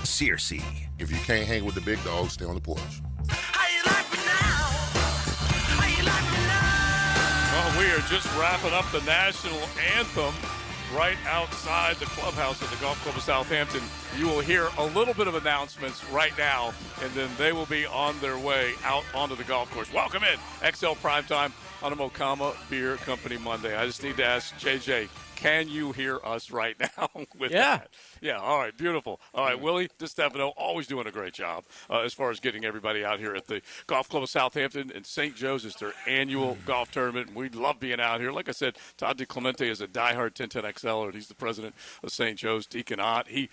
Searcy. If you can't hang with the big dogs, stay on the porch. How you like me now? How you like me now? Well, we are just wrapping up the national anthem right outside the clubhouse at the Golf Club of Southampton. You will hear a little bit of announcements right now, and then they will be on their way out onto the golf course. Welcome in, XL Primetime on a Mokama Beer Company Monday. I just need to ask JJ, can you hear us right now with that? Yeah, all right, beautiful. All right, Willie DiStefano, always doing a great job as far as getting everybody out here at the Golf Club of Southampton and St. Joe's. It's their annual golf tournament. We love being out here. Like I said, Todd DiClemente is a diehard 1010XLer, and he's the president of St. Joe's. Deacon Ott, he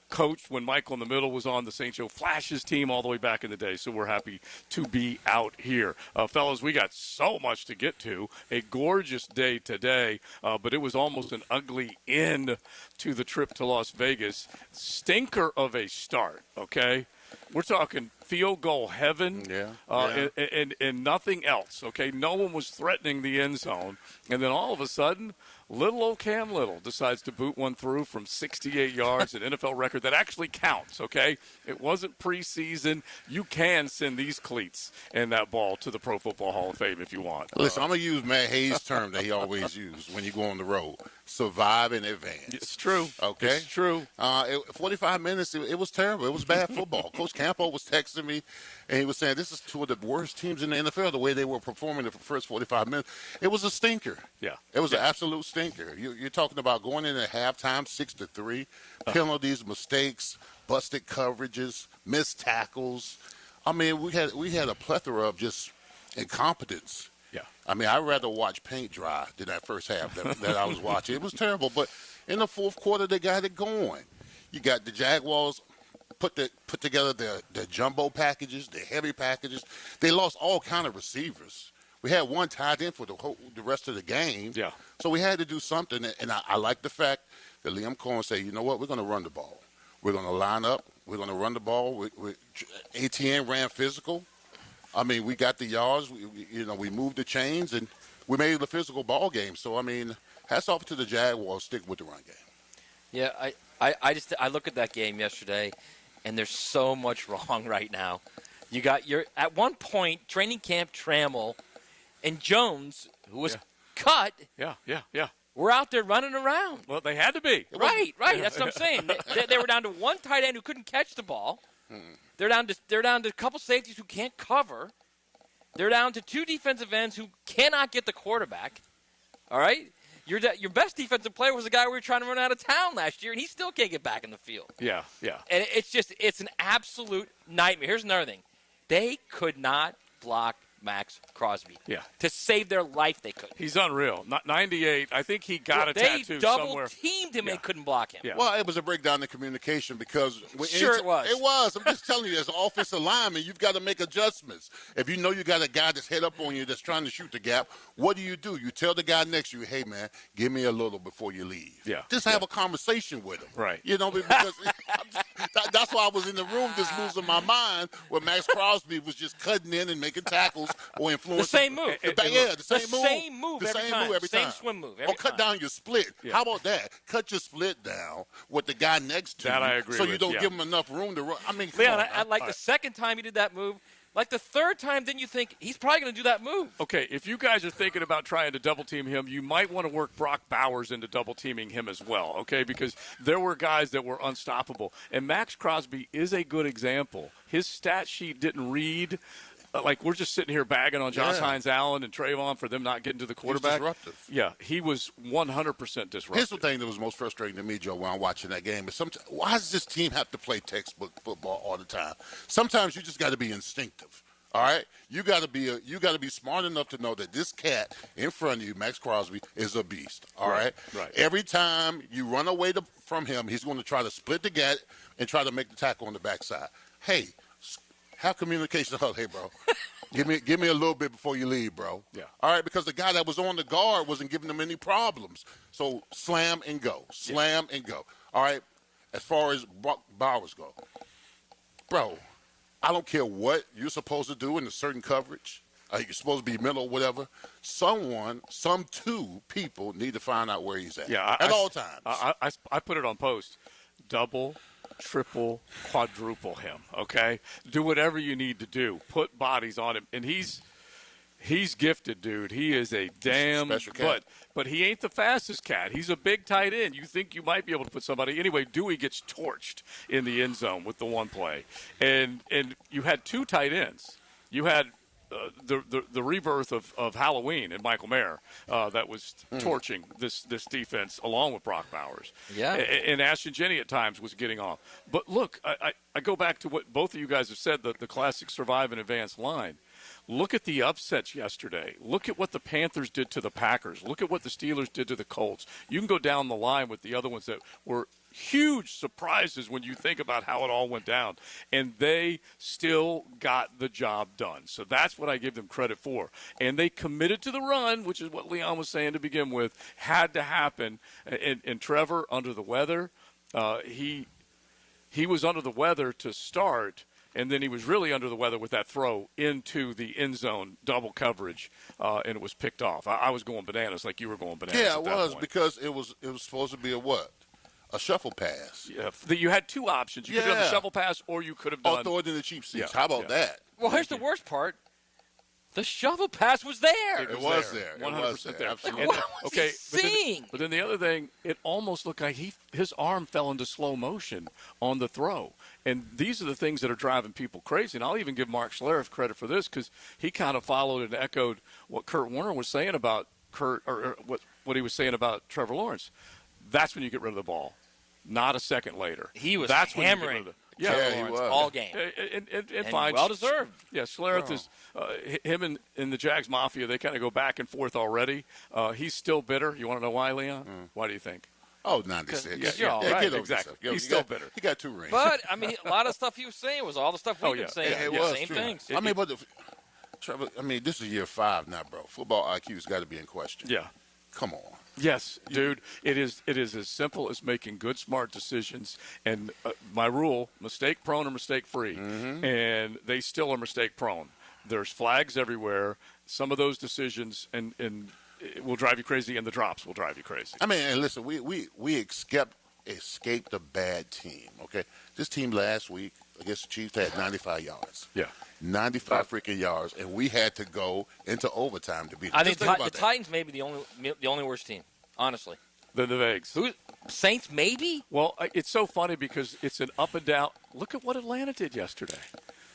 coached when Michael in the Middle was on the St. Joe Flashes team all the way back in the day, so we're happy to be out here. Fellas, we got so much to get to. A gorgeous day today, but it was almost an ugly end to the trip to Las Vegas. Stinker of a start, okay? We're talking field goal heaven and nothing else, okay? No one was threatening the end zone. And then all of a sudden, little old Cam Little decides to boot one through from 68 yards, an NFL record that actually counts, okay? It wasn't preseason. You can send these cleats and that ball to the Pro Football Hall of Fame if you want. Listen, I'm going to use Matt Hayes' term that he always used when you go on the road. Survive in advance. It's true. Okay? It's true. 45 minutes, it was terrible. It was bad football. Coach Campo was texting me, and he was saying this is two of the worst teams in the NFL, the way they were performing the first 45 minutes. It was a stinker. Yeah. It was an absolute stinker. You're talking about going in at halftime 6-3, penalties, mistakes, busted coverages, missed tackles. I mean, we had a plethora of just incompetence. Yeah. I mean, I'd rather watch paint dry than that first half that I was watching. It was terrible. But in the fourth quarter, they got it going. You got the Jaguars put together their jumbo packages, their heavy packages. They lost all kind of receivers. We had one tied in for the rest of the game. Yeah. So we had to do something. And I like the fact that Liam Cohen said, you know what, we're going to run the ball. We're going to line up. We're going to run the ball. ATN ran physical. I mean, we got the yards. We moved the chains, and we made it a physical ball game. So, I mean, hats off to the Jaguars. Stick with the run game. Yeah, I look at that game yesterday, and there's so much wrong right now. You got at one point, training camp Trammell and Jones, who was cut. Yeah. Were out there running around. Well, they had to be. Right. That's what I'm saying. They were down to one tight end who couldn't catch the ball. They're down to a couple safeties who can't cover. They're down to two defensive ends who cannot get the quarterback. All right? Your best defensive player was a guy we were trying to run out of town last year, and he still can't get back in the field. Yeah. And it's an absolute nightmare. Here's another thing. They could not block Max Crosby. Yeah. To save their life, they couldn't. He's unreal. 98, I think he got a tattoo somewhere. They double-teamed him and couldn't block him. Yeah. Well, it was a breakdown in communication because it was. It was. I'm just telling you, as an offensive lineman, you've got to make adjustments. If you know you got a guy that's head up on you that's trying to shoot the gap, what do? You tell the guy next to you, hey, man, give me a little before you leave. Yeah. Just have a conversation with him. Right. Because that's why I was in the room just losing my mind when Max Crosby was just cutting in and making tackles or influencing. The same move. The same move every time. Same time. swim move every Or cut time. down your split. Yeah. How about that? Cut your split down with the guy next to That you. I agree so you with, don't yeah. give him enough room to run. I mean, come Leon, on. I like the second time he did that move. Like the third time, then you think he's probably going to do that move. Okay, if you guys are thinking about trying to double-team him, you might want to work Brock Bowers into double-teaming him as well, okay? Because there were guys that were unstoppable. And Max Crosby is a good example. His stat sheet didn't read like we're just sitting here bagging on Josh Hines Allen and Trayvon for them not getting to the quarterback. He's disruptive. Yeah, he was 100% disruptive. Here's the thing that was most frustrating to me, Joe, when I'm watching that game. Is why does this team have to play textbook football all the time? Sometimes you just got to be instinctive. All right, you got to be smart enough to know that this cat in front of you, Max Crosby, is a beast. All right. Every time you run away from him, he's going to try to split the gap and try to make the tackle on the backside. Hey, have communication. Hey, bro, give me a little bit before you leave, bro. Yeah. All right, because the guy that was on the guard wasn't giving them any problems. So slam and go, and go. All right. As far as Bowers go, bro. I don't care what you're supposed to do in a certain coverage. You're supposed to be middle or whatever. Some two people need to find out where he's at. Yeah, at all times. I put it on post. Double triple, quadruple him, okay? Do whatever you need to do. Put bodies on him. And he's gifted, dude. He is a damn special cat. But he ain't the fastest cat. He's a big tight end. You think you might be able to put somebody. Anyway, Dewey gets torched in the end zone with the one play. And you had two tight ends. You had the rebirth of Halloween and Michael Mayer that was torching this defense along with Brock Bowers. Yeah. And Ashton Jenney at times was getting off. But look, I go back to what both of you guys have said, the classic survive and advance line. Look at the upsets yesterday. Look at what the Panthers did to the Packers. Look at what the Steelers did to the Colts. You can go down the line with the other ones that were huge surprises when you think about how it all went down. And they still got the job done. So that's what I give them credit for. And they committed to the run, which is what Leon was saying to begin with, had to happen. And Trevor, under the weather, he was under the weather to start. And then he was really under the weather with that throw into the end zone, double coverage, and it was picked off. I was going bananas like you were going bananas. Yeah, at it that was point. because it was supposed to be a what? A shuffle pass. Yeah, you had two options. You could have done the shovel pass, or you could have done. Or throw it in the cheap seats. Yeah, How about that? Well, here's the worst part. The shovel pass was there. It was there. It 100% was there. there. Absolutely. Like, what was he seeing? But then the other thing, it almost looked like his arm fell into slow motion on the throw. And these are the things that are driving people crazy. And I'll even give Mark Schlereth credit for this because he kind of followed and echoed what Kurt Warner was saying about what he was saying about Trevor Lawrence. That's when you get rid of the ball, not a second later. He was That's when you get hammering. rid of Yeah, he Lawrence was. all game. And And fine. well-deserved. Yeah, Schlereth is him and the Jags Mafia, they kind of go back and forth already. He's still bitter. You want to know why, Leon? Why do you think? Oh, 96. Because you're all right. get over Exactly. yourself. He's still bitter. He got 2 rings. But, I mean, a lot of stuff he was saying was all the stuff we've been saying. It The was same true. things. I mean, but Trevor, this is year 5 now, bro. Football IQ's got to be in question. Yeah. Come on. Yes, dude. It is as simple as making good, smart decisions. And my rule, mistake prone or mistake free. And they still are mistake prone. There's flags everywhere. Some of those decisions and it will drive you crazy, and the drops will drive you crazy. I mean, and listen, we escaped a bad team, okay? This team last week against the Chiefs had 95 yards. Yeah. 95 freaking yards, and we had to go into overtime to beat them. I think Just think the about that. Titans may be the only worst team, honestly. The Vagues. Who? Saints, maybe? Well, it's so funny because it's an up and down. Look at what Atlanta did yesterday.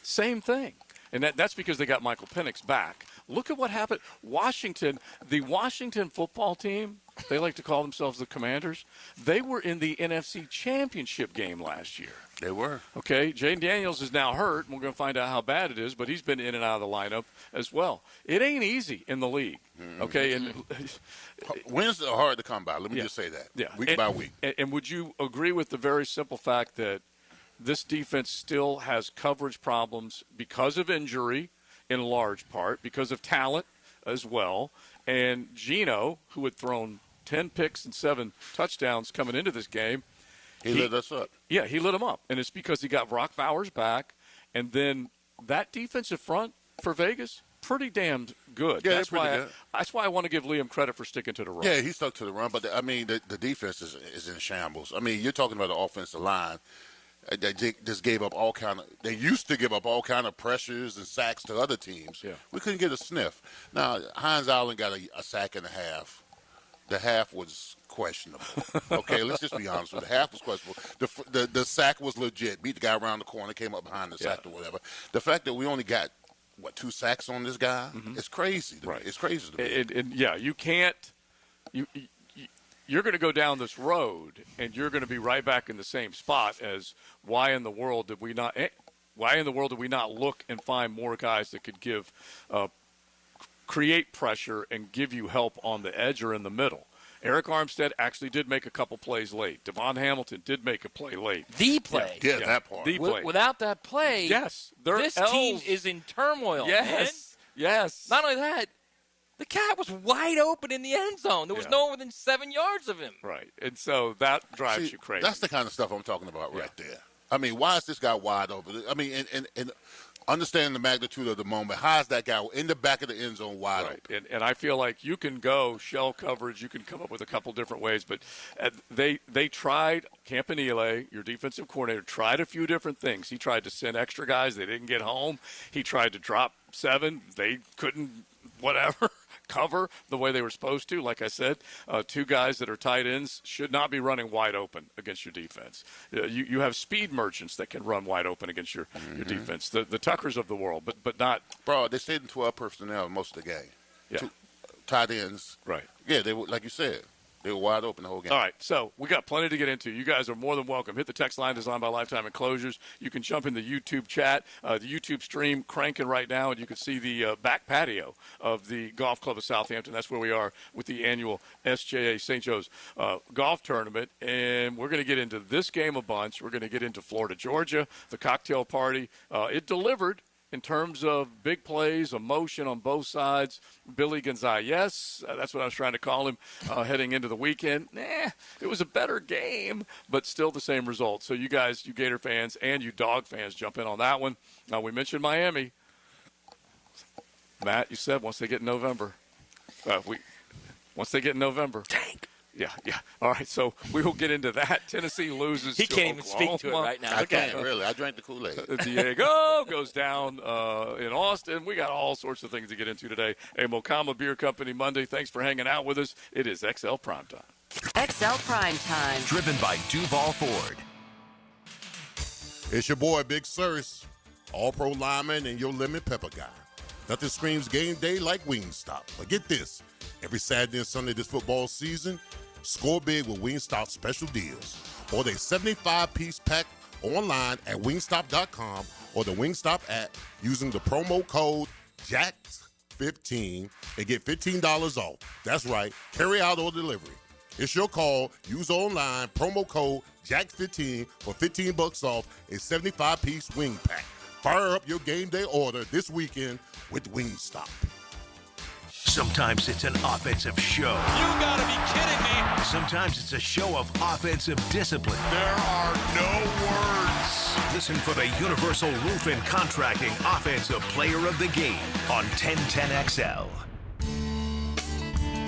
Same thing. And that's because they got Michael Penix back. Look at what happened. The Washington football team, they like to call themselves the Commanders. They were in the NFC Championship game last year. They were. Okay, Jane Daniels is now hurt, and we're going to find out how bad it is, but he's been in and out of the lineup as well. It ain't easy in the league, okay? And Wins are hard to come by. Let me just say that. Yeah. Week by week. And would you agree with the very simple fact that this defense still has coverage problems because of injury in large part, because of talent as well, and Geno, who had thrown 10 picks and 7 touchdowns coming into this game, He lit us up. Yeah, he lit him up. And it's because he got Brock Bowers back. And then that defensive front for Vegas, pretty damn good. Yeah, that's they're pretty why good. That's why I want to give Liam credit for sticking to the run. Yeah, he stuck to the run, but the defense is in shambles. I mean, you're talking about the offensive line. They just gave up all kind of. They used to give up all kind of pressures and sacks to other teams. Yeah. We couldn't get a sniff. Now Hines Allen got a sack and a half. The half was questionable. Okay, let's just be honest with it. The half was questionable. The sack was legit. Beat the guy around the corner, came up behind the sack or whatever. The fact that we only got 2 sacks on this guy, it's crazy. To me. It's crazy to me. And you can't. You're going to go down this road, and you're going to be right back in the same spot as why in the world did we not look and find more guys that could create pressure and give you help on the edge or in the middle? Eric Armstead actually did make a couple plays late. Devon Hamilton did make a play late. The play. Yeah, that part. The play. Without that play, Yes. this team is in turmoil. Yes. Man. Yes. Not only that, the cat was wide open in the end zone. There was no one within 7 yards of him. Right. And so that drives you crazy. That's the kind of stuff I'm talking about right there. I mean, why is this guy wide open? I mean, and understanding the magnitude of the moment. How's that guy in the back of the end zone wide open? And I feel like you can go shell coverage. You can come up with a couple different ways. But they tried, Campanile, your defensive coordinator, tried a few different things. He tried to send extra guys. They didn't get home. He tried to drop 7. They couldn't, whatever, cover the way they were supposed to. Like I said, 2 guys that are tight ends should not be running wide open against your defense. You have speed merchants that can run wide open against your defense, the Tuckers of the world, but not. Bro, they stayed in 12 personnel most of the game. Yeah. 2 tight ends. Right. Yeah, they were, like you said, they were wide open the whole game. All right, so we got plenty to get into. You guys are more than welcome. Hit the text line designed by Lifetime Enclosures. You can jump in the YouTube chat, the YouTube stream cranking right now, and you can see the back patio of the Golf Club of Southampton. That's where we are with the annual SJA St. Joe's golf tournament, and we're going to get into this game a bunch. We're going to get into Florida, Georgia, the cocktail party. It delivered in terms of big plays, emotion on both sides. Billy Gonzalez, that's what I was trying to call him, heading into the weekend. It was a better game, but still the same result. So you guys, you Gator fans and you Dog fans, jump in on that one. Now, we mentioned Miami. Matt, you said once they get in November. Once they get in November. Tank. Yeah. All right, so we will get into that. Tennessee loses He to can't even Oklahoma. speak to it right now. I can't, really. I drank the Kool-Aid. Diego goes down in Austin. We got all sorts of things to get into today. A Mokama Beer Company Monday. Thanks for hanging out with us. It is XL Primetime. XL Primetime. Driven by Duval Ford. It's your boy, Big Sirs, all-pro lineman and your lemon pepper guy. Nothing screams game day like Wingstop. But get this, every Saturday and Sunday this football season, score big with Wingstop special deals. Order a 75-piece pack online at wingstop.com or the Wingstop app using the promo code JACKS15 and get $15 off. That's right, carry out or delivery. It's your call. Use online, promo code JACKS15 for $15 off a 75-piece wing pack. Fire up your game day order this weekend with Wingstop. Sometimes it's an offensive show. You gotta be kidding me. Sometimes it's a show of offensive discipline. There are no words. Listen for the Universal Roof and Contracting Offensive Player of the Game on 1010XL.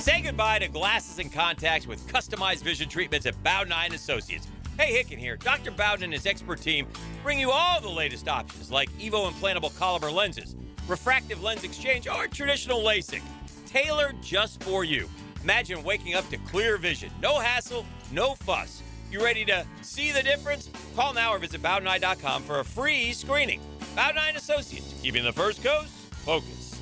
Say goodbye to glasses and contacts with customized vision treatments at Bowden Eye & Associates. Hey, Hicken here. Dr. Bowden and his expert team bring you all the latest options like Evo implantable Collamer lenses, refractive lens exchange, or traditional LASIK. Tailored just for you. Imagine waking up to clear vision. No hassle, no fuss. You ready to see the difference? Call now or visit BowdenEye.com for a free screening. Bowden Eye & Associates, keeping the first coast focused.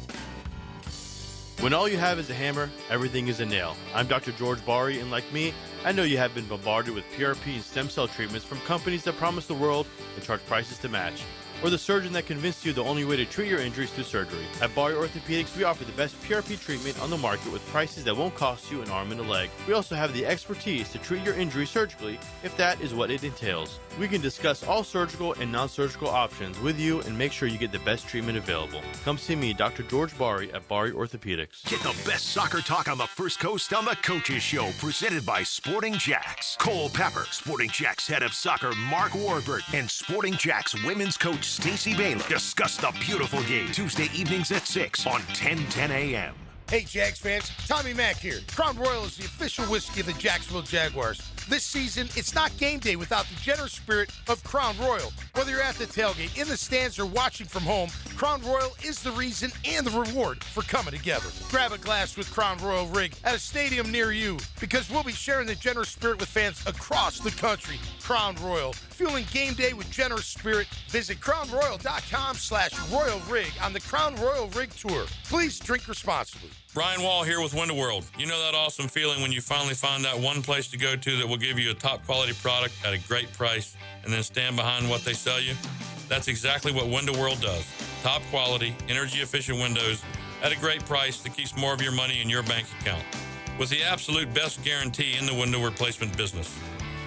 When all you have is a hammer, everything is a nail. I'm Dr. George Bari, and like me, I know you have been bombarded with PRP and stem cell treatments from companies that promise the world and charge prices to match. Or the surgeon that convinced you the only way to treat your injuries through surgery. At Bari Orthopedics, we offer the best PRP treatment on the market with prices that won't cost you an arm and a leg. We also have the expertise to treat your injury surgically, if that is what it entails. We can discuss all surgical and non-surgical options with you and make sure you get the best treatment available. Come see me, Dr. George Bari at Bari Orthopedics. Get the best soccer talk on the First Coast on the Coaches Show, presented by Sporting Jacks. Cole Pepper, Sporting Jacks head of soccer Mark Warburton, and Sporting Jacks women's coach Stacey Baylor discuss the beautiful game Tuesday evenings at 6 on 1010 a.m. Hey, Jags fans, Tommy Mack here. Crown Royal is the official whiskey of the Jacksonville Jaguars. This season, it's not game day without the generous spirit of Crown Royal. Whether you're at the tailgate, in the stands, or watching from home, Crown Royal is the reason and the reward for coming together. Grab a glass with Crown Royal Rig at a stadium near you, because we'll be sharing the generous spirit with fans across the country. Crown Royal, fueling game day with generous spirit. Visit crownroyal.com/Royal Rig on the Crown Royal Rig Tour. Please drink responsibly. Brian Wall here with Window World. You know that awesome feeling when you finally find that one place to go to that will give you a top quality product at a great price and then stand behind what they sell you? That's exactly what Window World does. Top quality, energy efficient windows at a great price that keeps more of your money in your bank account. With the absolute best guarantee in the window replacement business.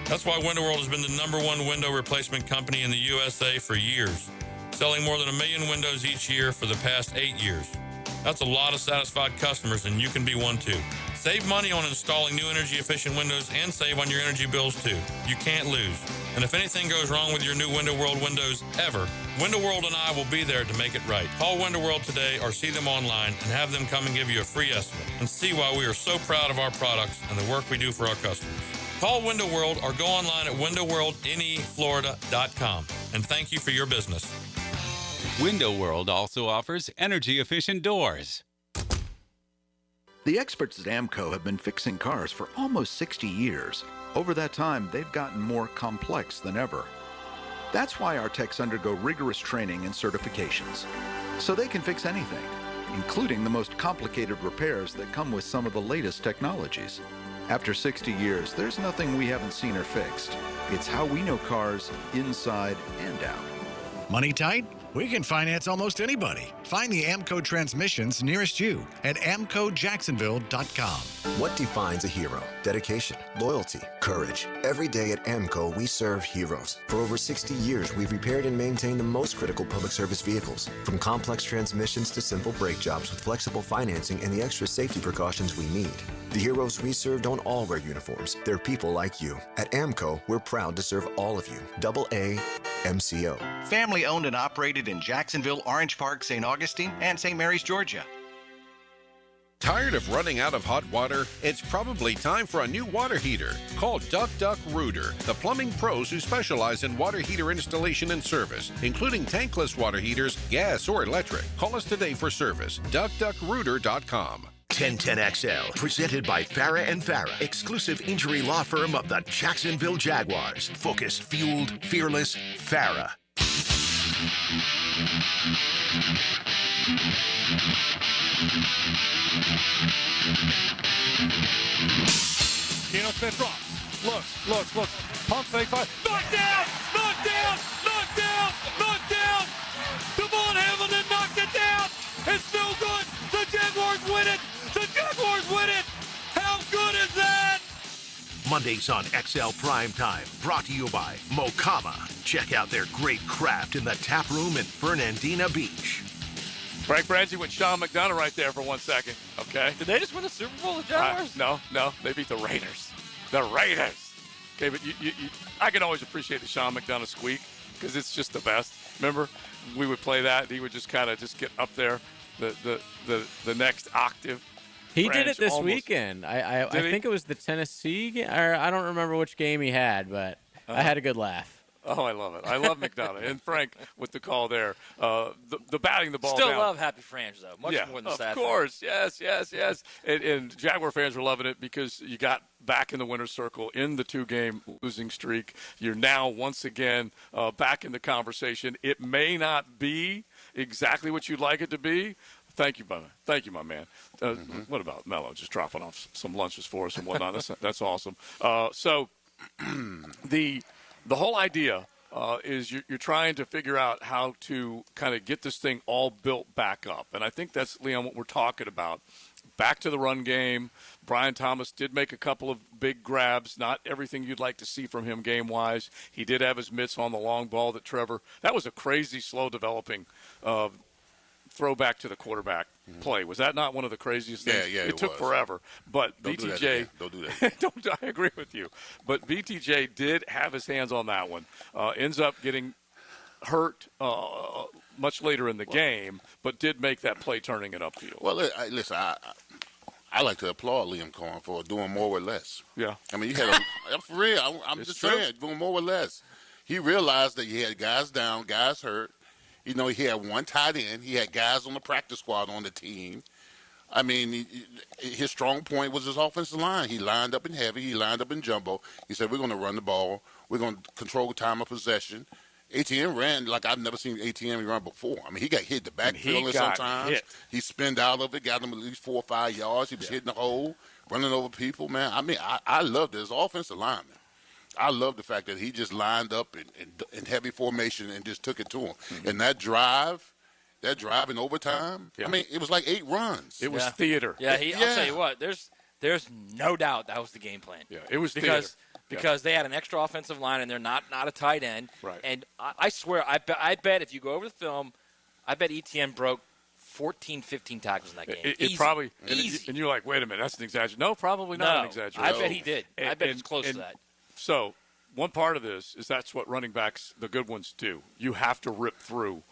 That's why Window World has been the #1 window replacement company in the USA for years, selling more than 1 million windows each year for the past 8 years. That's a lot of satisfied customers, and you can be one too. Save money on installing new energy-efficient windows and save on your energy bills too. You can't lose. And if anything goes wrong with your new Window World windows ever, Window World and I will be there to make it right. Call Window World today or see them online and have them come and give you a free estimate and see why we are so proud of our products and the work we do for our customers. Call Window World or go online at windowworldneflorida.com. And thank you for your business. Window World also offers energy-efficient doors. The experts at AMCO have been fixing cars for almost 60 years. Over that time, they've gotten more complex than ever. That's why our techs undergo rigorous training and certifications, so they can fix anything, including the most complicated repairs that come with some of the latest technologies. After 60 years, there's nothing we haven't seen or fixed. It's how we know cars inside and out. Money tight? We can finance almost anybody. Find the AMCO transmissions nearest you at amcojacksonville.com. What defines a hero? Dedication, loyalty, courage. Every day at AMCO, we serve heroes. For over 60 years, we've repaired and maintained the most critical public service vehicles. From complex transmissions to simple brake jobs with flexible financing and the extra safety precautions we need. The heroes we serve don't all wear uniforms. They're people like you. At AMCO, we're proud to serve all of you. AA MCO. Family owned and operated in Jacksonville, Orange Park, St. Augustine, and St. Mary's, Georgia. Tired of running out of hot water? It's probably time for a new water heater. Call Duck Duck Rooter, the plumbing pros who specialize in water heater installation and service, including tankless water heaters, gas or electric. Call us today for service. DuckDuckRooter.com. 1010XL, presented by Farah and Farah, exclusive injury law firm of the Jacksonville Jaguars. Focused, fueled, fearless, Farah. Keno Smith drops. Looks. Pump fake five. Knocked down! Devon Hamilton knocked it down! It's no good! The Jaguars win it! How good is that? Mondays on XL Primetime, brought to you by Mokama. Check out their great craft in the tap room in Fernandina Beach. Frank Branzi with Sean McDonough right there for 1 second. Okay. Did they just win the Super Bowl, the Jaguars? No. They beat the Raiders. Okay, but I can always appreciate the Sean McDonough squeak because it's just the best. Remember, we would play that, and he would just kind of just get up there, the next octave. He did it this weekend. I think it was the Tennessee game, or I don't remember which game he had, but I had a good laugh. Oh, I love it. I love McDonough. And Frank with the call there. The batting the ball Still down. love Happy Franch, though. Much more than Stafford. Of course. Yes. And Jaguar fans were loving it because you got back in the winner's circle in the 2-game losing streak. You're now once again back in the conversation. It may not be exactly what you'd like it to be. Thank you, my man. What about Mello just dropping off some lunches for us and whatnot? That's awesome. So the whole idea is you're trying to figure out how to kind of get this thing all built back up. And I think that's, Leon, what we're talking about. Back to the run game. Brian Thomas did make a couple of big grabs. Not everything you'd like to see from him game-wise. He did have his mitts on the long ball that that was a crazy, slow-developing throwback to the quarterback play. Was that not one of the craziest things? Yeah, it took forever. But Don't BTJ, don't do that. I agree with you. But BTJ did have his hands on that one. Ends up getting hurt much later in the game, but did make that play turning it upfield. Well, listen, I like to applaud Liam Cohen for doing more with less. Yeah. I mean, I'm for real. I'm just saying, doing more with less. He realized that he had guys down, guys hurt. You know, he had one tight end. He had guys on the practice squad on the team. I mean, his strong point was his offensive line. He lined up in heavy. He lined up in jumbo. He said, we're going to run the ball. We're going to control time of possession. ATM ran like I've never seen ATM run before. I mean, he got hit the backfield sometimes. He spinned out of it, got him at least 4 or 5 yards. He was hitting the hole, running over people, man. I mean, I loved his offensive lineman. I love the fact that he just lined up in heavy formation and just took it to him. Mm-hmm. And that drive in overtime, I mean, it was like 8 runs. It was theater. Yeah, I'll tell you what, there's no doubt that was the game plan. Yeah, it was because they had an extra offensive line and they're not a tight end. Right. And I swear, I bet if you go over the film, I bet ETN broke 14, 15 tackles in that game. It probably easy. And you're like, wait a minute, that's an exaggeration. No, probably not an exaggeration. I bet he did. I bet it's close to that. So one part of this is that's what running backs, the good ones, do. You have to rip through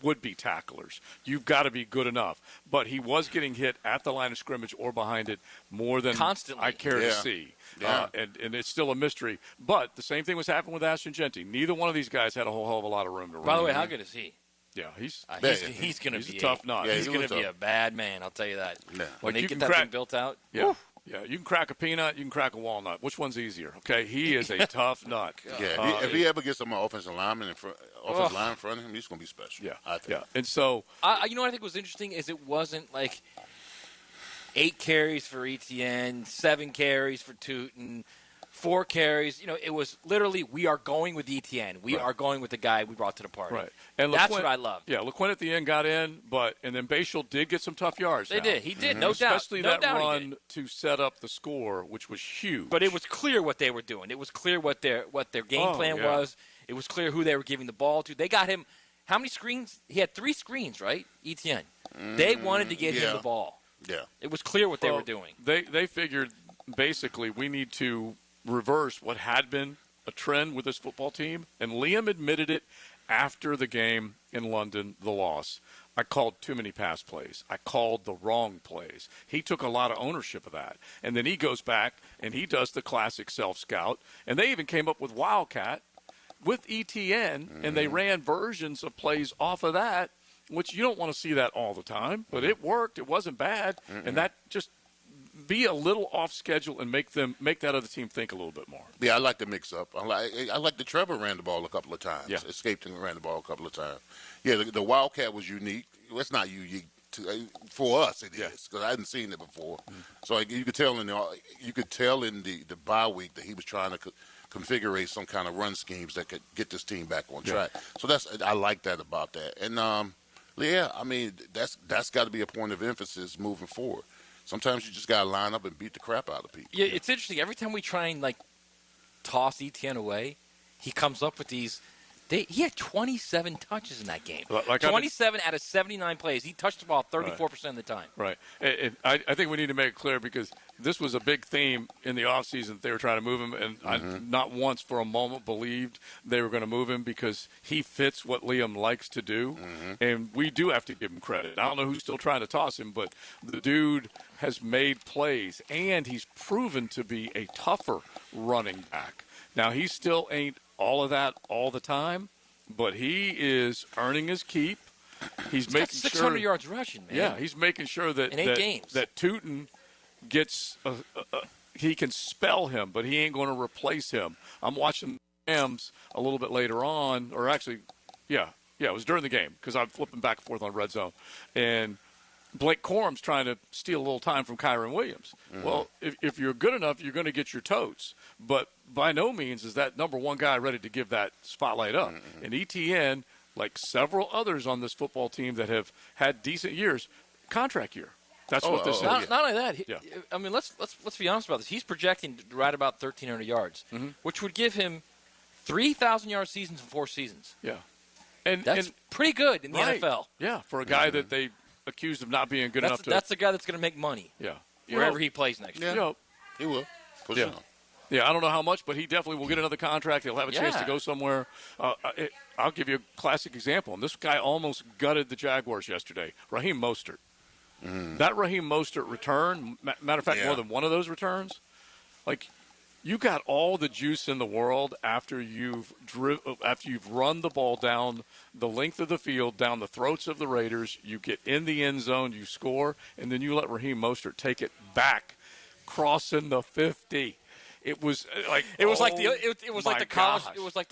would-be tacklers. You've got to be good enough. But he was getting hit at the line of scrimmage or behind it more than constantly. I care to see. Yeah. And it's still a mystery. But the same thing was happening with Ashton Genty. Neither one of these guys had a whole hell of a lot of room to run. By the way, how good is he? Yeah, he's going to be a tough nut. Yeah, he's going to be a bad man. I'll tell you that. Yeah. When Like they get that thing built out. Yeah. Woo. Yeah, you can crack a peanut, you can crack a walnut. Which one's easier? Okay, he is a tough nut. Yeah, if he ever gets some offensive lineman in front of him, he's going to be special. Yeah, I think. Yeah, and so you know what I think was interesting is it wasn't like 8 carries for Etienne, 7 carries for Tootin, 4 carries. You know, it was literally we are going with Etienne. We are going with the guy we brought to the party. Right, and that's LeQuint, what I love. Yeah, LeQuint at the end got in, and then Bashal did get some tough yards. He did, no doubt. Especially that run to set up the score, which was huge. But it was clear what they were doing. It was clear what their game plan was. It was clear who they were giving the ball to. They got him. How many screens? He had 3 screens, right? Etienne. They wanted to get him the ball. Yeah. It was clear what they were doing. They figured basically we need to reverse what had been a trend with this football team, and Liam admitted it after the game in London, the loss. I called too many pass plays. I called the wrong plays. He took a lot of ownership of that. And then he goes back and he does the classic self-scout, and they even came up with Wildcat with ETN, and they ran versions of plays off of that, which you don't want to see that all the time, but it worked. It wasn't bad, and that just be a little off schedule and make that other team think a little bit more. Yeah, I like the mix up. I like the Trevor ran the ball a couple of times. Yeah. Escaped and ran the ball a couple of times. Yeah, the Wildcat was unique. Well, it's not unique for us. It is because I hadn't seen it before. So you could tell in the bye week that he was trying to configure some kind of run schemes that could get this team back on track. So I like that about that. And yeah, I mean that's got to be a point of emphasis moving forward. Sometimes you just got to line up and beat the crap out of people. Yeah, it's interesting. Every time we try and toss Etienne away, he comes up with these. He had 27 touches in that game. 27 out of 79 plays. He touched the ball 34% of the time. Right. And I think we need to make it clear because this was a big theme in the offseason that they were trying to move him, and I not once for a moment believed they were going to move him because he fits what Liam likes to do, and we do have to give him credit. I don't know who's still trying to toss him, but the dude has made plays, and he's proven to be a tougher running back. Now, he still ain't all of that all the time, but he is earning his keep. He's making got 600 yards rushing, man. Yeah, he's making sure that in 8 games that Tootin gets he can spell him, but he ain't going to replace him. I'm watching the Rams a little bit later on, or actually, yeah, it was during the game because I'm flipping back and forth on red zone, and Blake Corum's trying to steal a little time from Kyron Williams. Well, if you're good enough, you're going to get your totes. But by no means is that number one guy ready to give that spotlight up. And ETN, like several others on this football team that have had decent years, contract year. That's what this is. Not only that, I mean, let's be honest about this. He's projecting right about 1,300 yards, which would give him 3,000-yard seasons in 4 seasons. Yeah. That's pretty good in the NFL. Yeah, for a guy that they accused of not being good enough to. That's the guy that's going to make money. Yeah. Wherever he plays next year. Yeah. He will. For sure. Yeah, I don't know how much, but he definitely will get another contract. He'll have a chance to go somewhere. I'll give you a classic example. And this guy almost gutted the Jaguars yesterday. Raheem Mostert. That Raheem Mostert return, matter of fact, more than one of those returns, you got all the juice in the world after you've run the ball down the length of the field, down the throats of the Raiders. You get in the end zone, you score, and then you let Raheem Mostert take it back, crossing the 50. It was like the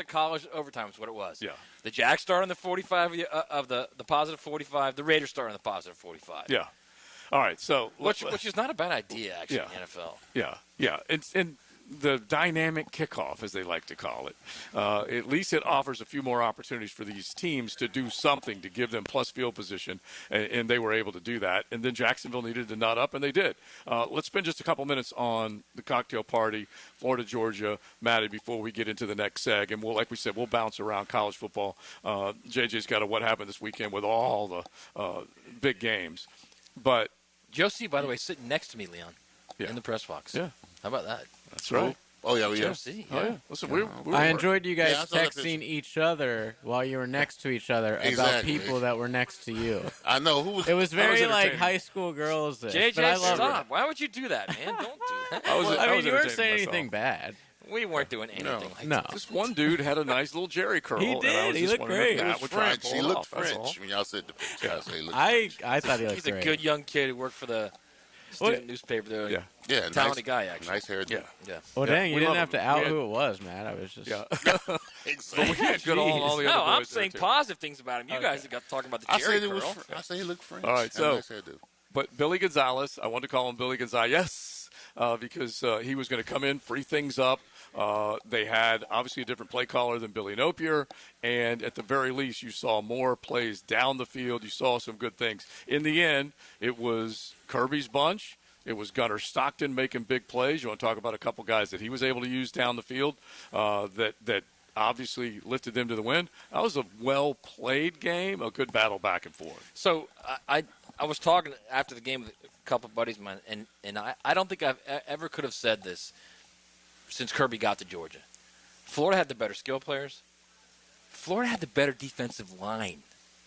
college overtime is what it was. Yeah. The Jags start on the 45 of the positive 45. The Raiders start on the positive 45. Yeah. All right. So which is not a bad idea actually in the NFL. Yeah. Yeah. And the dynamic kickoff, as they like to call it, at least it offers a few more opportunities for these teams to do something to give them plus field position, and they were able to do that. And then Jacksonville needed to nut up, and they did. Let's spend just a couple minutes on the cocktail party, Florida, Georgia, Matty, before we get into the next seg. And like we said, we'll bounce around college football. JJ's got a what happened this weekend with all the big games. But Josie, by the way, sitting next to me, Leon, in the press box. Yeah. How about that? That's right. Oh, yeah, yeah. HFC, Oh, yeah. Listen, we I enjoyed you guys Yeah, I saw that texting each other while you were next to each other about Exactly. people that were next to you. I know. Who was It was very like entertaining. high school girls. JJ, but I love stop. it. Why would you do that, man? Don't do that. I was I mean, was you weren't entertaining saying myself. anything bad. We weren't doing anything like No. that. This one dude had a nice little Jerry curl. He and I did. was He just looked wondering great. if He Matt was would try and French. pull He it looked off, that's all. French. When y'all said the French guy, say he looked I thought he looked He's great. a good young kid who worked for the student newspaper there. Yeah. Yeah, Talented guy, actually. Nice hair. Yeah. Yeah. Well, Yeah, dang, you we didn't love have to him. out We had- who it was, Matt. I was just. Yeah. Exactly. But we had good all the No, other I'm boys there, saying too. positive things about him. You guys got talking about the I Jerry said it was. curl. I said he looked French. All right, Had a so- nice hairdo. But Billy Gonzalez, I wanted to call him Billy Gonzalez, yes, because he was going to come in, free things up. They had, obviously, a different play caller than Billy Napier, and at the very least, you saw more plays down the field. You saw some good things. In the end, it was Kirby's bunch. It was Gunnar Stockton making big plays. You want to talk about a couple guys that he was able to use down the field that obviously lifted them to the win. That was a well-played game, a good battle back and forth. So I was talking after the game with a couple of buddies of mine, and I don't think I've ever could have said this since Kirby got to Georgia. Florida had the better skill players. Florida had the better defensive line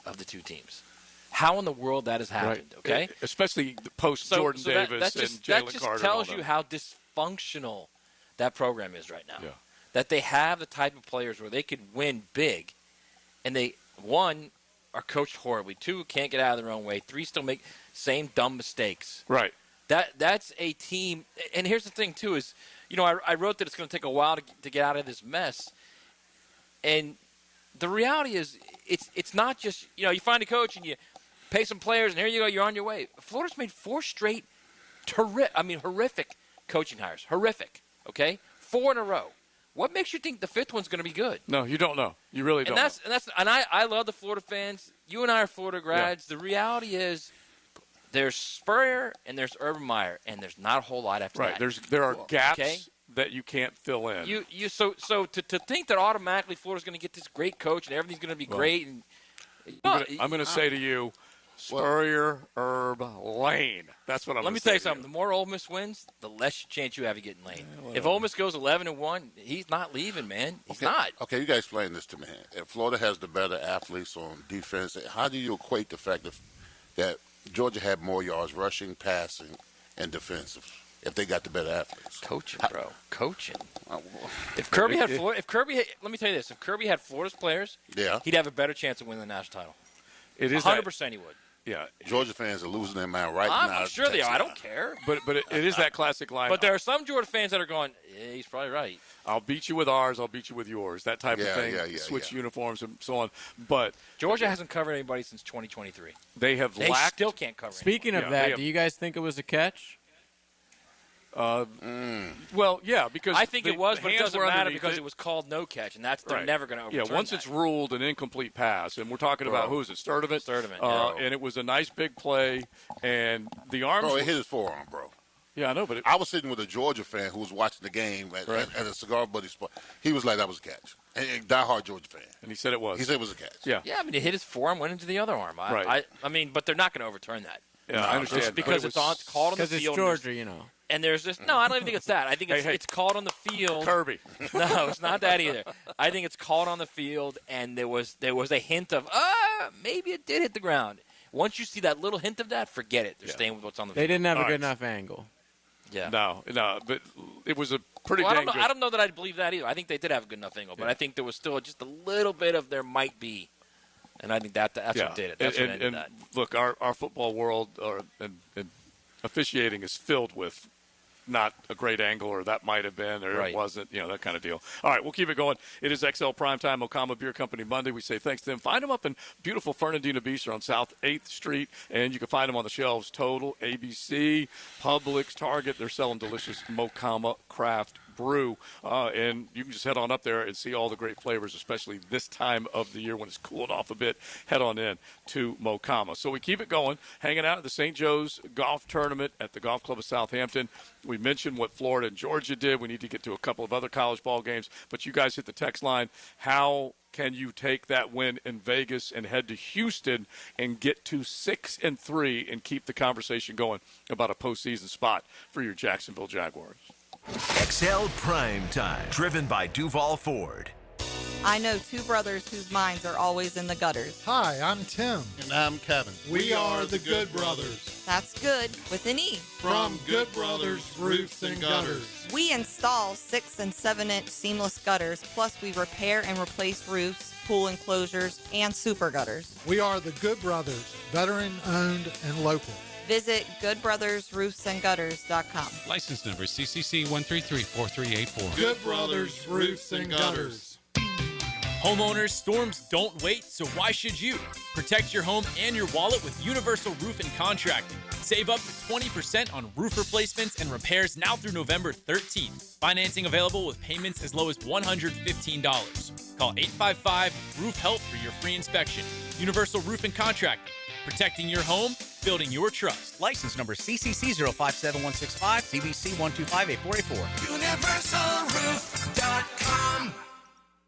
of the two teams. How in the world that has happened, okay? Especially post-Jordan Davis and Jalen That just Carter. tells and all you that. how dysfunctional that program is right now. Yeah. That they have the type of players where they could win big, and they, one, are coached horribly. Two, can't get out of their own way. Three, still make same dumb mistakes. Right. That's a team. And here's the thing, too, is, I wrote that it's going to take a while to get out of this mess. And the reality is it's not just, you find a coach and you pay some players and here you go, you're on your way. Florida's made 4 straight horrific coaching hires. Horrific, okay? 4 in a row. What makes you think the 5th one's going to be good? No, you don't know. You really don't. And I love the Florida fans. You and I are Florida grads. Yeah. The reality is there's Spurrier and there's Urban Meyer, and there's not a whole lot after that. Right. There are gaps that you can't fill in. So to think that automatically Florida's going to get this great coach and everything's going to be great. And I'm going to say to you, Spurrier, Herb, Lane. That's what I'm. Let me tell you something. The more Ole Miss wins, the less chance you have of getting Lane. If Ole Miss goes 11-1, he's not leaving, man. He's not. Okay, you guys explain this to me. If Florida has the better athletes on defense, how do you equate the fact that Georgia had more yards rushing, passing, and defensive? If they got the better athletes, coaching, bro, coaching. If Kirby had let me tell you this: if Kirby had Florida's players, he'd have a better chance of winning the national title. It is 100% he would. Yeah, Georgia fans are losing their mind now. I'm sure they are. I don't care. But it is that classic line. But there are some Georgia fans that are going, yeah, he's probably right. I'll beat you with ours. I'll beat you with yours. That type of thing. Switch uniforms and so on. But Georgia hasn't covered anybody since 2023. They have They lacked. still can't cover. Speaking of that, do you guys think it was a catch? Well, yeah, because I think it was, but it hands doesn't were matter underneath because it was called no catch, and they're never going to overturn Yeah, once that. it's ruled an incomplete pass, and we're talking about who is it? Sturdivant. And it was a nice big play, and the arms. Bro, it hit his forearm, bro. Yeah, I know, but I was sitting with a Georgia fan who was watching the game at a cigar buddy spot. He was like, "That was a catch." And diehard Georgia fan, and he said it was. He said it was a catch. Yeah, I mean, it hit his forearm, went into the other arm. I mean, but they're not going to overturn that. Yeah, I understand. It's because it's called on the field. Because it's Georgia, you know. And there's this. No, I don't even think it's that. I think it's called on the field. Kirby. No, it's not that either. I think it's called on the field, and there was a hint of maybe it did hit the ground. Once you see that little hint of that, forget it. They're staying with what's on the field. They didn't have a good enough angle. Yeah. No, but it was a pretty well, dang I don't know that I believe that either. I think they did have a good enough angle, but I think there was still just a little bit of there might be. And I think that's what did it. That's what ended that. Look, our football world and officiating is filled with not a great angle, or that might have been, or it wasn't, that kind of deal. All right, we'll keep it going. It is XL Primetime, Okama Beer Company Monday. We say thanks to them. Find them up in beautiful Fernandina Beach on South 8th Street, and you can find them on the shelves. Total, ABC, Publix, Target. They're selling delicious Mokama craft brew, and you can just head on up there and see all the great flavors, especially this time of the year when it's cooling off a bit. Head on in to Mokama. So we keep it going, hanging out at the St. Joe's Golf Tournament at the Golf Club of Southampton. We mentioned what Florida and Georgia did. We need to get to a couple of other college ball games, but you guys hit the text line. How can you take that win in Vegas and head to Houston and get to 6-3 and keep the conversation going about a postseason spot for your Jacksonville Jaguars? XL Primetime, driven by Duval Ford. I know two brothers whose minds are always in the gutters. Hi, I'm Tim. And I'm Kevin. We are the Good Brothers. That's good with an E. From Good Brothers Roofs and Gutters. We install 6 and 7-inch seamless gutters, plus we repair and replace roofs, pool enclosures, and super gutters. We are the Good Brothers, veteran-owned and local. Visit goodbrothersroofsandgutters.com. License number CCC 1334384. Good Brothers Roofs and Gutters. Homeowners, storms don't wait, so why should you? Protect your home and your wallet with Universal Roof and Contracting. Save up to 20% on roof replacements and repairs now through November 13th. Financing available with payments as low as $115. Call 855-ROOF-HELP for your free inspection. Universal Roof and Contracting. Protecting your home, building your trust. License number CCC 057165, CBC 1258484. UniversalRoof.com.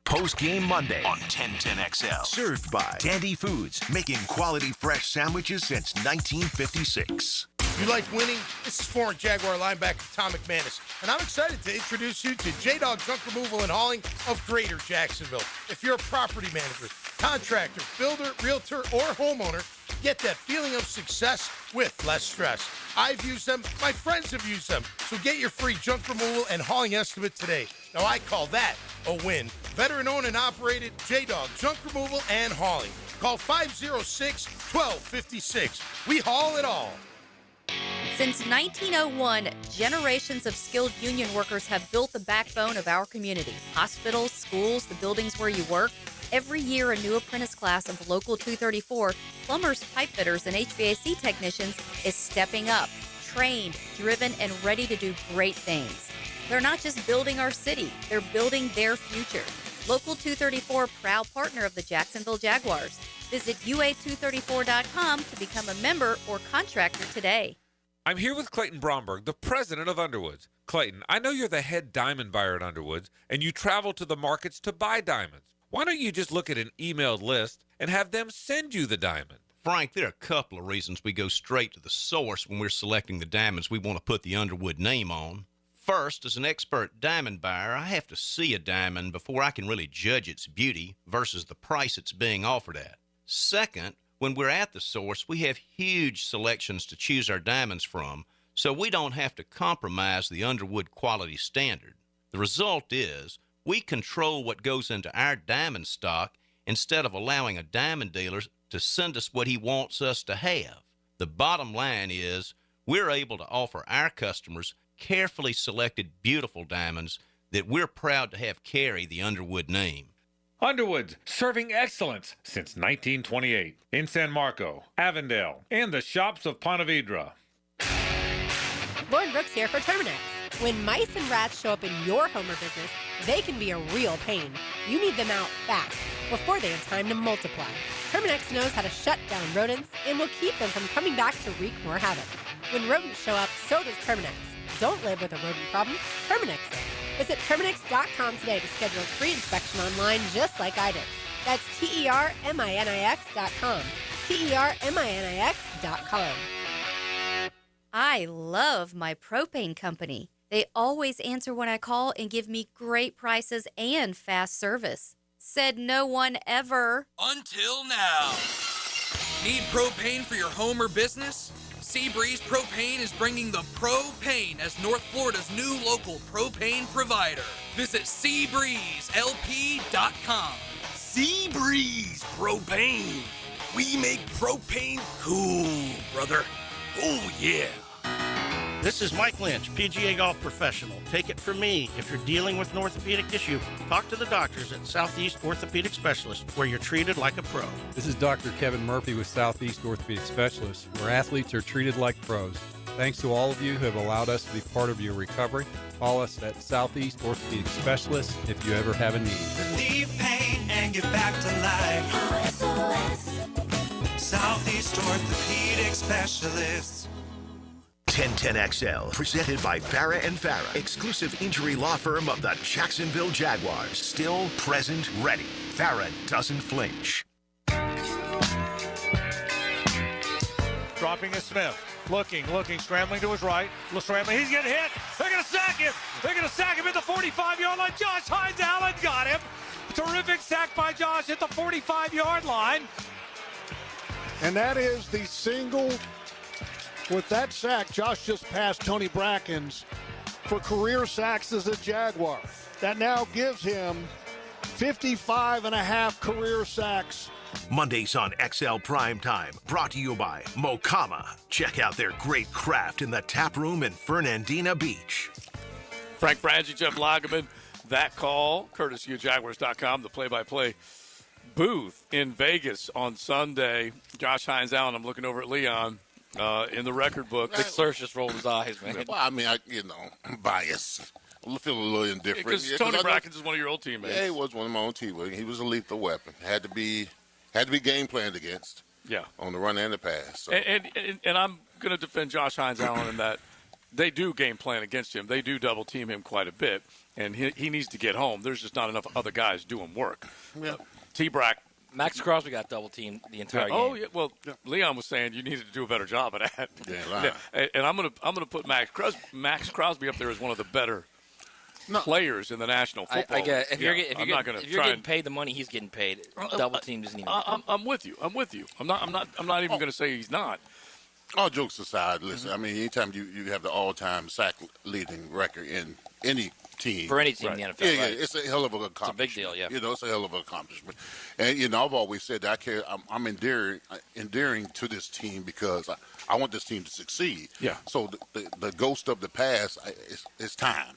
Post-game Monday on 1010XL. Served by Dandy Foods, making quality fresh sandwiches since 1956. You like winning? This is former Jaguar linebacker Tom McManus, and I'm excited to introduce you to J-Dog Junk Removal and Hauling of Greater Jacksonville. If you're a property manager, contractor, builder, realtor, or homeowner, get that feeling of success with less stress. I've used them. My friends have used them. So get your free junk removal and hauling estimate today. Now, I call that a win. Veteran-owned and operated J-Dog Junk Removal and Hauling. Call 506-1256. We haul it all. Since 1901, generations of skilled union workers have built the backbone of our community. Hospitals, schools, the buildings where you work. Every year, a new apprentice class of Local 234, plumbers, pipe fitters, and HVAC technicians is stepping up, trained, driven, and ready to do great things. They're not just building our city, they're building their future. Local 234, proud partner of the Jacksonville Jaguars. Visit UA234.com to become a member or contractor today. I'm here with Clayton Bromberg, the president of Underwoods. Clayton, I know you're the head diamond buyer at Underwoods, and you travel to the markets to buy diamonds. Why don't you just look at an emailed list and have them send you the diamond? Frank, there are a couple of reasons we go straight to the source when we're selecting the diamonds we want to put the Underwood name on. First, as an expert diamond buyer, I have to see a diamond before I can really judge its beauty versus the price it's being offered at. Second, when we're at the source, we have huge selections to choose our diamonds from, so we don't have to compromise the Underwood quality standard. The result is we control what goes into our diamond stock instead of allowing a diamond dealer to send us what he wants us to have. The bottom line is we're able to offer our customers carefully selected, beautiful diamonds that we're proud to have carry the Underwood name. Underwood's, serving excellence since 1928 in San Marco, Avondale, and the shops of Ponte Vedra. Lauren Brooks here for Terminex. When mice and rats show up in your home or business, they can be a real pain. You need them out fast, before they have time to multiply. Terminex knows how to shut down rodents and will keep them from coming back to wreak more havoc. When rodents show up, so does Terminex. Don't live with a rodent problem, Terminex it. Visit Terminex.com today to schedule a free inspection online just like I did. That's TERMINIX.com. TERMINIX.com. I love my propane company. They always answer when I call and give me great prices and fast service. Said no one ever. Until now. Need propane for your home or business? Seabreeze Propane is bringing the propane as North Florida's new local propane provider. Visit SeabreezeLP.com. Seabreeze Propane. We make propane cool, brother. Oh, yeah. This is Mike Lynch, PGA Golf Professional. Take it from me, if you're dealing with an orthopedic issue, talk to the doctors at Southeast Orthopedic Specialists, where you're treated like a pro. This is Dr. Kevin Murphy with Southeast Orthopedic Specialists, where athletes are treated like pros. Thanks to all of you who have allowed us to be part of your recovery. Call us at Southeast Orthopedic Specialists if you ever have a need. Relieve pain and get back to life. Southeast Orthopedic Specialists. 1010XL, presented by Farah & Farah, exclusive injury law firm of the Jacksonville Jaguars. Still, present, ready. Farah doesn't flinch. Dropping a Smith. Looking, scrambling to his right. Scrambling, he's getting hit. They're going to sack him. They're going to sack him at the 45-yard line. Josh Hines Allen got him. Terrific sack by Josh at the 45-yard line. And that is the single. With that sack, Josh just passed Tony Brackens for career sacks as a Jaguar. That now gives him 55.5 career sacks. Mondays on XL Primetime, brought to you by Mokama. Check out their great craft in the tap room in Fernandina Beach. Frank Frangie, Jeff Lageman, that call, courtesy of Jaguars.com, the play-by-play booth in Vegas on Sunday. Josh Hines Allen, I'm looking over at Leon in the record book. Vic Search just rolled his eyes, man. Well, I mean, I'm biased. I feel a little indifferent. Because Tony Brackens is one of your old teammates. Yeah, he was one of my own teammates. He was a lethal weapon. Had to be game planned against. Yeah. On the run and the pass. So. And I'm going to defend Josh Hines Allen in that they do game plan against him. They do double team him quite a bit, and he needs to get home. There's just not enough other guys doing work. Yeah. T-Brack. Max Crosby got double teamed the entire game. Oh yeah, well, Leon was saying you needed to do a better job of that. Yeah, right. Yeah. And I'm gonna put Max Crosby up there as one of the better players in the National Football. I get if you're getting paid the money he's getting paid, double team isn't even. I'm with you. I'm not even going to say he's not. All jokes aside, listen. I mean, anytime you have the all-time sack leading record in any team for any team in the NFL, yeah, it's a hell of an accomplishment. It's a big deal, yeah. You know, it's a hell of an accomplishment. And I've always said that I'm endearing to this team because I want this team to succeed. Yeah. So the ghost of the past, it's time.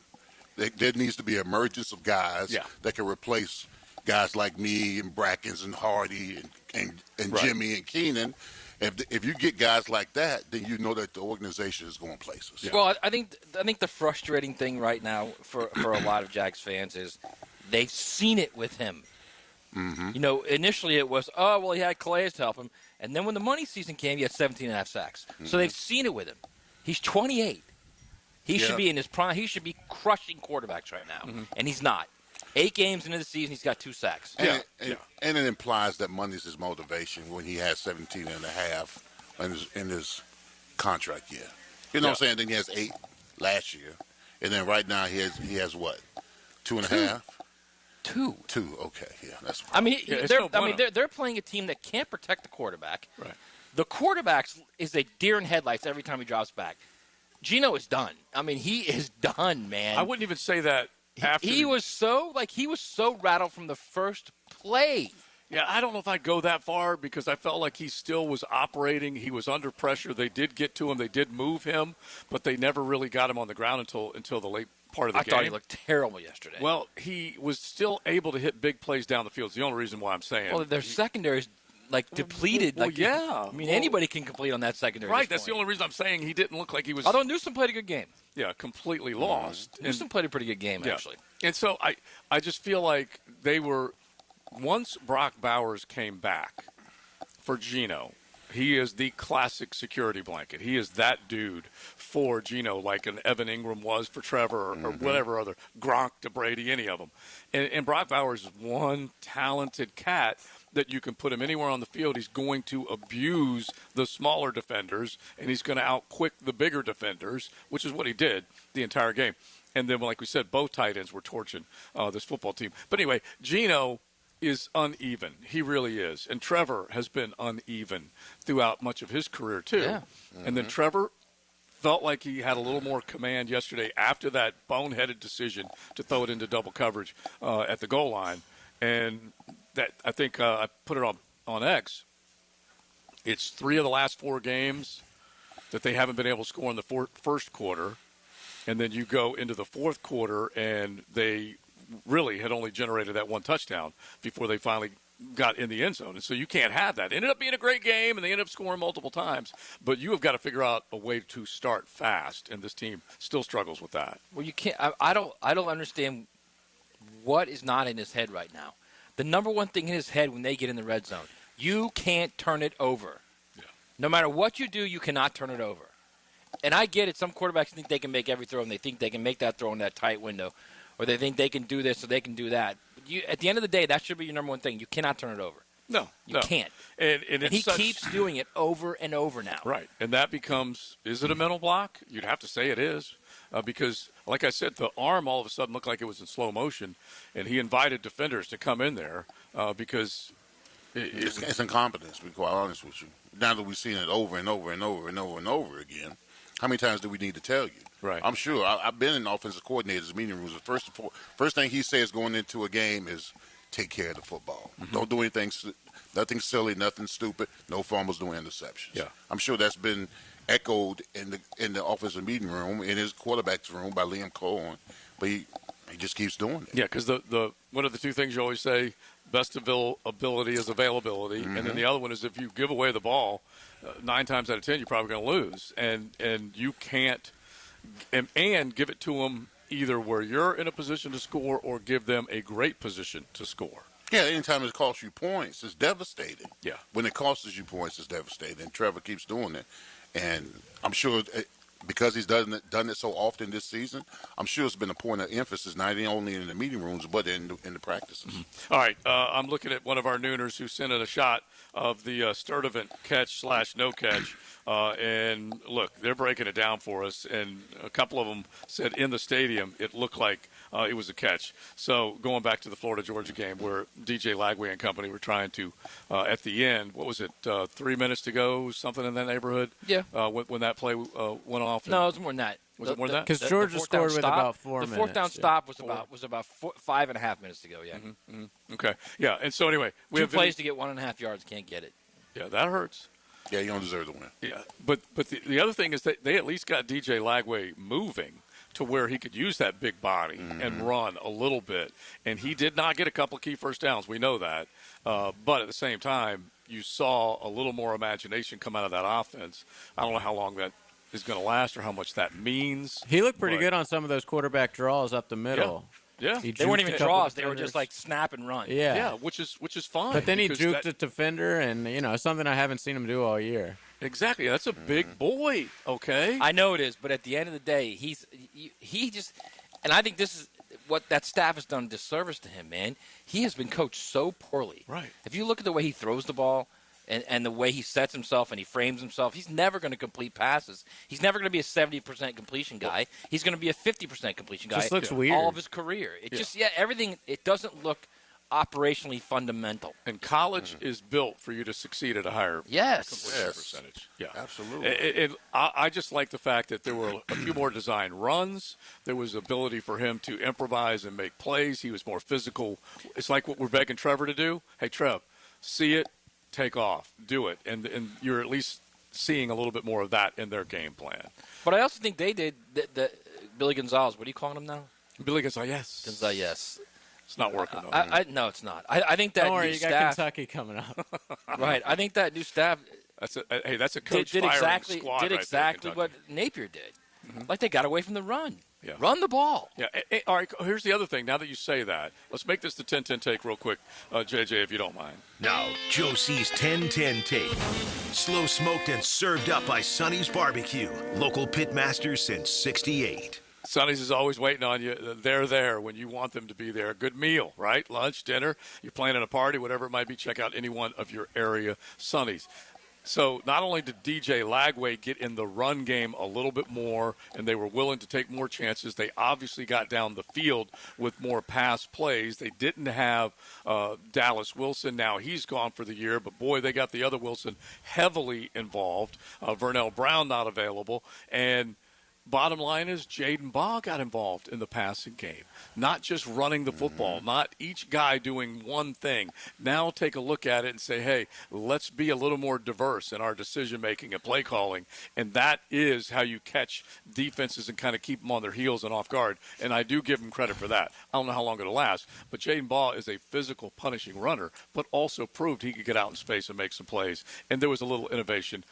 There needs to be an emergence of guys that can replace guys like me and Brackens and Hardy and Right. Jimmy and Keenan. If you get guys like that, then you know that the organization is going places. Yeah. Well, I think the frustrating thing right now for a lot of Jags fans is they've seen it with him. Mm-hmm. You know, initially it was, oh, well, he had Calais to help him. And then when the money season came, he had 17.5 sacks. Mm-hmm. So they've seen it with him. He's 28. He should be in his prime. He should be crushing quarterbacks right now. Mm-hmm. And he's not. 8 games into the season, he's got 2 sacks. And it implies that money's his motivation when he has 17.5 in his contract year. You know what I'm saying? Then he has 8 last year. And then right now he has what? 2.5? 2. 2, okay. Yeah, that's fine. I mean, they're playing a team that can't protect the quarterback. Right. The quarterback is a deer in headlights every time he drops back. Gino is done. I mean, he is done, man. I wouldn't even say that after he was so rattled from the first play. Yeah, I don't know if I'd go that far because I felt like he still was operating. He was under pressure. They did get to him. They did move him, but they never really got him on the ground until the late part of the game. I thought he looked terrible yesterday. Well, he was still able to hit big plays down the field. It's the only reason why I'm saying. Well, their secondary's depleted. Well, yeah. I mean, anybody can complete on that secondary. Right, that's the only reason I'm saying he didn't look like he was. Although Newsome played a good game. Yeah, completely lost. Newsome played a pretty good game, actually. And so I just feel like they were, once Brock Bowers came back for Gino, he is the classic security blanket. He is that dude for Gino, like an Evan Ingram was for Trevor or whatever other, Gronk to Brady, any of them. And Brock Bowers is one talented cat that you can put him anywhere on the field. He's going to abuse the smaller defenders, and he's going to outquick the bigger defenders, which is what he did the entire game. And then, like we said, both tight ends were torching this football team. But anyway, Gino is uneven. He really is. And Trevor has been uneven throughout much of his career, too. Yeah. And then Trevor felt like he had a little more command yesterday after that boneheaded decision to throw it into double coverage at the goal line. And that I think I put it on X. It's 3 of the last 4 games that they haven't been able to score in the first quarter. And then you go into the fourth quarter, and they really had only generated that 1 touchdown before they finally got in the end zone. And so you can't have that. It ended up being a great game, and they ended up scoring multiple times. But you have got to figure out a way to start fast, and this team still struggles with that. Well, you can't. I don't understand what is not in his head right now. The number one thing in his head when they get in the red zone, you can't turn it over. Yeah. No matter what you do, you cannot turn it over. And I get it. Some quarterbacks think they can make every throw, and they think they can make that throw in that tight window, or they think they can do this or they can do that. But at the end of the day, that should be your number one thing. You cannot turn it over. No, You can't. And he keeps doing it over and over now. Right. And that becomes, is it a mental block? You'd have to say it is. Because, like I said, the arm all of a sudden looked like it was in slow motion, and he invited defenders to come in there because it's incompetence, to be quite honest with you. Now that we've seen it over and over and over and over and over again, how many times do we need to tell you? Right. I'm sure. I've been in offensive coordinators' meeting rooms. The first thing he says going into a game is take care of the football. Mm-hmm. Don't do anything, nothing silly, nothing stupid, no fumbles, no interceptions. Yeah. I'm sure that's been echoed in the offensive meeting room, in his quarterback's room by Liam Cohen, but he just keeps doing it. Yeah, because the one of the two things you always say, best ability is availability, and then the other one is if you give away the ball, 9 times out of 10 you're probably going to lose, and you can't and give it to them either where you're in a position to score or give them a great position to score. Yeah, anytime it costs you points, it's devastating. Yeah. When it costs you points, it's devastating, and Trevor keeps doing it. And I'm sure because he's done it so often this season, I'm sure it's been a point of emphasis, not only in the meeting rooms, but in the practices. Mm-hmm. All right, I'm looking at one of our nooners who sent in a shot of the Sturdivant catch/no catch. And look, they're breaking it down for us. And a couple of them said in the stadium it looked like it was a catch. So going back to the Florida-Georgia game where DJ Lagway and company were trying to, at the end, what was it, 3 minutes to go, something in that neighborhood? Yeah. When that play went off? No, it was more than that. Was it more than that? Because Georgia scored with about 4 minutes. The fourth down stop was about 5.5 minutes to go, yeah. Mm-hmm. Okay. Yeah, and so anyway. We have plays to get 1.5 yards, can't get it. Yeah, that hurts. Yeah, you don't deserve to win. Yeah, but the other thing is that they at least got DJ Lagway moving to where he could use that big body and run a little bit. And he did not get a couple of key first downs. We know that. But at the same time, you saw a little more imagination come out of that offense. I don't know how long that is going to last or how much that means. He looked pretty good on some of those quarterback draws up the middle. Yeah. They weren't even draws. They were just like snap and run. Yeah, which is fine. But then he juked the defender, and something I haven't seen him do all year. Exactly. That's a big boy. Okay. I know it is, but at the end of the day, he just, and I think this is what that staff has done a disservice to him, man. He has been coached so poorly. Right. If you look at the way he throws the ball, and the way he sets himself and he frames himself, he's never going to complete passes. He's never going to be a 70% completion guy. He's going to be a 50% completion guy. Just looks weird. All of his career. Everything, it doesn't look operationally fundamental. And college is built for you to succeed at a higher completion percentage. Yeah, absolutely. I just like the fact that there were a few more design runs. There was ability for him to improvise and make plays. He was more physical. It's like what we're begging Trevor to do. Hey, Trev, see it. Take off, do it, and you're at least seeing a little bit more of that in their game plan. But I also think they did the Billy Gonzalez. What are you calling him now? Billy Gonzalez. Gonzalez. It's not working though. No, it's not. I think that Don't worry, new you staff, got Kentucky coming up. Right. I think that new staff. That's a coach did firing exactly squad did right exactly there, what Napier did. Like they got away from the run. Yeah. Run the ball. Yeah. All right. Here's the other thing. Now that you say that, let's make this the 10-10 take real quick, JJ, if you don't mind. Now, Josie's 10-10 take. Slow smoked and served up by Sonny's Barbecue. Local pitmaster since '68. Sonny's is always waiting on you. They're there when you want them to be there. Good meal, right? Lunch, dinner. You're planning a party, whatever it might be. Check out any one of your area Sonny's. So not only did DJ Lagway get in the run game a little bit more, and they were willing to take more chances, they obviously got down the field with more pass plays. They didn't have Dallas Wilson. Now he's gone for the year, but, boy, they got the other Wilson heavily involved. Vernell Brown not available. And bottom line is Jaden Baugh got involved in the passing game, not just running the football, not each guy doing one thing. Now take a look at it and say, hey, let's be a little more diverse in our decision-making and play calling, and that is how you catch defenses and kind of keep them on their heels and off guard, and I do give them credit for that. I don't know how long it'll last, but Jaden Baugh is a physical, punishing runner, but also proved he could get out in space and make some plays, and there was a little innovation.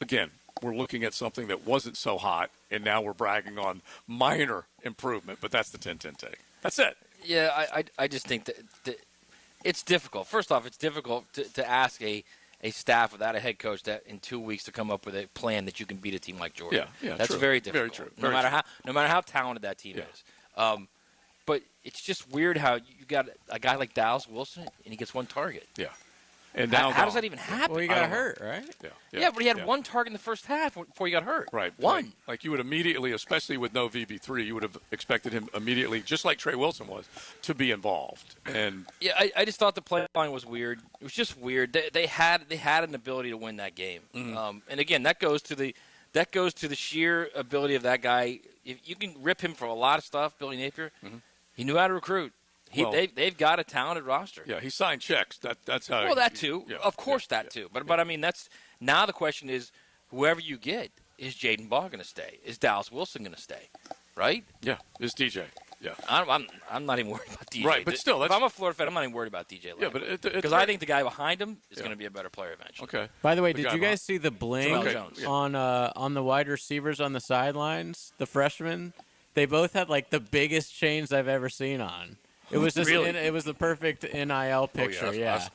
Again, we're looking at something that wasn't so hot, and now we're bragging on minor improvement, but that's the 10-10 take. That's it. Yeah, I just think that it's difficult. First off, it's difficult to ask a staff without a head coach that in 2 weeks to come up with a plan that you can beat a team like Georgia. Yeah, that's true. very difficult. Very true. No matter how talented that team is. But it's just weird how you got a guy like Dallas Wilson and he gets one target. Yeah. And now how does that even happen? Well, he got hurt, right? Yeah, but he had one target in the first half before he got hurt. Right. One. Like you would immediately, especially with no VB3, you would have expected him immediately, just like Trey Wilson was, to be involved. And yeah, I just thought the play line was weird. It was just weird. They had an ability to win that game. And again, that goes to the sheer ability of that guy. If you can rip him for a lot of stuff, Billy Napier. He knew how to recruit. They've got a talented roster. Yeah, he signed checks. That's how. Well, that too. Yeah, of course, that too. But I mean, that's now the question is, whoever you get, is Jaden Ball going to stay? Is Dallas Wilson going to stay? Right? Yeah. Is DJ? Yeah. I'm not even worried about DJ. Right, but still, if I'm a Florida fan, I'm not even worried about DJ. Yeah, but because I think the guy behind him is going to be a better player eventually. Okay. By the way, did you guys see the bling Jones. on the wide receivers on the sidelines? The freshmen, they both had like the biggest chains I've ever seen on. It was just Really? it was the perfect NIL picture.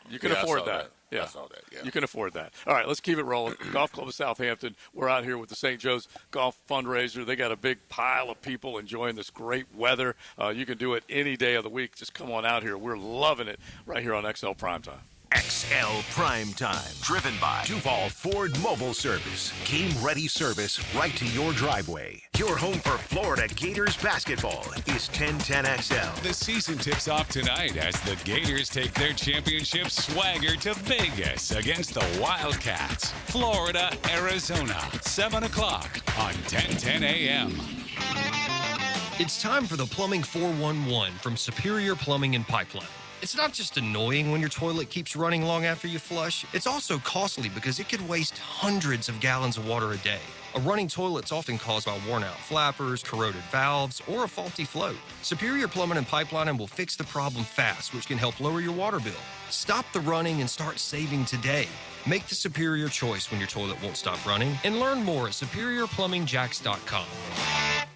You can afford that. Yeah. I saw that. Yeah. You can afford that. All right, let's keep it rolling. Golf Club of Southampton. We're out here with the St. Joe's Golf Fundraiser. They got a big pile of people enjoying this great weather. You can do it any day of the week. Just come on out here. We're loving it right here on XL Primetime. XL Primetime, driven by Duval Ford Mobile Service. Game-ready service right to your driveway. Your home for Florida Gators basketball is 1010XL. The season tips off tonight as the Gators take their championship swagger to Vegas against the Wildcats. Florida, Arizona, 7 o'clock on 1010 a.m. It's time for the Plumbing 411 from Superior Plumbing and Pipeline. It's not just annoying when your toilet keeps running long after you flush. It's also costly because it could waste hundreds of gallons of water a day. A running toilet's often caused by worn-out flappers, corroded valves, or a faulty float. Superior Plumbing and Pipelining will fix the problem fast, which can help lower your water bill. Stop the running and start saving today. Make the superior choice when your toilet won't stop running, and learn more at superiorplumbingjacks.com.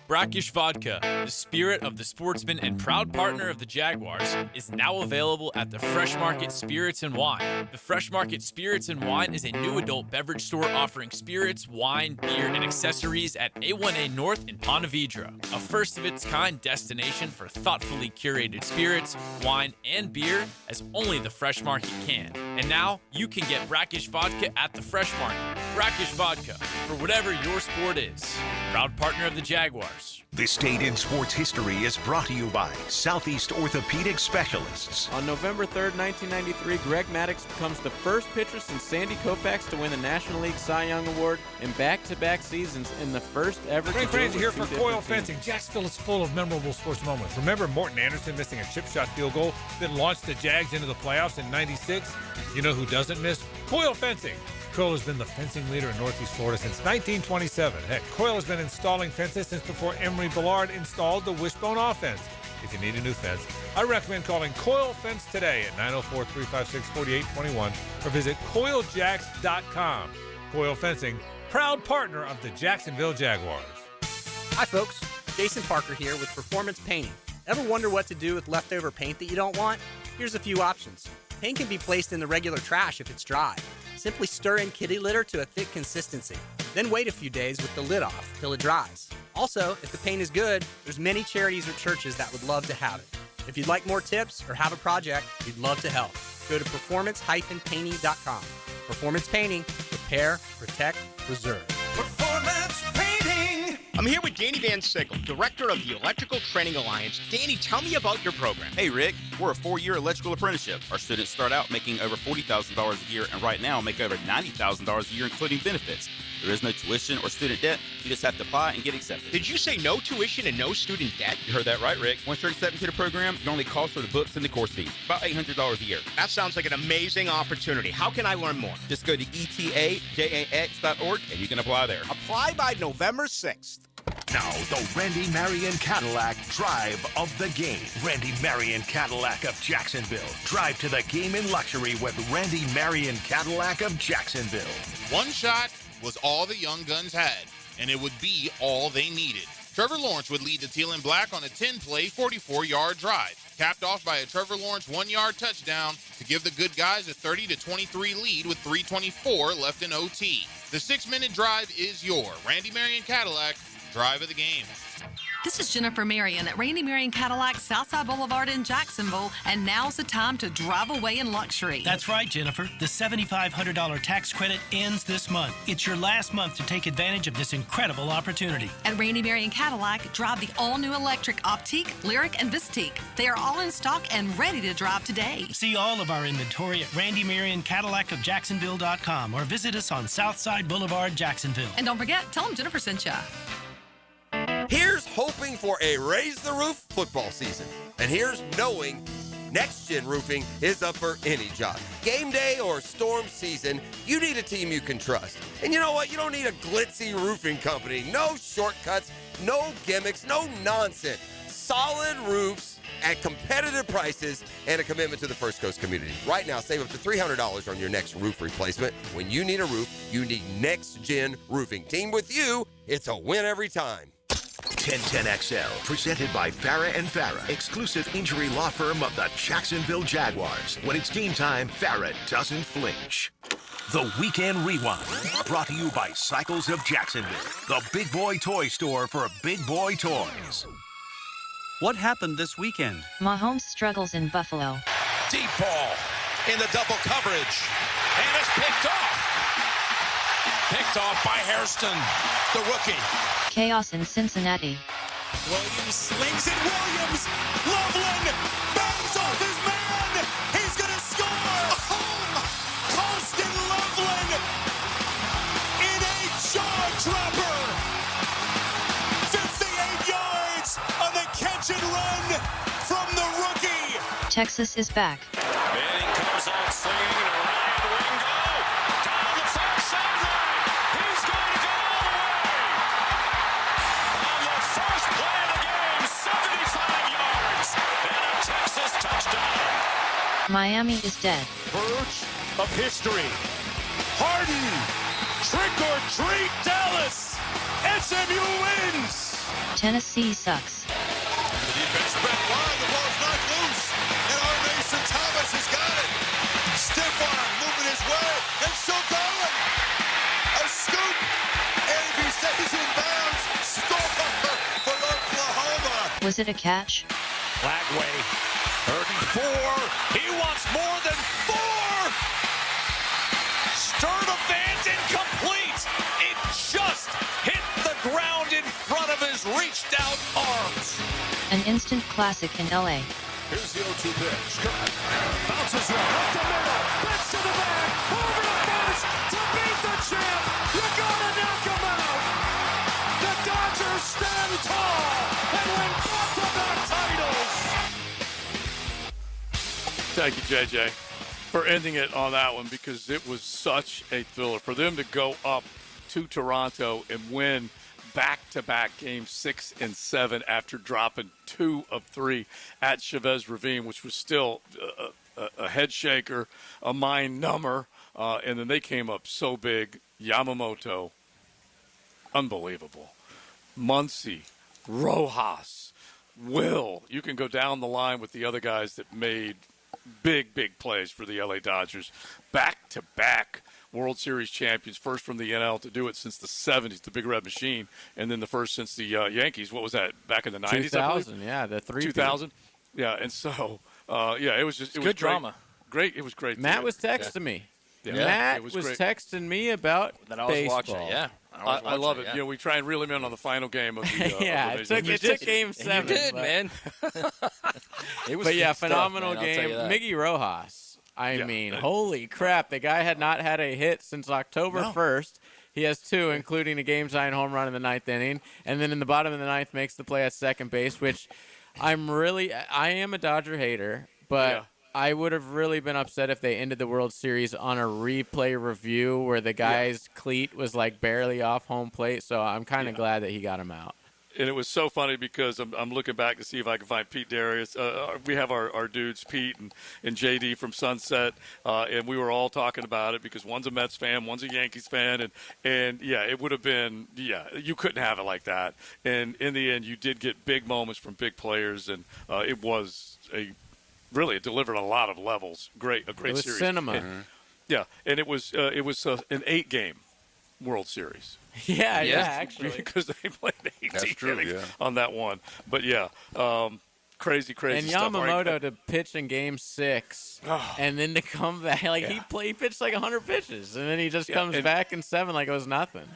Brackish Vodka, the spirit of the sportsman and proud partner of the Jaguars, is now available at the Fresh Market Spirits and Wine. The Fresh Market Spirits and Wine is a new adult beverage store offering spirits, wine, beer, and accessories at A1A North in Ponte Vedra, a first-of-its-kind destination for thoughtfully curated spirits, wine, and beer as only the Fresh Market can. And now, you can get Brackish Vodka at the Fresh Market. Brackish Vodka, for whatever your sport is. Proud partner of the Jaguars. This Date in Sports History is brought to you by Southeast Orthopedic Specialists. On November 3rd, 1993, Greg Maddox becomes the first pitcher since Sandy Koufax to win the National League Cy Young Award in back-to-back seasons in the first ever. Frank Franzi here for Coyle Fencing. Jacksonville is full of memorable sports moments. Remember Morton Anderson missing a chip shot field goal that launched the Jags into the playoffs in '96? You know who doesn't miss? Coyle Fencing. Coyle has been the fencing leader in Northeast Florida since 1927. Heck, Coyle has been installing fences since before Emery Billard installed the wishbone offense. If you need a new fence, I recommend calling Coyle Fence today at 904-356-4821 or visit CoyleJacks.com. Coyle Fencing, proud partner of the Jacksonville Jaguars. Hi, folks. Jason Parker here with Performance Painting. Ever wonder what to do with leftover paint that you don't want? Here's a few options. Paint can be placed in the regular trash if it's dry. Simply stir in kitty litter to a thick consistency. Then wait a few days with the lid off till it dries. Also, if the paint is good, there's many charities or churches that would love to have it. If you'd like more tips or have a project, we'd love to help. Go to performance-painting.com. Performance Painting. Repair, protect, preserve. Performance Painting! I'm here with Danny Van Sickle, Director of the Electrical Training Alliance. Danny, tell me about your program. Hey, Rick. We're a 4-year electrical apprenticeship. Our students start out making over $40,000 a year, and right now make over $90,000 a year, including benefits. There is no tuition or student debt. You just have to apply and get accepted. Did you say no tuition and no student debt? You heard that right, Rick. Once you're accepted to the program, your only cost for the books and the course fees. About $800 a year. That sounds like an amazing opportunity. How can I learn more? Just go to etajax.org and you can apply there. Apply by November 6th. Now, the Randy Marion Cadillac Drive of the Game. Randy Marion Cadillac of Jacksonville. Drive to the game in luxury with Randy Marion Cadillac of Jacksonville. One shot was all the young guns had, and it would be all they needed. Trevor Lawrence would lead the Teal and Black on a 10-play, 44-yard drive, capped off by a Trevor Lawrence 1-yard touchdown to give the good guys a 30-23 lead with 3:24 left in OT. The 6-minute drive is your Randy Marion Cadillac Drive of the Game. This is Jennifer Marion at Randy Marion Cadillac, Southside Boulevard in Jacksonville, and now's the time to drive away in luxury. That's right, Jennifer. The $7,500 tax credit ends this month. It's your last month to take advantage of this incredible opportunity. At Randy Marion Cadillac, drive the all-new electric Optique, Lyric, and Vistique. They are all in stock and ready to drive today. See all of our inventory at Randy Marion Cadillac of Jacksonville.com or visit us on Southside Boulevard, Jacksonville. And don't forget, tell them Jennifer sent you. Here's hoping for a Raise the Roof football season. And here's knowing Next Gen Roofing is up for any job. Game day or storm season, you need a team you can trust. And you know what? You don't need a glitzy roofing company. No shortcuts, no gimmicks, no nonsense. Solid roofs at competitive prices and a commitment to the First Coast community. Right now, save up to $300 on your next roof replacement. When you need a roof, you need Next Gen Roofing. Team with you, it's a win every time. 1010XL, presented by Farrah and Farrah, exclusive injury law firm of the Jacksonville Jaguars. When it's game time, Farrah doesn't flinch. The Weekend Rewind, brought to you by Cycles of Jacksonville, the big boy toy store for big boy toys. What happened this weekend? Mahomes struggles in Buffalo. Deep ball in the double coverage. And it's picked off. Picked off by Hairston, the rookie. Chaos in Cincinnati. Williams slings it. Williams. Loveland bangs off his man. He's going to score. Home. Colston Loveland in a jaw dropper. 58 yards on the catch and run from the rookie. Texas is back. Manning comes out swinging around Wingo. Down the far sideline. He's going to go all the way. On the first play of the game, 75 yards. And a Texas touchdown. Miami is dead. Verge of history. Harden. Trick or treat, Dallas. SMU wins. Tennessee sucks. The defense back wide. The ball's knocked loose. And our Mason Thomas has got it. Stiff arm moving his way. And still going. A scoop. And if he stays in bounds, score for Oklahoma. Was it a catch? Flagway. 34. He wants more than 4. Sturdivant incomplete. It just hit the ground in front of his reached out arms. An instant classic in LA. Here's the 0-2 pitch. Bounces one up the middle. Pitch to the back. Over the first to beat the champ. You gotta knock him out. The Dodgers stand tall and win back-to-back titles. Thank you, JJ, for ending it on that one because it was such a thriller. For them to go up to Toronto and win back-to-back games 6 and 7 after dropping 2 of 3 at Chavez Ravine, which was still a head shaker, a mind number, and then they came up so big. Yamamoto, unbelievable. Muncy, Rojas, Will. You can go down the line with the other guys that made big plays for the LA Dodgers. Back-to-back World Series champions, first from the NL to do it since the 70s, the Big Red Machine, and then the first since the Yankees. What was that, back in the 90s? 2000, yeah, the 3 2000. Yeah, and so, it was just – it was good drama. Great. It was great. Matt was texting me. Yeah. Matt was was great. texting me about That I was baseball. watching it, yeah. I love it. Yeah. We try and reel him in on the final game of the yeah, of the it took game 7. You did, man. It was but yeah, good stuff, phenomenal man, I'll tell game. you that. Miggy Rojas. I mean, holy crap. The guy had not had a hit since October 1st. He has 2, including a game-tying home run in the 9th inning. And then in the bottom of the 9th makes the play at second base, which I am a Dodger hater, but I would have really been upset if they ended the World Series on a replay review where the guy's cleat was like barely off home plate. So I'm kind of glad that he got him out. And it was so funny because I'm looking back to see if I can find Pete Darius. We have our dudes, Pete and JD from Sunset, and we were all talking about it because one's a Mets fan, one's a Yankees fan, and it would have been, you couldn't have it like that. And in the end, you did get big moments from big players, and it was it delivered on a lot of levels. A great it was series. Cinema. And, and it was an 8-game World Series. Yeah, actually. Because they played 18 That's true, innings on that one. But, crazy and stuff. Yamamoto to pitch in Game 6, and then to come back. He pitched like 100 pitches, and then he just comes back in 7 like it was nothing.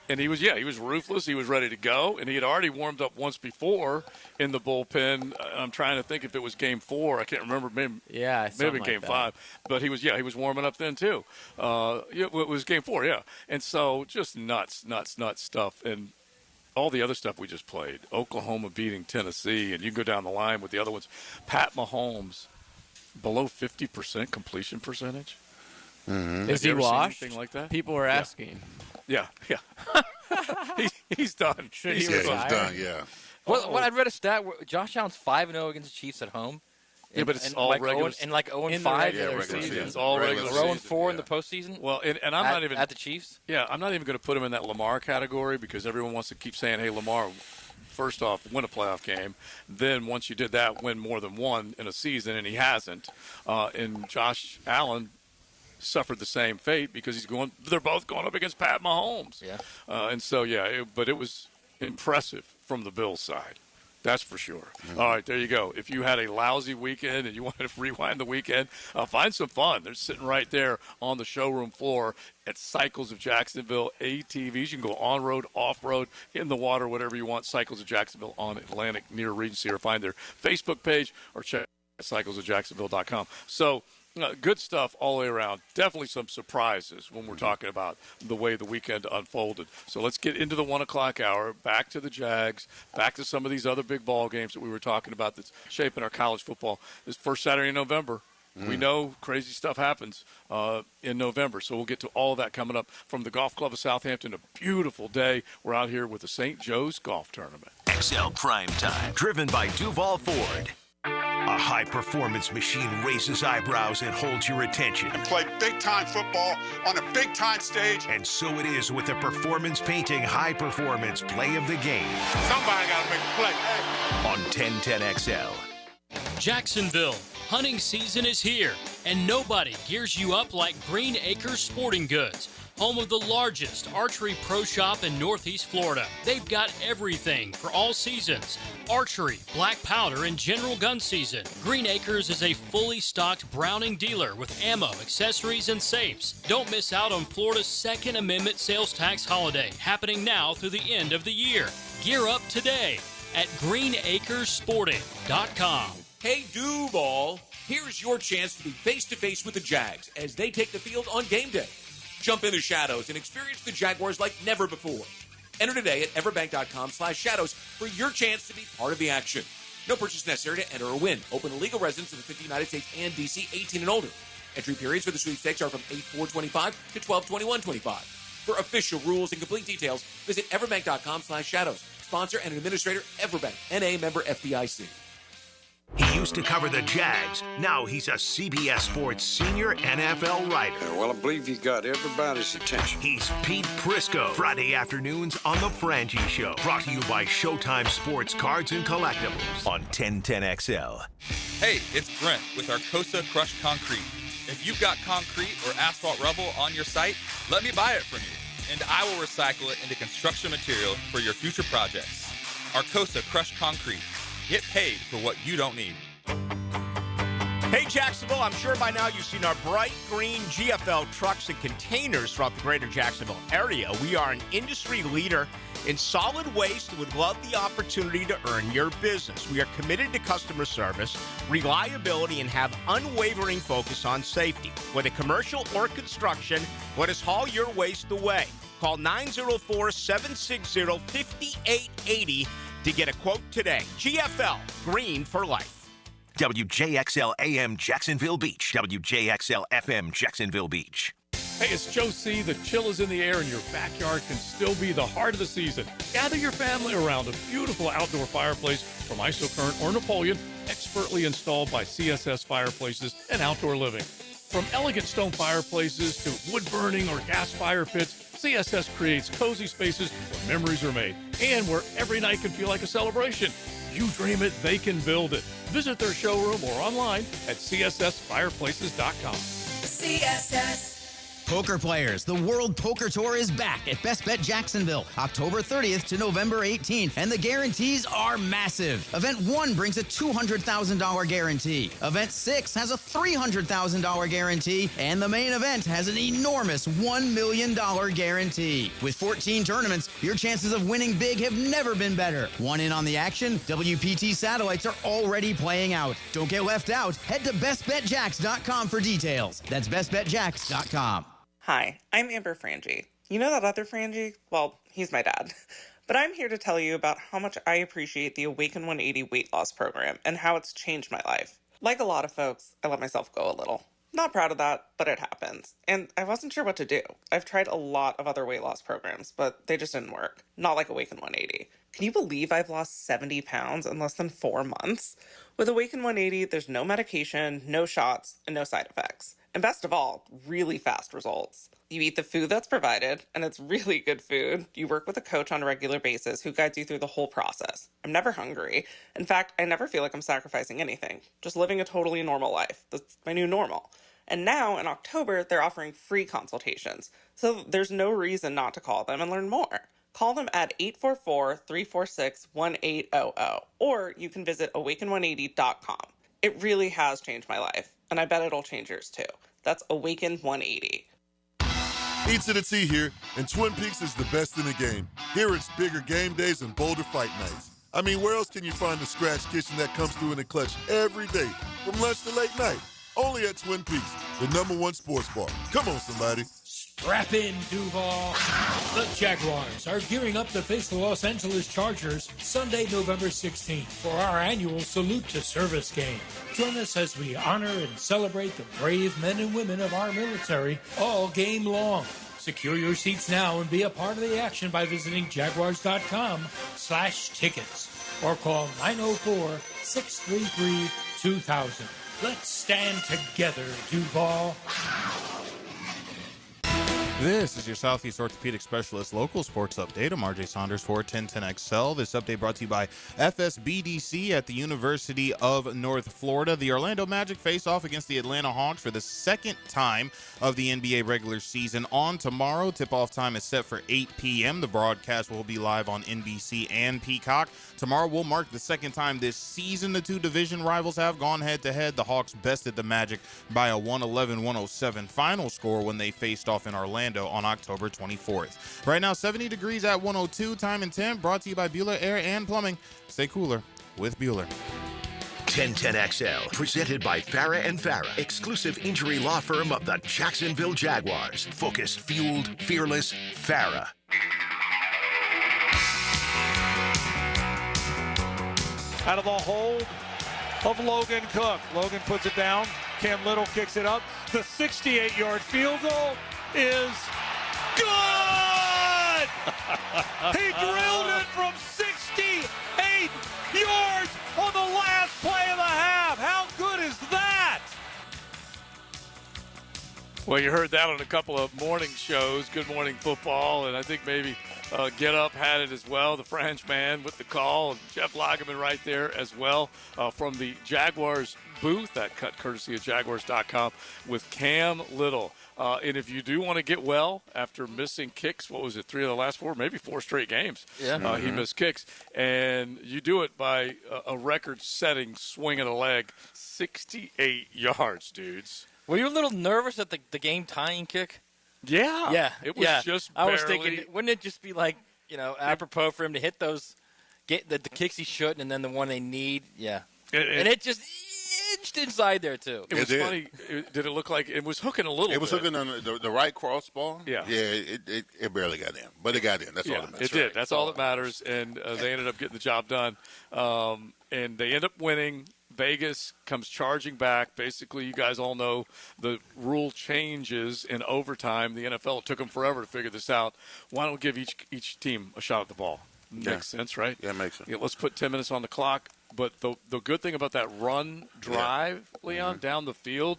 And he was ruthless. He was ready to go, and he had already warmed up once before in the bullpen. I'm trying to think if it was Game 4. I can't remember. Maybe Game 5. But he was warming up then too. It was Game 4, yeah. And so just nuts stuff. And all the other stuff we just played. Oklahoma beating Tennessee, and you can go down the line with the other ones. Pat Mahomes, below 50% completion percentage. Mm-hmm. Is he washed? Anything like that? People were asking. Yeah. He's done. He's done, yeah. Well, I read a stat where Josh Allen's 5-0 against the Chiefs at home. Yeah, but it's all regular. And 0-5 regular season. It's all regular season. 0-4 in the postseason. Well, and I'm not even at the Chiefs. Yeah, I'm not even going to put him in that Lamar category because everyone wants to keep saying, "Hey, Lamar, first off, win a playoff game. Then once you did that, win more than one in a season," and he hasn't. And Josh Allen suffered the same fate because they're both going up against Pat Mahomes. Yeah. But it was impressive from the Bills side. That's for sure. Mm-hmm. All right, there you go. If you had a lousy weekend and you wanted to rewind the weekend, find some fun. They're sitting right there on the showroom floor at Cycles of Jacksonville, ATVs. You can go on-road, off-road, in the water, whatever you want. Cycles of Jacksonville on Atlantic near Regency, or find their Facebook page or check cyclesofjacksonville.com. So, good stuff all the way around. Definitely some surprises when we're talking about the way the weekend unfolded. So let's get into the 1 o'clock hour, back to the Jags, back to some of these other big ball games that we were talking about that's shaping our college football. This first Saturday in November. We know crazy stuff happens in November, so we'll get to all of that coming up from the Golf Club of Southampton. A beautiful day. We're out here with the St. Joe's Golf Tournament. XL Primetime, driven by Duval Ford. A high-performance machine raises eyebrows and holds your attention. And play big-time football on a big-time stage. And so it is with the Performance Painting High-Performance Play of the Game. Somebody got to make a play. On 1010XL. Jacksonville, hunting season is here, and nobody gears you up like Green Acres Sporting Goods, home of the largest archery pro shop in Northeast Florida. They've got everything for all seasons: archery, black powder, and general gun season. Green Acres is a fully stocked Browning dealer with ammo, accessories, and safes. Don't miss out on Florida's Second Amendment sales tax holiday, happening now through the end of the year. Gear up today at greenacresporting.com. Hey, Duval, here's your chance to be face-to-face with the Jags as they take the field on game day. Jump in the shadows and experience the Jaguars like never before. Enter today at everbank.com/shadows for your chance to be part of the action. No purchase necessary to enter or win. Open to legal residents of the 50 United States and D.C., 18 and older. Entry periods for the sweepstakes are from 8/4/25 to 12/21/25. For official rules and complete details, visit everbank.com/shadows. Sponsor and administrator, Everbank, N.A. member FDIC. He used to cover the Jags. Now he's a CBS Sports senior NFL writer. Well, I believe he got everybody's attention. He's Pete Prisco. Friday afternoons on The Frangie Show. Brought to you by Showtime Sports Cards and Collectibles on 1010XL. Hey, it's Brent with Arcosa Crushed Concrete. If you've got concrete or asphalt rubble on your site, let me buy it from you, and I will recycle it into construction material for your future projects. Arcosa Crushed Concrete. Get paid for what you don't need. Hey, Jacksonville, I'm sure by now you've seen our bright green GFL trucks and containers throughout the greater Jacksonville area. We are an industry leader in solid waste and would love the opportunity to earn your business. We are committed to customer service, reliability, and have unwavering focus on safety. Whether commercial or construction, let us haul your waste away. Call 904-760-5880 to get a quote today. GFL, green for life. WJXL AM Jacksonville Beach. WJXL FM Jacksonville Beach. Hey, it's Joe C. The chill is in the air and your backyard can still be the heart of the season. Gather your family around a beautiful outdoor fireplace from Isocurrent or Napoleon, expertly installed by CSS Fireplaces and Outdoor Living. From elegant stone fireplaces to wood burning or gas fire pits, CSS creates cozy spaces where memories are made and where every night can feel like a celebration. You dream it, they can build it. Visit their showroom or online at cssfireplaces.com. CSS. Poker players, the World Poker Tour is back at Best Bet Jacksonville, October 30th to November 18th, and the guarantees are massive. Event 1 brings a $200,000 guarantee. Event 6 has a $300,000 guarantee, and the main event has an enormous $1 million guarantee. With 14 tournaments, your chances of winning big have never been better. Want in on the action? WPT satellites are already playing out. Don't get left out. Head to bestbetjacks.com for details. That's bestbetjacks.com. Hi, I'm Amber Frangie. You know that other Frangie? Well, he's my dad. But I'm here to tell you about how much I appreciate the Awaken 180 weight loss program and how it's changed my life. Like a lot of folks, I let myself go a little. Not proud of that, but it happens. And I wasn't sure what to do. I've tried a lot of other weight loss programs, but they just didn't work. Not like Awaken 180. Can you believe I've lost 70 pounds in less than 4 months? With Awaken 180, there's no medication, no shots, and no side effects. And best of all, really fast results. You eat the food that's provided, and it's really good food. You work with a coach on a regular basis who guides you through the whole process. I'm never hungry. In fact, I never feel like I'm sacrificing anything. Just living a totally normal life. That's my new normal. And now, in October, they're offering free consultations. So there's no reason not to call them and learn more. Call them at 844-346-1800, or you can visit awaken180.com. It really has changed my life, and I bet it'll change yours too. That's Awaken 180. E to the T here, and Twin Peaks is the best in the game. Here it's bigger game days and bolder fight nights. I mean, where else can you find the scratch kitchen that comes through in the clutch every day, from lunch to late night? Only at Twin Peaks, the #1 sports bar. Come on, somebody. Strap in, Duval. The Jaguars are gearing up to face the Los Angeles Chargers Sunday, November 16th for our annual Salute to Service game. Join us as we honor and celebrate the brave men and women of our military all game long. Secure your seats now and be a part of the action by visiting jaguars.com/tickets or call 904-633-2000. Let's stand together, Duval. This is your Southeast Orthopedic Specialist local sports update. I'm RJ Saunders for 1010XL. This update brought to you by FSBDC at the University of North Florida. The Orlando Magic face off against the Atlanta Hawks for the second time of the NBA regular season on tomorrow. Tip-off time is set for 8 p.m. The broadcast will be live on NBC and Peacock. Tomorrow will mark the second time this season the two division rivals have gone head-to-head. The Hawks bested the Magic by a 111-107 final score when they faced off in Orlando on October 24th. Right now, 70 degrees at 102. Time and temp brought to you by Bueller Air and Plumbing. Stay cooler with Bueller. 1010XL, presented by Farah and Farah, exclusive injury law firm of the Jacksonville Jaguars. Focused, fueled, fearless, Farah. Out of the hold of Logan Cook. Logan puts it down. Cam Little kicks it up. The 68-yard field goal is good! He drilled it from 68 yards on the last play of the half. How good is that? Well, you heard that on a couple of morning shows, Good Morning Football, and I think maybe Get Up had it as well, the French man with the call, and Jeff Lageman right there as well from the Jaguars booth, that cut courtesy of Jaguars.com with Cam Little. And if you do want to get well after missing kicks, what was it, 3 of the last 4, maybe 4 straight games, he missed kicks, and you do it by a record-setting swing of the leg, 68 yards, dudes. Were you a little nervous at the game-tying kick? Yeah. Yeah. It was just barely. I was thinking, wouldn't it just be like, apropos for him to hit those, get the kicks he shouldn't, and then the one they need? Yeah. And it just inched inside there, too. It was funny. Did it look like it was hooking a little bit? It was hooking on the right crossbar. Yeah. Yeah, it barely got in. But it got in. That's all that matters. It did. That's all that matters. And they ended up getting the job done. And they end up winning. Vegas comes charging back. Basically, you guys all know the rule changes in overtime. The NFL took them forever to figure this out. Why don't we give each team a shot at the ball? Makes sense, right? Yeah, it makes sense. Yeah, let's put 10 minutes on the clock. But the good thing about that run drive, Leon, down the field,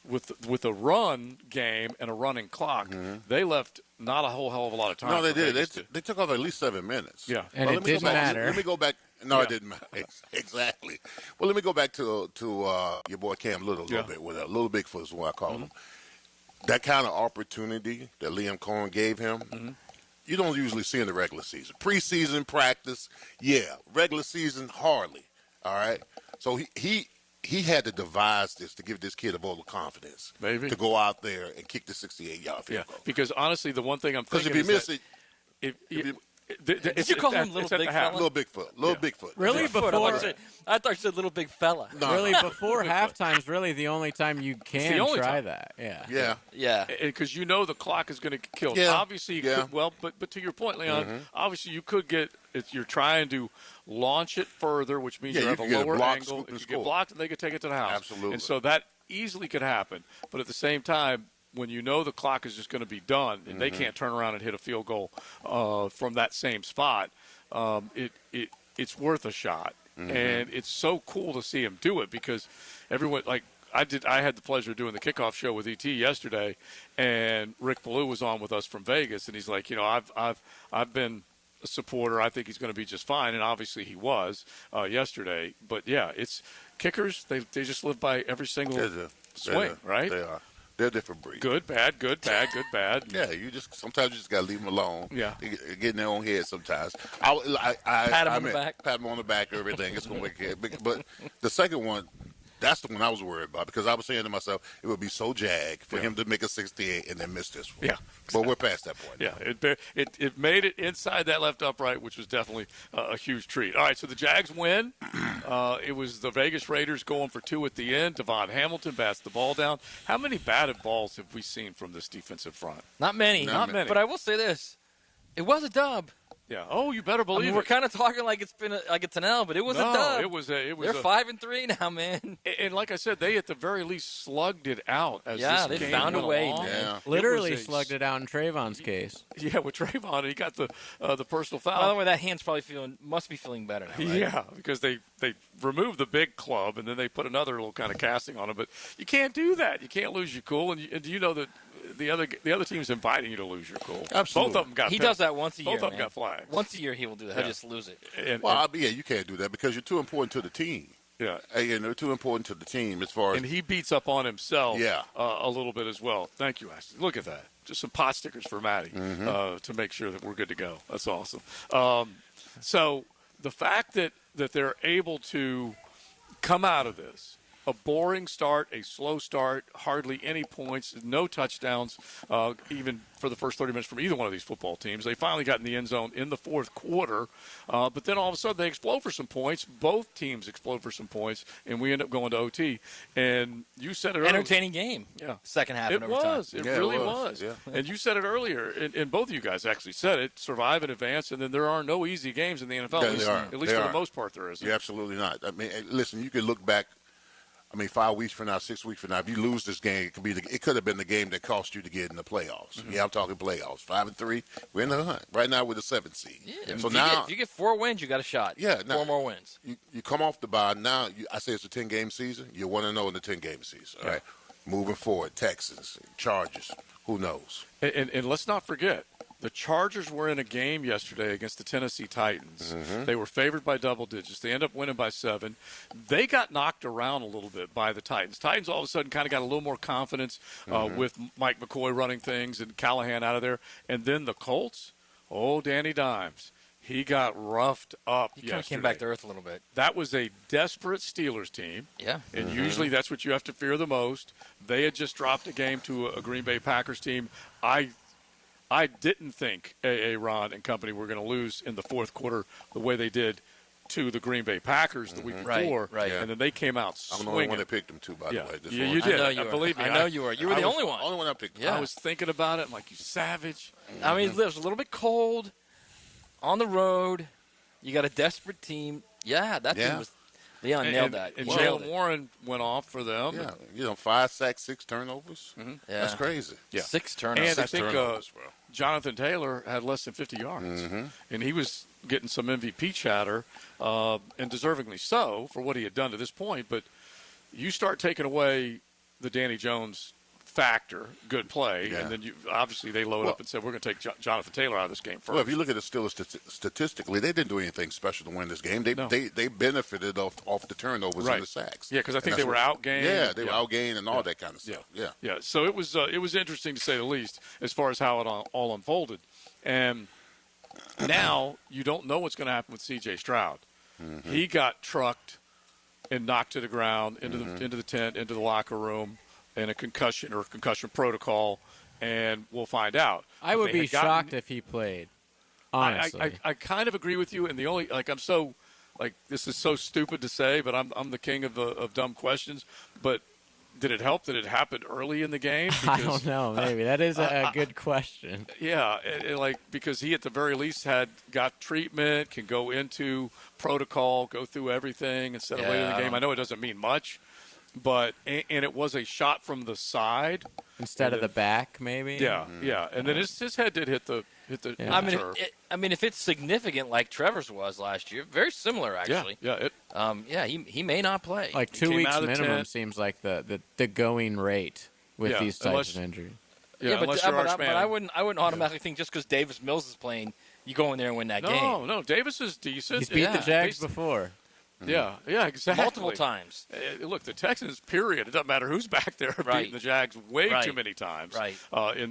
with a run game and a running clock, they left not a whole hell of a lot of time. No, they did. They took off at least 7 minutes. Yeah. And it didn't matter. Let me go back. No, it didn't matter. Exactly. Well, let me go back to your boy Cam Little a little bit with a little Bigfoot is what I call him. that kind of opportunity that Liam Cohen gave him, you don't usually see in the regular season. Preseason practice, yeah. Regular season, hardly. All right? So he had to devise this to give this kid a vote of confidence. Maybe. To go out there and kick the 68-yard field goal. Because honestly, the one thing I'm thinking because if you miss it, did you call him Little Big Fella? Little Bigfoot. Little Bigfoot. Really? Before I thought you said Little Big Fella. No. Really, before halftime's really the only time you can try that. Yeah. Yeah. Because you know the clock is going to get killed. Yeah. Obviously, you could, but to your point, Leon, obviously you could get you're trying to launch it further, which means you have a lower angle. If you get blocked, they could take it to the house. Absolutely. And so that easily could happen. But at the same time, when you know the clock is just going to be done and they can't turn around and hit a field goal from that same spot, it's worth a shot. And it's so cool to see him do it because everyone I had the pleasure of doing the kickoff show with ET yesterday, and Rick Ballou was on with us from Vegas, and he's like, I've been a supporter. I think he's going to be just fine, and obviously he was yesterday. But yeah, it's kickers. They just live by every single swing, right? They are. They're a different breed. Good, bad, good, bad, good, bad. Yeah, sometimes you just gotta leave them alone. Yeah, they get in their own head sometimes. Pat them on the back. Pat them on the back. Everything. It's gonna make it. But the second one, that's the one I was worried about because I was saying to myself, it would be so jag for him to make a 68 and then miss this one. Yeah, but we're past that point. Yeah, it made it inside that left upright, which was definitely a huge treat. All right, so the Jags win. It was the Vegas Raiders going for 2 at the end. Devon Hamilton bats the ball down. How many batted balls have we seen from this defensive front? Not many. Not many. But I will say this: it was a dub. Yeah. Oh, you better believe it. We're kind of talking like it's an L, but it was a dub. It was. They're 5-3 now, man. And like I said, they at the very least slugged it out as they game found went a way. along. Yeah. Literally slugged it out in Trayvon's case. Yeah, with Trayvon, he got the personal foul. By the way, that hand's probably must be feeling better now. Right? Yeah, because they removed the big club and then they put another little kind of casting on it. But you can't do that. You can't lose your cool, and you know that the other team's inviting you to lose your cool. Absolutely. Both of them got. He does that once a year. Both of them got flags. Once a year he will do that. He'll just lose it. You can't do that because you're too important to the team. Yeah, and they're too important to the team as far as. And he beats up on himself. Yeah. A little bit as well. Thank you, Ashley. Look at that. Just some pot stickers for Maddie to make sure that we're good to go. That's awesome. So the fact that they're able to come out of this. A boring start, a slow start, hardly any points, no touchdowns, even for the first 30 minutes from either one of these football teams. They finally got in the end zone in the fourth quarter, but then all of a sudden they explode for some points. Both teams explode for some points, and we end up going to OT. And you said it earlier. Entertaining game. Yeah. Second half and overtime. It really was. Yeah. And you said it earlier, and both of you guys actually said it, survive and advance, and then there are no easy games in the NFL. At least for the most part there isn't. Yeah, absolutely not. I mean, listen, you can look back. 5 weeks from now, 6 weeks from now, if you lose this game, it could have been the game that cost you to get in the playoffs. Yeah, I'm talking playoffs. 5-3, we're in the hunt right now with the 7th seed. Yeah. So if you get 4 wins, you got a shot. Yeah, 4 more wins. You come off the bye now. I say it's a 10-game season. You're 1-0 in the 10-game season. All right, moving forward, Texans, Chargers, who knows? And let's not forget. The Chargers were in a game yesterday against the Tennessee Titans. They were favored by double digits. They ended up winning by 7. They got knocked around a little bit by the Titans. Titans all of a sudden kind of got a little more confidence with Mike McCoy running things and Callahan out of there. And then the Colts, Danny Dimes. He got roughed up yesterday. He kind of came back to earth a little bit. That was a desperate Steelers team. Yeah. And usually that's what you have to fear the most. They had just dropped a game to a Green Bay Packers team. I didn't think Ron and company were going to lose in the fourth quarter the way they did to the Green Bay Packers the week before. Right. And then they came out swinging. I'm the only one that picked them, too, by the way. You did. I know you were. Believe me. I know you were. You were the only one. Only one I picked. I was thinking about it. I'm like, you savage. I mean, it was a little bit cold on the road. You got a desperate team. Yeah, that team was – Leon nailed that. And Jalen Warren went off for them. Yeah, 5 sacks, 6 turnovers. Yeah. That's crazy. Yeah. 6 turnovers. And I think Jonathan Taylor had less than 50 yards. And he was getting some MVP chatter, and deservingly so for what he had done to this point. But you start taking away the Danny Jones factor, good play, and then obviously they load up and said, we're going to take Jonathan Taylor out of this game first. Well, if you look at it still statistically, they didn't do anything special to win this game. They benefited off the turnovers and the sacks. Yeah, because I think they were outgained. Yeah, they were outgained and all that kind of stuff. Yeah. So it was interesting to say the least as far as how it all unfolded. And now you don't know what's going to happen with C.J. Stroud. Mm-hmm. He got trucked and knocked to the ground, into the tent, into the locker room, in a concussion protocol, and we'll find out. I would be shocked if he played, honestly. I kind of agree with you, and the only this is so stupid to say, but I'm the king of dumb questions. But did it help that it happened early in the game? Because, I don't know. Maybe that is a good question. Yeah, because he at the very least got treatment, can go into protocol, go through everything instead of late in the game. I know it doesn't mean much, but and it was a shot from the side instead of the back, maybe. Yeah, and then his head did hit the. Yeah. I mean, if it's significant like Trevor's was last year, very similar actually. He may not play. Like 2 weeks minimum seems like the going rate with these types of injuries. Yeah, but I wouldn't automatically think just because Davis Mills is playing, you go in there and win that game. No, Davis is decent. He's beat the Jags before. Yeah, exactly. Multiple times. Look, the Texans, period. It doesn't matter who's back there, have beaten the Jags way too many times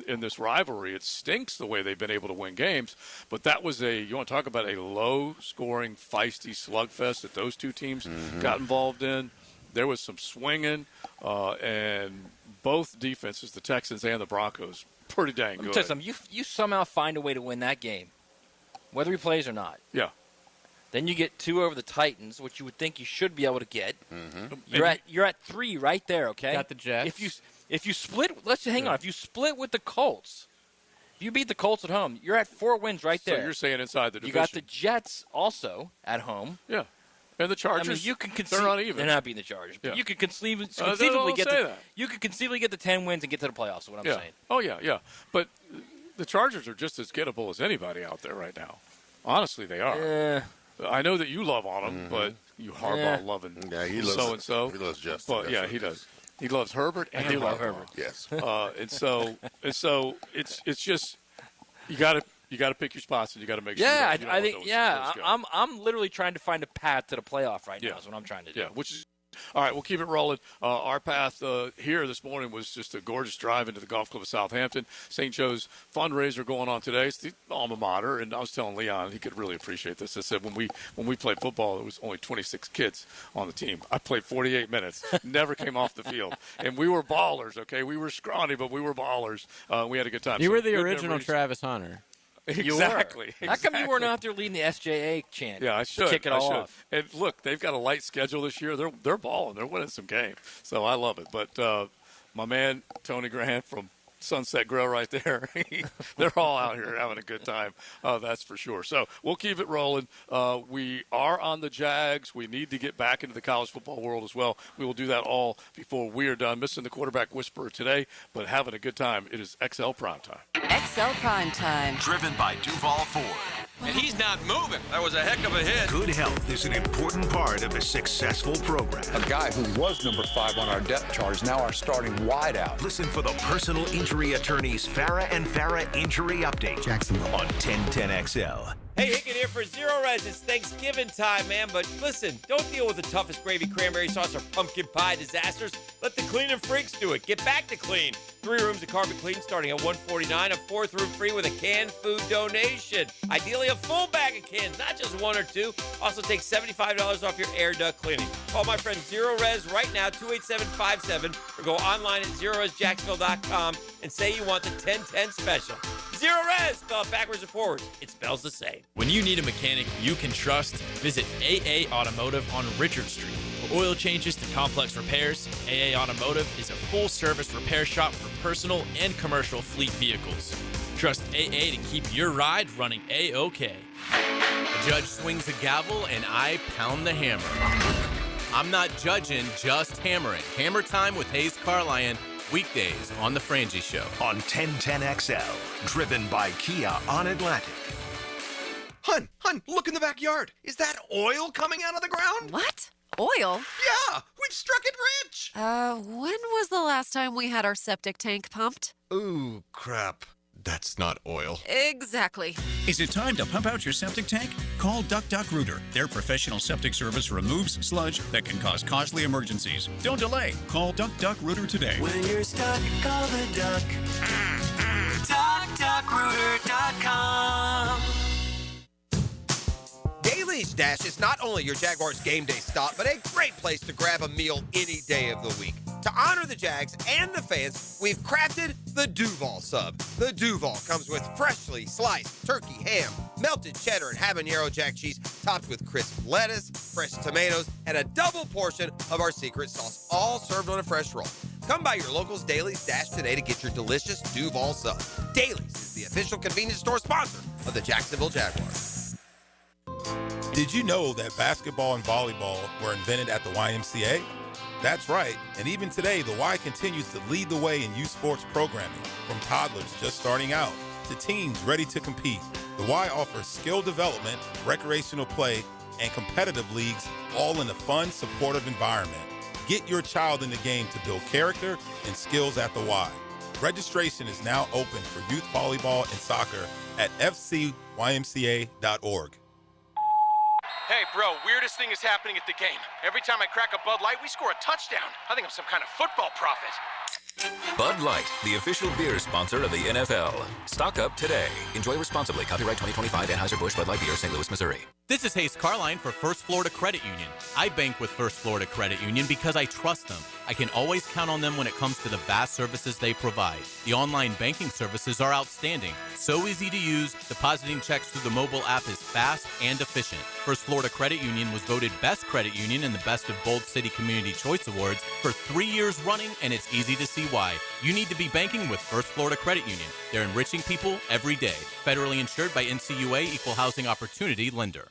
in this rivalry. It stinks the way they've been able to win games. But that was you want to talk about a low-scoring, feisty slugfest that those two teams got involved in. There was some swinging, and both defenses, the Texans and the Broncos, pretty dang good. Let me tell you something. You somehow find a way to win that game, whether he plays or not. Yeah. Then you get 2 over the Titans, which you would think you should be able to get. Mm-hmm. You're at 3 right there, okay? Got the Jets. If you split, hang on. If you split with the Colts, if you beat the Colts at home, you're at 4 wins right there. So you're saying inside the division. You got the Jets also at home. Yeah. And the Chargers, I mean, you can they're uneven. They're not beating the Chargers. But you could conceivably get the 10 wins and get to the playoffs, is what I'm saying. Oh, yeah. But the Chargers are just as gettable as anybody out there right now. Honestly, they are. I know that you love on him, but you Harbaugh loving so-and-so. He loves Justin. But, yeah, he does. He loves Herbert and I do Harbaugh. love Herbert. Yes. And so it's just you got to pick your spots and you got to make sure. Yeah, I think I'm literally trying to find a path to the playoff right now. Is what I'm trying to do. Yeah, which is. All right, we'll keep it rolling. Our path here this morning was just a gorgeous drive into the Golf Club of Southampton. St. Joe's fundraiser going on today. It's the alma mater, and I was telling Leon he could really appreciate this. I said when we played football, there was only 26 kids on the team. I played 48 minutes, never came off the field, and we were ballers. Okay, we were scrawny, but we were ballers. We had a good time. You were the original memories. Travis Hunter. Exactly. How come you weren't out there leading the SJA chant? Yeah, I should. To kick it all off. And look, they've got a light schedule this year. They're balling. They're winning some games. So I love it. But my man Tony Grant from Sunset Grill right there, they're all out here having a good time. That's for sure. So we'll keep it rolling. We are on the Jags. We need to get back into the college football world as well. We will do that all before we are done. Missing the quarterback whisperer today, but having a good time. It is XL Primetime. XL Primetime. Driven by Duval Ford. And he's not moving. That was a heck of a hit. Good health is an important part of a successful program. A guy who was number 5 on our depth chart is now our starting wideout. Listen for the personal injury attorneys Farah and Farah Injury Update. Jacksonville on 1010XL. Hey, Hicken here for Zero Res. It's Thanksgiving time, man. But listen, don't deal with the toughest gravy, cranberry sauce, or pumpkin pie disasters. Let the cleaning freaks do it. Get back to clean. 3 rooms of carpet clean starting at $149. A 4th room free with a canned food donation. Ideally, a full bag of cans, not just 1 or 2. Also, take $75 off your air duct cleaning. Call my friend Zero Res right now, 28757, or go online at ZeroResJacksonville.com and say you want the 1010 special. Zero Res, spelled backwards and forwards. It spells the same. When you need a mechanic you can trust, visit AA Automotive on Richard Street. For oil changes to complex repairs, AA Automotive is a full-service repair shop for personal and commercial fleet vehicles. Trust AA to keep your ride running A-OK. The judge swings the gavel and I pound the hammer. I'm not judging, just hammering. Hammer time with Hayes Carlyon. Weekdays on The Frangie Show. On 1010XL. Driven by Kia on Atlantic. Hun, look in the backyard. Is that oil coming out of the ground? What? Oil? Yeah, we've struck it rich. When was the last time we had our septic tank pumped? Ooh, crap. That's not oil. Exactly. Is it time to pump out your septic tank? Call Duck Duck Rooter. Their professional septic service removes sludge that can cause costly emergencies. Don't delay. Call Duck Duck Rooter today. When you're stuck, call the duck. DuckDuckRooter.com. Daly's Dash is not only your Jaguars game day stop, but a great place to grab a meal any day of the week. To honor the Jags and the fans, we've crafted the Duval Sub. The Duval comes with freshly sliced turkey, ham, melted cheddar, and habanero jack cheese, topped with crisp lettuce, fresh tomatoes, and a double portion of our secret sauce, all served on a fresh roll. Come by your local's Daly's Dash today to get your delicious Duval Sub. Daly's is the official convenience store sponsor of the Jacksonville Jaguars. Did you know that basketball and volleyball were invented at the YMCA? That's right, and even today, the Y continues to lead the way in youth sports programming, from toddlers just starting out to teens ready to compete. The Y offers skill development, recreational play, and competitive leagues, all in a fun, supportive environment. Get your child in the game to build character and skills at the Y. Registration is now open for youth volleyball and soccer at fcymca.org. Hey, bro, weirdest thing is happening at the game. Every time I crack a Bud Light, we score a touchdown. I think I'm some kind of football prophet. Bud Light, the official beer sponsor of the NFL. Stock up today. Enjoy responsibly. Copyright 2025 Anheuser-Busch Bud Light Beer, St. Louis, Missouri. This is Hayes Carline for First Florida Credit Union. I bank with First Florida Credit Union because I trust them. I can always count on them when it comes to the vast services they provide. The online banking services are outstanding. So easy to use, depositing checks through the mobile app is fast and efficient. First Florida Credit Union was voted Best Credit Union in the Best of Bold City Community Choice Awards for 3 years running, and it's easy to see why. You need to be banking with First Florida Credit Union. They're enriching people every day. Federally insured by NCUA, Equal Housing Opportunity Lender.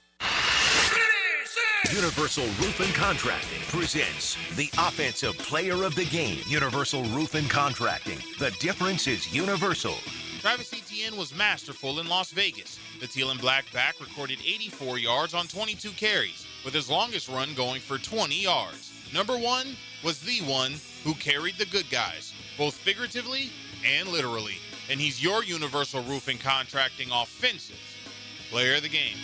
Universal Roof and Contracting presents the Offensive Player of the Game. Universal Roof and Contracting. The difference is universal. Travis Etienne was masterful in Las Vegas. The teal and black back recorded 84 yards on 22 carries, with his longest run going for 20 yards. Number one was the one who carried the good guys, both figuratively and literally. And he's your Universal Roof and Contracting Offensive Player of the Game.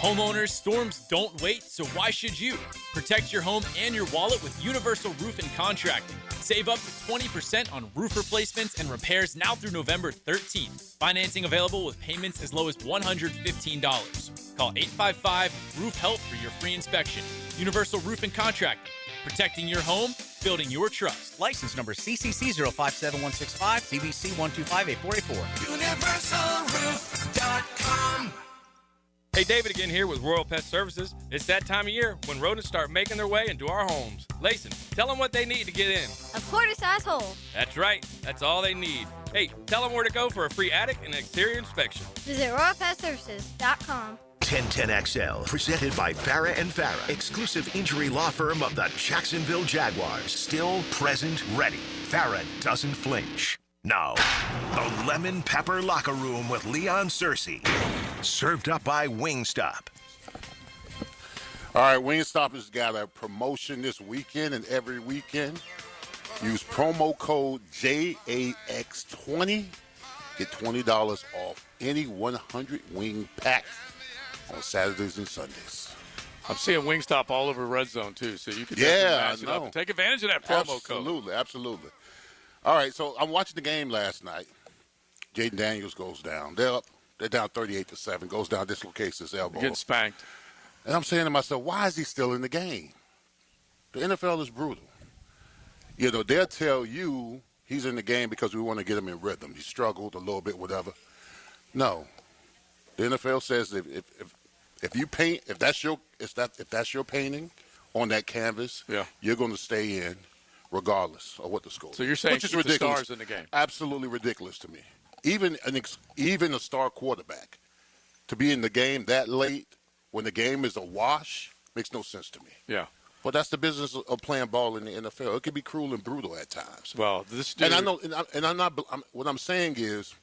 Homeowners, storms don't wait, so why should you? Protect your home and your wallet with Universal Roof and Contracting. Save up to 20% on roof replacements and repairs now through November 13th. Financing available with payments as low as $115. Call 855-ROOF-HELP for your free inspection. Universal Roof and Contracting. Protecting your home, building your trust. License number CCC 057165, CBC 1258484. UniversalRoof.com. Hey, David again here with Royal Pet Services. It's that time of year when rodents start making their way into our homes. Layson, tell them what they need to get in. A quarter-size hole. That's right. That's all they need. Hey, tell them where to go for a free attic and exterior inspection. Visit RoyalPetServices.com. 1010XL, presented by Farrah & Farrah, exclusive injury law firm of the Jacksonville Jaguars. Still present, ready. Farrah doesn't flinch. Now, the Lemon Pepper Locker Room with Leon Searcy. Served up by Wingstop. All right, Wingstop has got a promotion this weekend and every weekend. Use promo code JAX20. Get $20 off any 100 wing pack on Saturdays and Sundays. I'm seeing Wingstop all over Red Zone, too, so you can match it up and take advantage of that promo code. Absolutely. All right, so I'm watching the game last night. Jaden Daniels goes down. They're down 38-7, goes down, dislocates his elbow. Getting spanked. And I'm saying to myself, why is he still in the game? The NFL is brutal. You know, they'll tell you he's in the game because we want to get him in rhythm. He struggled a little bit, whatever. No. The NFL says if you paint, if that's your painting on that canvas, you're going to stay in regardless of what the score is. So you're saying which is keep the ridiculous. stars in the game. Absolutely ridiculous to me. Even a star quarterback to be in the game that late when the game is a wash makes no sense to me. Yeah. But that's the business of playing ball in the NFL. It can be cruel and brutal at times. Well, this dude, and I know, and I'm not. What I'm saying is,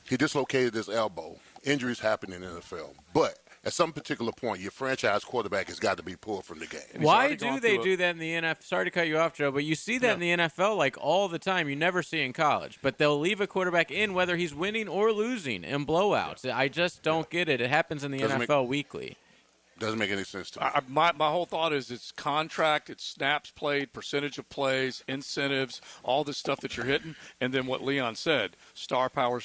he dislocated his elbow. Injuries happen in the NFL, but at some particular point, your franchise quarterback has got to be pulled from the game. Why do they do that in the NFL? Sorry to cut you off, Joe, but you see that in the NFL like all the time. You never see it in college. But they'll leave a quarterback in whether he's winning or losing in blowouts. Yeah. I just don't get it. It happens in the NFL weekly. Doesn't make any sense to me. My whole thought is it's contract, it's snaps played, percentage of plays, incentives, all this stuff that you're hitting, and then what Leon said, star power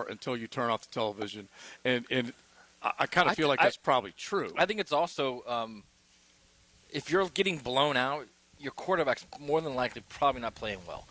until you turn off the television. And I kind of feel like that's probably true. I think it's also if you're getting blown out, your quarterback's more than likely probably not playing well.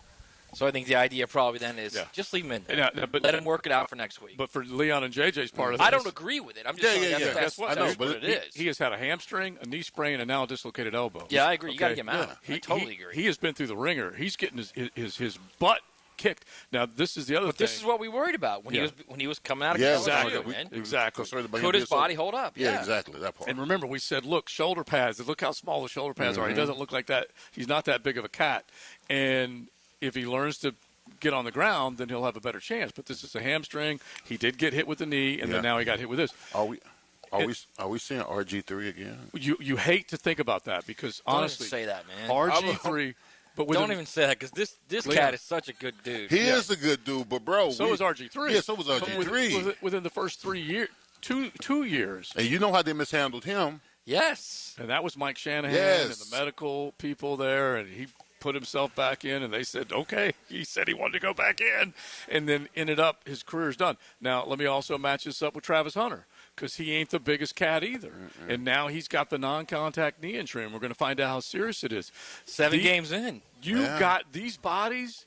So I think the idea probably then is just leave him in there. But let him work it out for next week. But for Leon and JJ's part of this, I don't agree with it. I'm just saying that's what it is. He has had a hamstring, a knee sprain, and now a dislocated elbow. Yeah, I agree. You got to get him out. I totally agree. He has been through the ringer. He's getting his butt kicked. Now this is the other thing. But this is what we worried about when he was coming out of exactly. Could his body hold up? Yeah, exactly. That part. And remember, we said, look, shoulder pads. Look how small the shoulder pads are. He doesn't look like that. He's not that big of a cat. And if he learns to get on the ground, then he'll have a better chance. But this is a hamstring. He did get hit with the knee, and then now he got hit with this. Are we seeing RG3 again? You hate to think about that because honestly, don't even say that, man. RG3. But don't even say that because this cat is such a good dude. He is a good dude, but bro, so is RG3. Yeah, so was RG3. Within the first 3 years, 2 years. And you know how they mishandled him. Yes. And that was Mike Shanahan and the medical people there, and he put himself back in, and they said, okay. He said he wanted to go back in, and then ended up his career's done. Now, let me also match this up with Travis Hunter because he ain't the biggest cat either. And now he's got the non-contact knee injury, and we're going to find out how serious it is. 7 games in. You got these bodies.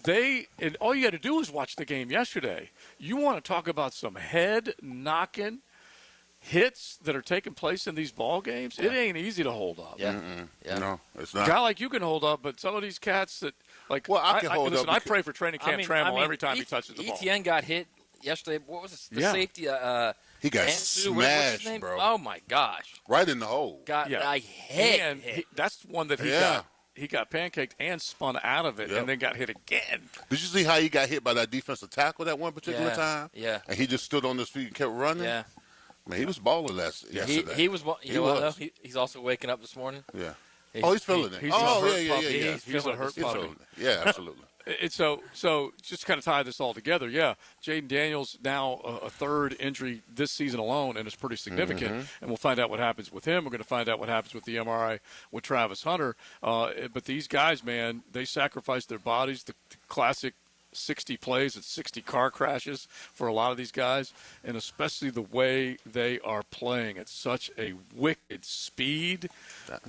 And all you had to do was watch the game yesterday. You want to talk about some head-knocking hits that are taking place in these ball games? It ain't easy to hold up. No, it's not. A guy like you can hold up, but some of these cats that I can hold up. I pray for training camp Trammell every time he touches the ball. ETN got hit yesterday. What was the safety? He got smashed, bro. Oh my gosh! Right in the hole. Got a head hit. That's one that he got. He got pancaked and spun out of it, and then got hit again. Did you see how he got hit by that defensive tackle that one particular time? Yeah. And he just stood on his feet and kept running. Yeah. Man, he was balling yesterday. He was. You know what, though? He's also waking up this morning. Yeah. He's feeling it. He's He's a hurt puppy. Yeah, absolutely. So just to kind of tie this all together, Jaden Daniels now a third injury this season alone, and it's pretty significant. And we'll find out what happens with him. We're going to find out what happens with the MRI with Travis Hunter. But these guys, man, they sacrifice their bodies. The classic 60 plays and 60 car crashes for a lot of these guys, and especially the way they are playing at such a wicked speed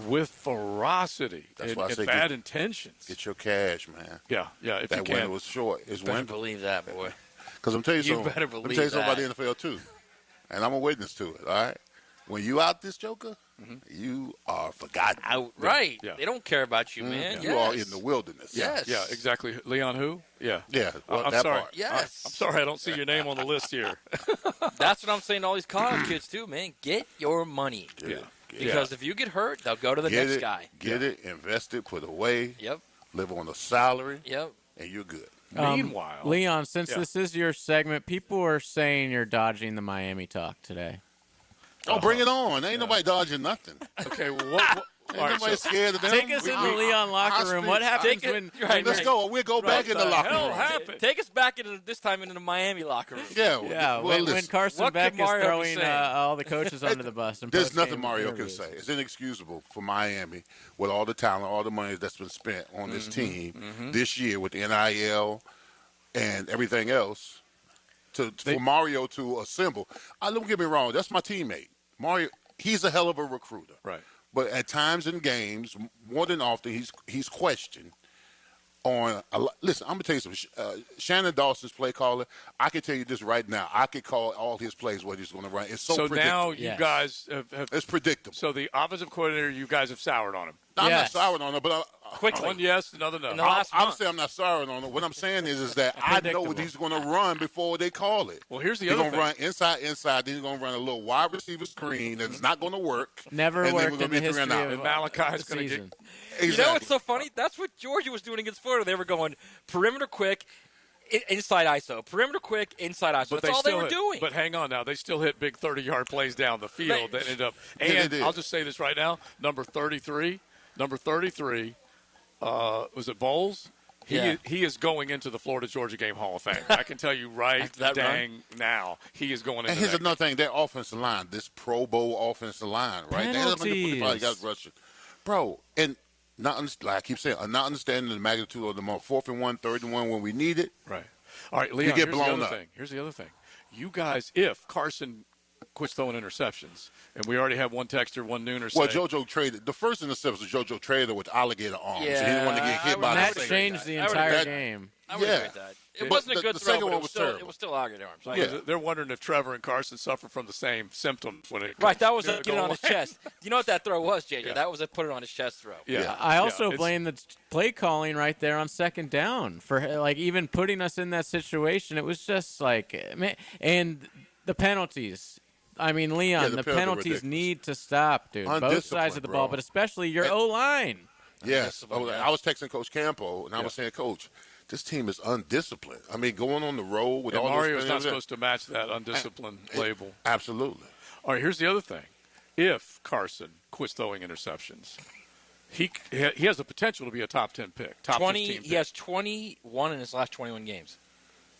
with ferocity and bad intentions. Get your cash, man. Yeah. If that you can. window was short. It's better window. Believe that, boy. Because I'm telling you something. Let me tell you something about the NFL too, and I'm a witness to it. All right, when you out this joker, you are forgotten. Outright. Yeah. They don't care about you, man. You are in the wilderness. Yes. Yeah, exactly. Leon who? Yeah. Well, I'm that sorry. part. Yes. I'm sorry I don't see your name on the list here. That's what I'm saying to all these college kids, too, man. Get your money. Because if you get hurt, they'll go to the next guy. Get it, invest it, put away. Yep. Live on a salary. Yep. And you're good. Meanwhile, Leon, since this is your segment, people are saying you're dodging the Miami talk today. Oh, bring it on. Ain't nobody dodging nothing. Okay, well, what Ain't nobody scared of them. Take us in the Leon locker room. What happens when? Let's go. We'll go back in the locker room. Take us back into this time into the Miami locker room. Yeah. When Carson Beck is throwing all the coaches under the bus. There's nothing Mario can say. It's inexcusable for Miami with all the talent, all the money that's been spent on this team this year with NIL and everything else. For Mario to assemble. Don't get me wrong. That's my teammate. Mario, he's a hell of a recruiter. Right. But at times in games, more than often, he's questioned on listen, I'm going to tell you something. Shannon Dawson's play caller, I can tell you this right now. I could call all his plays what he's going to run. It's so predictable. Now you guys have – it's predictable. So the offensive coordinator, you guys have soured on him. I'm not souring on him, but quickly. One yes, another no. I'm saying I'm not souring on him. What I'm saying is that I know what he's going to run before they call it. Well, here's the other thing. He's going to run inside. Then he's going to run a little wide receiver screen that's not going to work. Never worked in the history of and Malachi's going to get. You know what's so funny? That's what Georgia was doing against Florida. They were going perimeter quick, inside ISO, perimeter quick, inside ISO. But That's all they were hit, doing. But hang on now, they still hit big 30-yard plays down the field that ended up. And I'll just say this right now: number 33, was it Bowles? He is going into the Florida-Georgia game Hall of Fame. I can tell you right dang now, he is going into. And here's another thing: their offensive line, this Pro Bowl offensive line, right? Penalties. They got rushing, bro, and. Like I keep saying, not understanding the magnitude of the 4th and 1, 3rd and 1 when we need it. Right. All right, Leon, you get blown up. Here's the other thing. You guys, if Carson quits throwing interceptions, and we already have one texter, one nooner Well, saying, JoJo traded. The first interception was JoJo traded with alligator arms. Yeah, he didn't want to get hit by that the changed the entire game. I would agree with that. It wasn't a good the throw, second but one was terrible. it was still alligator arms. Yeah. They're wondering if Trevor and Carson suffer from the same symptoms when it Right, that was to a get it on his chest. You know what that throw was, JJ? Yeah. That was a put it on his chest throw. Yeah. I also blame the play calling right there on second down for even putting us in that situation. It was just and the penalties. I mean, Leon, the penalties need to stop, dude. Both sides of the ball, but especially your O-line. Yes. I was texting Coach Campo, and I was saying, Coach, this team is undisciplined. I mean, going on the road with all those Mario's not supposed to match that undisciplined label. Absolutely. All right, here's the other thing. If Carson quits throwing interceptions, he has the potential to be a top 10 pick, top 15 pick. He has 21 in his last 21 games.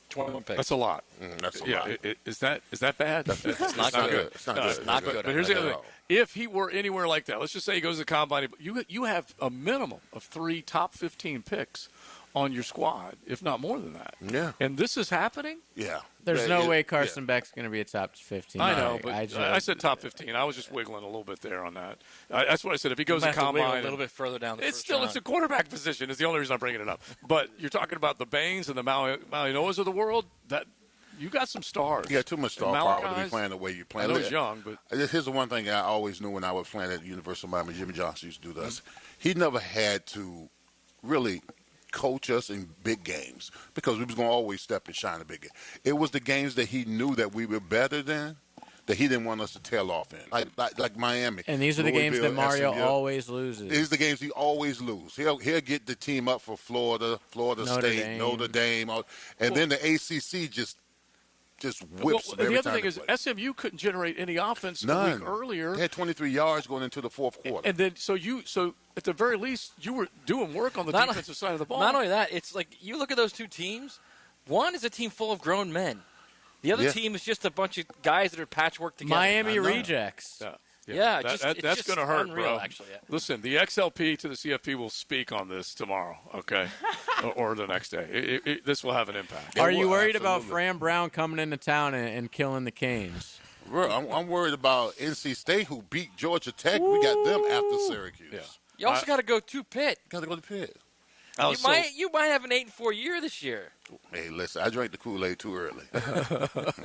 21 picks. That's a lot. That's a lot. Is that bad? It's not good. It's not good. It's not good. But here's the other thing. If he were anywhere like that, let's just say he goes to the combine, you have a minimum of 3 top 15 picks on your squad, if not more than that. Yeah. And this is happening? Yeah. There's no way Carson Beck's going to be a top 15. I know, but I said top 15. I was just wiggling a little bit there on that. That's what I said. If he goes to combine, a little bit further down the it's first still round. It's a quarterback position. Is the only reason I'm bringing it up. But you're talking about the Baines and the Malinois of the world. That you got some stars. You got too much star power to be playing the way you're playing. I know he's young, but here's the one thing I always knew when I was playing at the University of Miami. Jimmy Johnson used to do this. He never had to really coach us in big games because we was going to always step and shine a big game. It was the games that he knew that we were better than that he didn't want us to tail off in, like Miami. And these are the games that Mario SMU. always loses. These are the games he always loses. He'll get the team up for Florida State, Notre Dame, and then the ACC just whips them every the other time thing is SMU couldn't generate any offense a week earlier. They had 23 yards going into the fourth quarter. And then so at the very least you were doing work on the defensive side of the ball. Not only that, it's like you look at those two teams. One is a team full of grown men. The other team is just a bunch of guys that are patchwork together. Miami rejects. Yeah, that's going to hurt, unreal, bro. actually. Listen, the XLP to the CFP will speak on this tomorrow, okay, or the next day. This will have an impact. Are you worried about Fran Brown coming into town and killing the Canes? I'm worried about NC State, who beat Georgia Tech. We got them after Syracuse. Yeah. You also got to go to Pitt. Got to go to Pitt. You might have an 8-4 year this year. Hey, listen, I drank the Kool-Aid too early.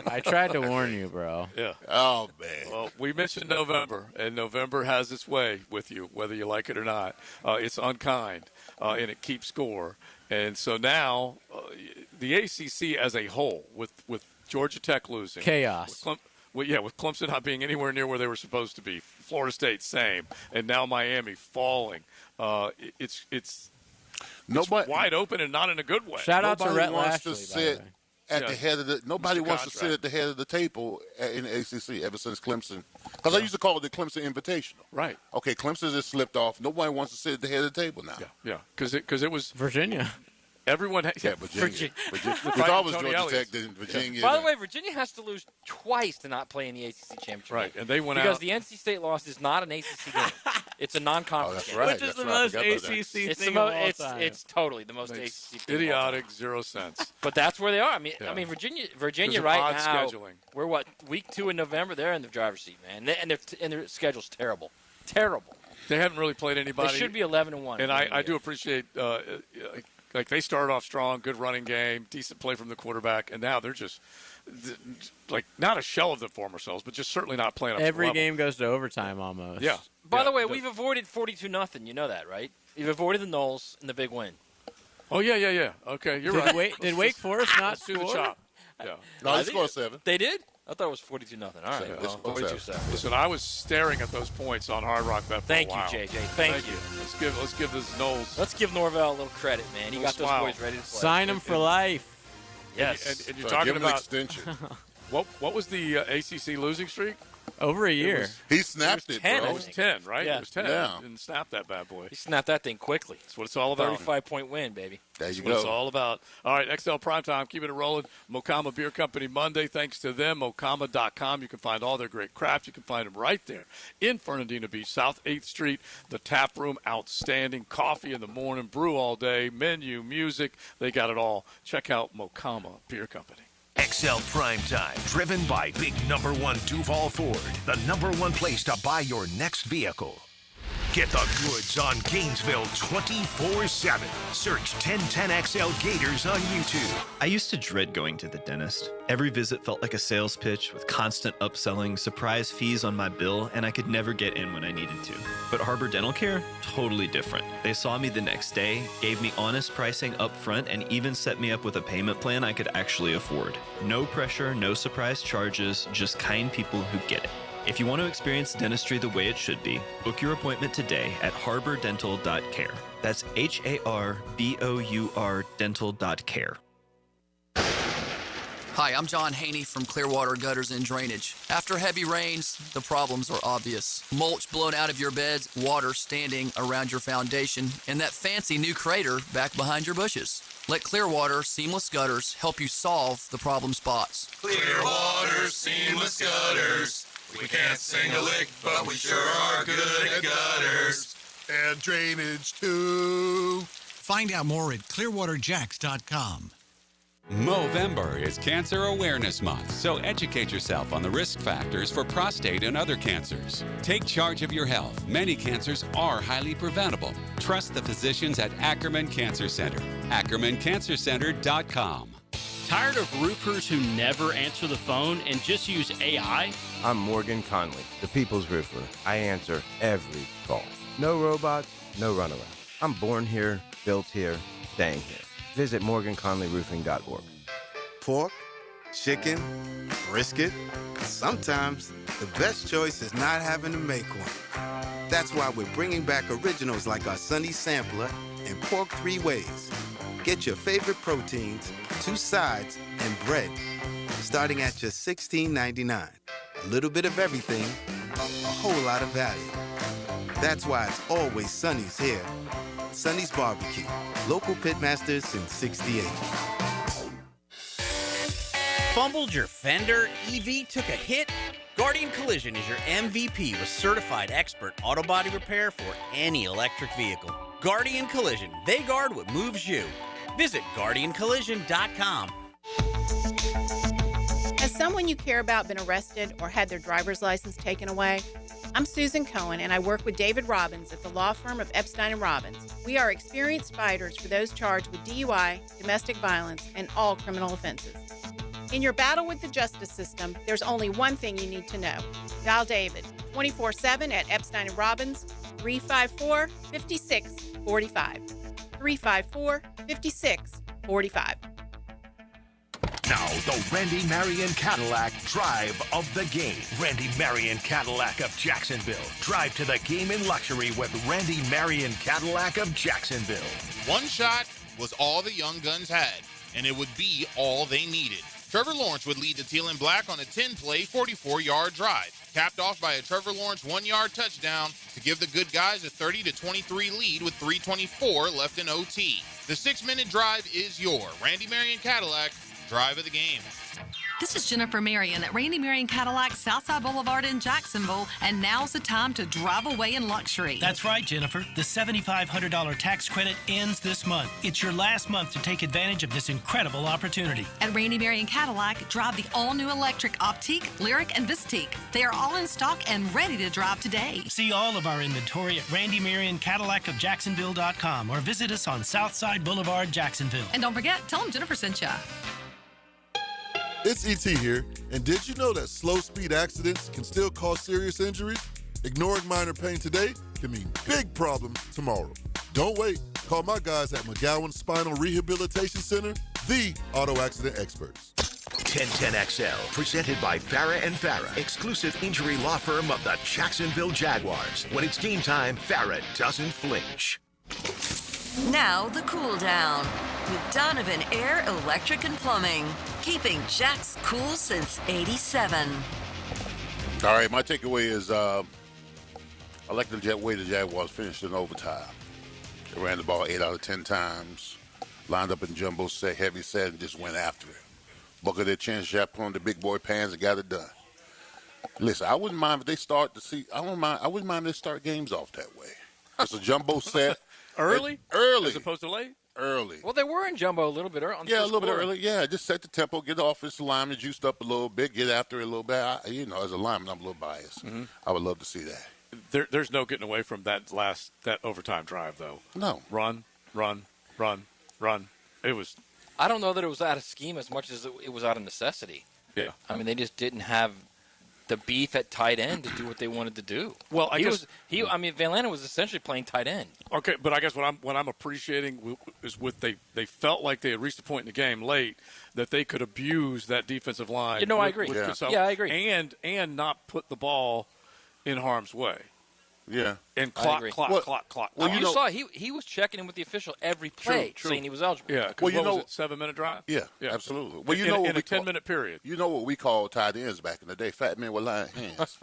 I tried to warn you, bro. Yeah. Oh, man. Well, we mentioned November, and November has its way with you, whether you like it or not. It's unkind, and it keeps score. And so now the ACC as a whole, with Georgia Tech losing. Chaos. With Clemson not being anywhere near where they were supposed to be. Florida State, same. And now Miami falling. It's wide open and not in a good way. Shout out to Rhett wants Lashley, to sit at the head of the. Nobody wants to sit at the head of the table in the ACC ever since Clemson. Because I used to call it the Clemson Invitational. Right. Okay, Clemson just slipped off. Nobody wants to sit at the head of the table now. Yeah. Because it was Virginia. Everyone, Virginia. We thought it was Georgia Tech, then Virginia. By the way, Virginia has to lose twice to not play in the ACC championship. Right, and they went because out the NC State loss is not an ACC game; it's a non-conference game. Which is the most ACC thing of all time. It's totally the most ACC thing. Idiotic, 0 cents. But that's where they are. I mean, Virginia right now. Scheduling. We're week 2 in November. They're in the driver's seat, man, and their schedule's terrible. Terrible. They haven't really played anybody. They should be 11-1. And I do appreciate. Like they started off strong, good running game, decent play from the quarterback, and now they're just like not a shell of the former selves, but just certainly not playing up to the Every level. game goes to overtime almost. Yeah. By the way, we've avoided 42-0. You know that, right? We've avoided the Knowles in the big win. Oh yeah. Okay, you're right. Did Wake Forest not score? Yeah. No, they scored 7. They did? I thought it was 42-0. All right, Yeah, well, 42-7. Listen, I was staring at those points on Hard Rock Bet for Thank a while. you, JJ. Thank you. Let's give this Knowles. Let's give Norvell a little credit, man. He got those smile. boys ready to play. Sign him for life. Yes. And you're talking give him an about extension. What was the ACC losing streak? Over a year. He snapped it, 10, bro. It was 10, right? Yeah. It was 10. Yeah. Didn't snap that bad boy. He snapped that thing quickly. That's what it's all about. 35-point win, baby. There you That's what it's go. all about. All right, XL Primetime, keeping it rolling. Mokama Beer Company Monday. Thanks to them, Mokama.com. You can find all their great craft. You can find them right there in Fernandina Beach, South 8th Street. The tap room, outstanding. Coffee in the morning, brew all day, menu, music. They got it all. Check out Mokama Beer Company. XL Primetime, driven by Big Number 1 Duval Ford, the number one place to buy your next vehicle. Get the goods on Gainesville 24/7. Search 1010XL Gators on YouTube. I used to dread going to the dentist. Every visit felt like a sales pitch with constant upselling, surprise fees on my bill, and I could never get in when I needed to. But Harbor Dental Care, totally different. They saw me the next day, gave me honest pricing up front, and even set me up with a payment plan I could actually afford. No pressure, no surprise charges, just kind people who get it. If you want to experience dentistry the way it should be, book your appointment today at harbordental.care. That's HARBOUR dental.care. Hi, I'm John Haney from Clearwater Gutters and Drainage. After heavy rains, the problems are obvious. Mulch blown out of your beds, water standing around your foundation, and that fancy new crater back behind your bushes. Let Clearwater Seamless Gutters help you solve the problem spots. Clearwater Seamless Gutters. We can't sing a lick, but we sure are good at gutters. And drainage, too. Find out more at clearwaterjacks.com. Movember is Cancer Awareness Month, so educate yourself on the risk factors for prostate and other cancers. Take charge of your health. Many cancers are highly preventable. Trust the physicians at Ackerman Cancer Center. AckermanCancerCenter.com. Tired of roofers who never answer the phone and just use AI? I'm Morgan Conley, the People's Roofer. I answer every call. No robots, no runaround. I'm born here, built here, staying here. Visit MorganConleyRoofing.org. Pork, chicken, brisket. Sometimes the best choice is not having to make one. That's why we're bringing back originals like our Sunny Sampler and Pork 3 Ways. Get your favorite proteins, 2 sides, and bread, starting at just $16.99. A little bit of everything, a whole lot of value. That's why it's always Sunny's here. Sunny's Barbecue, local pitmasters since '68. Fumbled your fender? EV took a hit? Guardian Collision is your MVP with certified expert auto body repair for any electric vehicle. Guardian Collision, they guard what moves you. Visit GuardianCollision.com. Has someone you care about been arrested or had their driver's license taken away? I'm Susan Cohen, and I work with David Robbins at the law firm of Epstein & Robbins. We are experienced fighters for those charged with DUI, domestic violence, and all criminal offenses. In your battle with the justice system, there's only one thing you need to know. Dial David 24/7 at Epstein & Robbins, 354-5645. 354-5645. Now, the Randy Marion Cadillac Drive of the Game. Randy Marion Cadillac of Jacksonville. Drive to the game in luxury with Randy Marion Cadillac of Jacksonville. One shot was all the Young Guns had, and it would be all they needed. Trevor Lawrence would lead the Teal and Black on a 10-play, 44-yard drive, capped off by a Trevor Lawrence 1-yard touchdown to give the good guys a 30-23 lead with 3:24 left in OT. The 6-minute drive is your Randy Marion Cadillac Drive of the Game. This is Jennifer Marion at Randy Marion Cadillac, Southside Boulevard in Jacksonville, and now's the time to drive away in luxury. That's right, Jennifer. The $7,500 tax credit ends this month. It's your last month to take advantage of this incredible opportunity. At Randy Marion Cadillac, drive the all-new electric Optique, Lyric, and Vistique. They are all in stock and ready to drive today. See all of our inventory at Randy Marion Cadillac of Jacksonville.com or visit us on Southside Boulevard, Jacksonville. And don't forget, tell them Jennifer sent you. It's ET here, and did you know that slow speed accidents can still cause serious injuries? Ignoring minor pain today can mean big problems tomorrow. Don't wait. Call my guys at McGowan Spinal Rehabilitation Center, the auto accident experts. 1010XL, presented by Farah & Farah, exclusive injury law firm of the Jacksonville Jaguars. When it's game time, Farah doesn't flinch. Now, the cool down. with Donovan Air Electric and Plumbing, keeping Jack's cool since '87. All right, my takeaway is I like the way the Jaguars finished in overtime. They ran the ball 8 out of 10 times, lined up in jumbo set, heavy set, and just went after it. Buckled their chin strap, put on the big boy pants, and got it done. Listen, I wouldn't mind if they start to see. I wouldn't mind if they start games off that way. It's a jumbo set. Early, as opposed to late. Early. Well, they were in jumbo a little bit early. Yeah, a little bit early. Yeah, just set the tempo, get the offensive lineman juiced up a little bit, get after it a little bit. As a lineman, I'm a little biased. Mm-hmm. I would love to see that. There's no getting away from that overtime drive, though. No. Run. It was. I don't know that it was out of scheme as much as it was out of necessity. Yeah. I mean, they just didn't have the beef at tight end to do what they wanted to do. Well, Van Lanen was essentially playing tight end. Okay, but I guess what I'm appreciating is they felt like they had reached a point in the game late that they could abuse that defensive line. I agree. I agree. And not put the ball in harm's way. Yeah. And clock. Well, you saw he was checking in with the official every play, true. saying he was eligible. Yeah. What was it, 7-minute drive? Yeah, absolutely. Well, in a 10-minute period. You know what we called tight ends back in the day? Fat men with lion hands.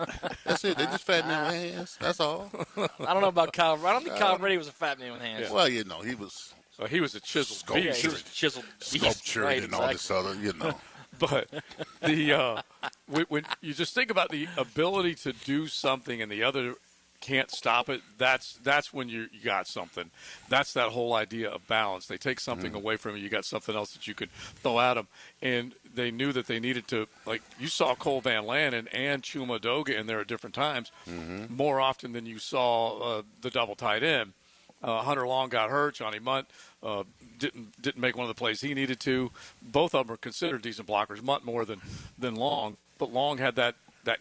That's it. They just fat men with hands. That's all. I don't know about Kyle. I don't think Kyle Brady was a fat man with hands. Yeah. Well, he was. He was a chiseled sculptured. beast. He was a chiseled beast. Sculptured right, and all this other, But when you just think about the ability to do something and the other can't stop it, that's when you got something. That's that whole idea of balance. They take something away from you, you got something else that you could throw at them. And they knew that they needed to, like you saw Cole Van Lanen and Chuma Doga in there at different times, more often than you saw the double tight end. Hunter Long got hurt. Johnny Munt didn't make one of the plays he needed to. Both of them are considered decent blockers. Munt more than Long, but Long had that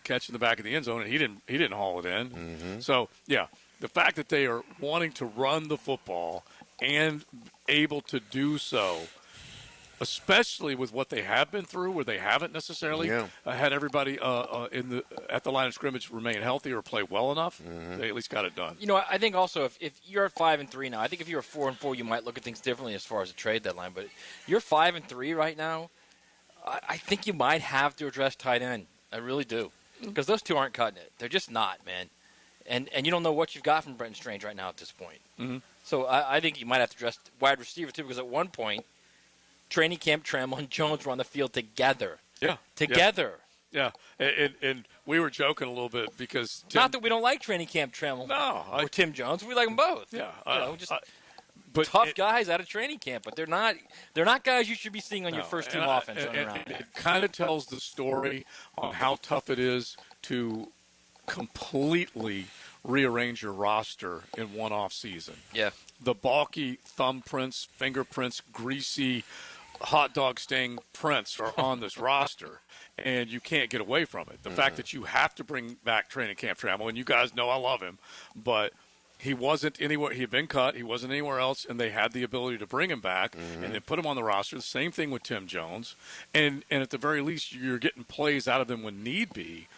catch in the back of the end zone, and he didn't haul it in. So yeah, the fact that they are wanting to run the football and able to do so, especially with what they have been through, where they haven't necessarily had everybody at the line of scrimmage remain healthy or play well enough, they at least got it done. I think also if you're at 5-3 now, I think if you're 4-4, you might look at things differently as far as the trade deadline. But you're 5-3 right now. I think you might have to address tight end. I really do, because those two aren't cutting it. They're just not, man. And you don't know what you've got from Brenton Strange right now at this point. So I think you might have to address wide receiver too, because at one point, training camp Trammell and Jones were on the field together. Yeah. Together. Yeah. And we were joking a little bit because not that we don't like training camp Trammell or Tim Jones. We like them both. Yeah. But tough guys out of training camp, but they're not guys you should be seeing on your first team offense running around. It kind of tells the story on how tough it is to completely rearrange your roster in one off season. Yeah. The bulky thumbprints, fingerprints, greasy hot dog sting prints are on this roster, and you can't get away from it. The fact that you have to bring back training camp Trammell, and you guys know I love him, but he wasn't anywhere. He had been cut. He wasn't anywhere else, and they had the ability to bring him back and then put him on the roster. The same thing with Tim Jones, and at the very least, you're getting plays out of them when need be,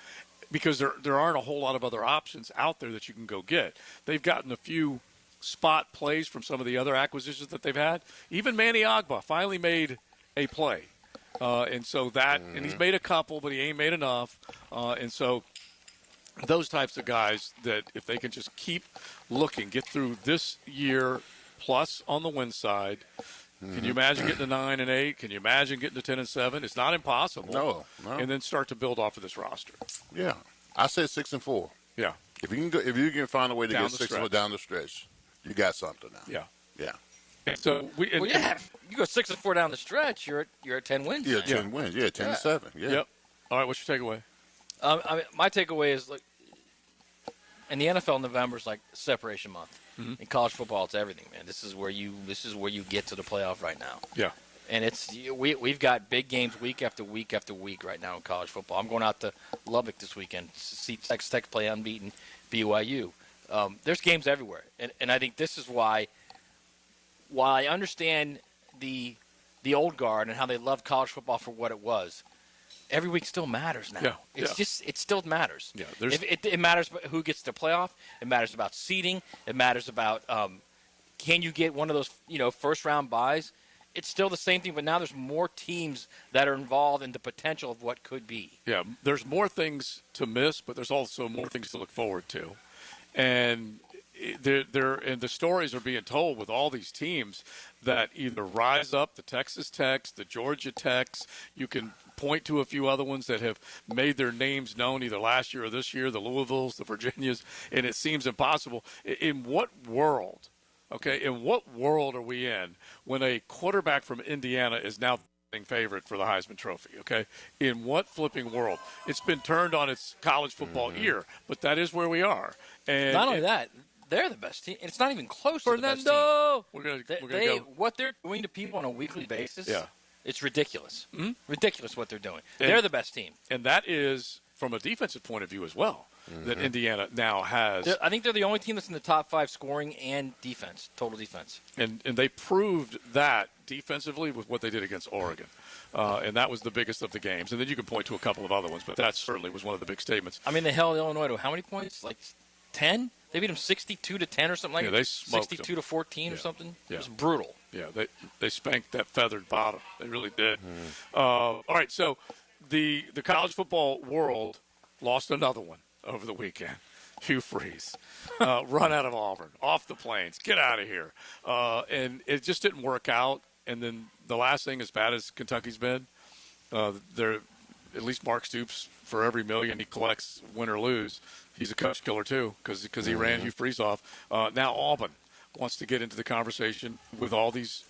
because there aren't a whole lot of other options out there that you can go get. They've gotten a few spot plays from some of the other acquisitions that they've had. Even Manny Agba finally made a play, and so and he's made a couple, but he ain't made enough, and so. Those types of guys that if they can just keep looking, get through this year plus on the win side, can you imagine getting to 9-8? Can you imagine getting to 10-7? It's not impossible. No. And then start to build off of this roster. Yeah, I said 6-4. Yeah. If you can find a way to get 6-4 down the stretch, you got something now. Yeah. And so you go 6-4 down the stretch, you're at 10 wins. Yeah, 10 wins. Yeah, 10-7. Yeah. Yep. All right. What's your takeaway? My takeaway is, like, in the NFL, November is like separation month. In college football, it's everything, man. This is where you get to the playoff right now. Yeah. And we've got big games week after week after week right now in college football. I'm going out to Lubbock this weekend to see Texas Tech play unbeaten BYU. There's games everywhere, and I think this is why. While I understand the old guard and how they loved college football for what it was, every week still matters now. It still matters. Yeah, it matters about who gets to playoff. It matters about seeding. It matters about can you get one of those first round buys. it's still the same thing, but now there's more teams that are involved in the potential of what could be. Yeah, there's more things to miss, but there's also more things to look forward to. And and the stories are being told with all these teams that either rise up, the Texas Techs, the Georgia Techs. You can point to a few other ones that have made their names known either last year or this year, the Louisvilles, the Virginias, and it seems impossible. In what world? Okay, in what world are we in when a quarterback from Indiana is now favorite for the Heisman Trophy, okay? In what flipping world? It's been turned on its college football ear, but that is where we are. And not only that, they're the best team. It's not even close to the best Fernando! team. We're gonna go. What they're doing to people on a weekly basis, Yeah. It's ridiculous. Mm-hmm. Ridiculous what they're doing. And they're the best team. And that is from a defensive point of view as well, that Indiana now has. I think they're the only team that's in the top 5 scoring and defense, total defense. And they proved that defensively with what they did against Oregon. And that was the biggest of the games. And then you can point to a couple of other ones, but that certainly was one of the big statements. I mean, they held Illinois to how many points? Like 10? They beat them 62-10 or something like that. They smoked 62-14 or something. Yeah. It was brutal. Yeah, they spanked that feathered bottom. They really did. All right, so the college football world lost another one over the weekend. Hugh Freeze, run out of Auburn, off the plains, get out of here. And it just didn't work out. And then the last thing, as bad as Kentucky's been, they're at least Mark Stoops, for every million he collects, win or lose, he's a coach killer too because he ran Hugh Freeze off. Now Auburn wants to get into the conversation with all these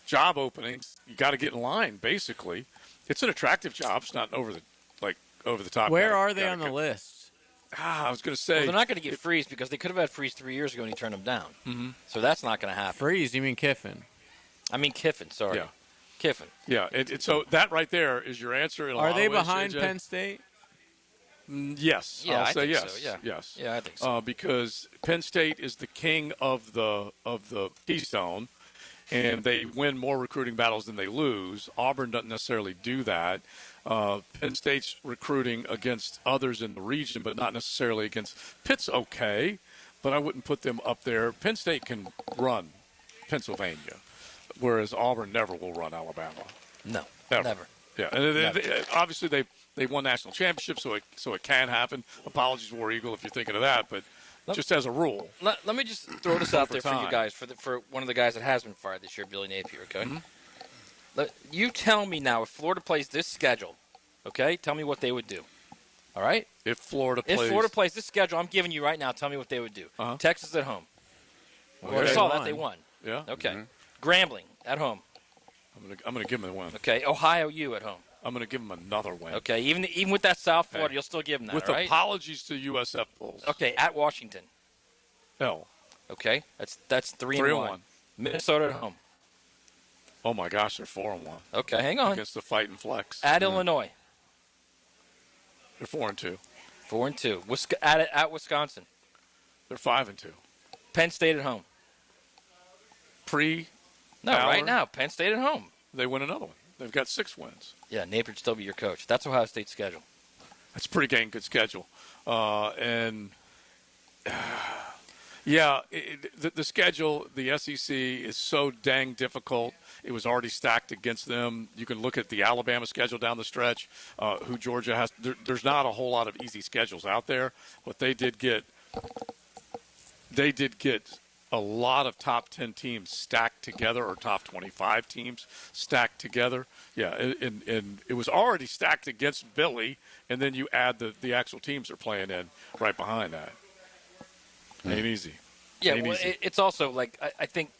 job openings. You got to get in line, basically. It's an attractive job. It's not over the top. Where are they on the list? I was going to say. Well, they're not going to get Freeze because they could have had Freeze 3 years ago and he turned them down. Mm-hmm. So that's not going to happen. Freeze? You mean Kiffin? I mean Kiffin, sorry. Yeah. Kiffin. Yeah, so that right there is your answer. In a Are lot they of ways, behind JJ. Penn State? Yes, Yeah, I'll I say think yes. so, yeah. Yes. Yeah, I think so. Because Penn State is the king of the Keystone, and they win more recruiting battles than they lose. Auburn doesn't necessarily do that. Penn State's recruiting against others in the region, but not necessarily against Pitt's okay, but I wouldn't put them up there. Penn State can run Pennsylvania, whereas Auburn never will run Alabama. No, Ever. never. Yeah, and obviously they won national championships, so it can happen. Apologies, War Eagle, if you're thinking of that, but just as a rule. Let me just throw this out there for time. you guys, for one of the guys that has been fired this year, Billy Napier, okay? Mm-hmm. You tell me now, if Florida plays this schedule, okay, tell me what they would do. All right? If Florida plays this schedule I'm giving you right now, tell me what they would do. Uh-huh. Texas at home. We Okay. already saw that they won. Yeah. Okay. Grambling at home. I'm gonna give them a win. Okay. Ohio U at home. I'm gonna give them another win. Okay. Even with that South Florida, you'll still give them that, With all right? apologies to USF Bulls. Okay. At Washington. Hell. Okay. That's 3-1. Minnesota at home. Oh my gosh, they're 4-1. Okay, hang on. Against the Fighting Flex. At Illinois. They're 4-2. 4-2. At Wisconsin. They're 5-2. Penn State at home. No, right now, Penn State at home. They win another one. They've got 6 wins. Yeah, Napier'd still be your coach. That's Ohio State's schedule. That's a pretty dang good schedule. Yeah, the schedule, the SEC is so dang difficult. It was already stacked against them. You can look at the Alabama schedule down the stretch, who Georgia has. There's not a whole lot of easy schedules out there, but they did get a lot of top 10 teams stacked together, or top 25 teams stacked together. Yeah, and it was already stacked against Billy, and then you add the actual teams they're playing in right behind that. Ain't easy. Yeah, Ain't well, easy. it's also like I think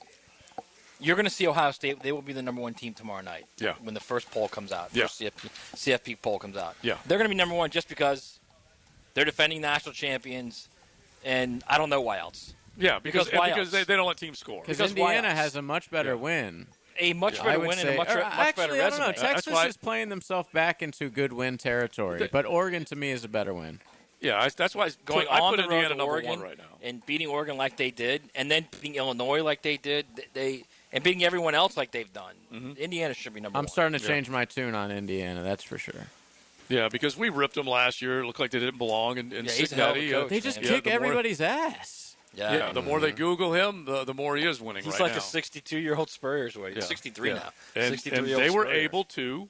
you're going to see Ohio State. They will be the number 1 team tomorrow night. Yeah. When the first poll comes out, Yeah. first CFP poll comes out. Yeah. They're going to be number 1 just because they're defending national champions, and I don't know why else. Yeah, because they don't let teams score. Because Indiana has a much better win. A much better win and a much better resume. I don't know. Texas is playing themselves back into good win territory, but Oregon to me is a better win. Yeah, that's why Going I on put the road Indiana to number Oregon 1 right now. and beating Oregon like they did, and then beating Illinois like they did, and beating everyone else like they've done. Indiana should be number 1. I'm starting to change my tune on Indiana, that's for sure. Yeah, because we ripped them last year. It looked like they didn't belong. And he's a hell of a Cincinnati, coach, They just man. kick everybody's ass. Yeah. The more they Google him, the more he is winning He's right like now. a 62-year-old Spurrier. 63 now. And 63-year-old they were Spurrier. able to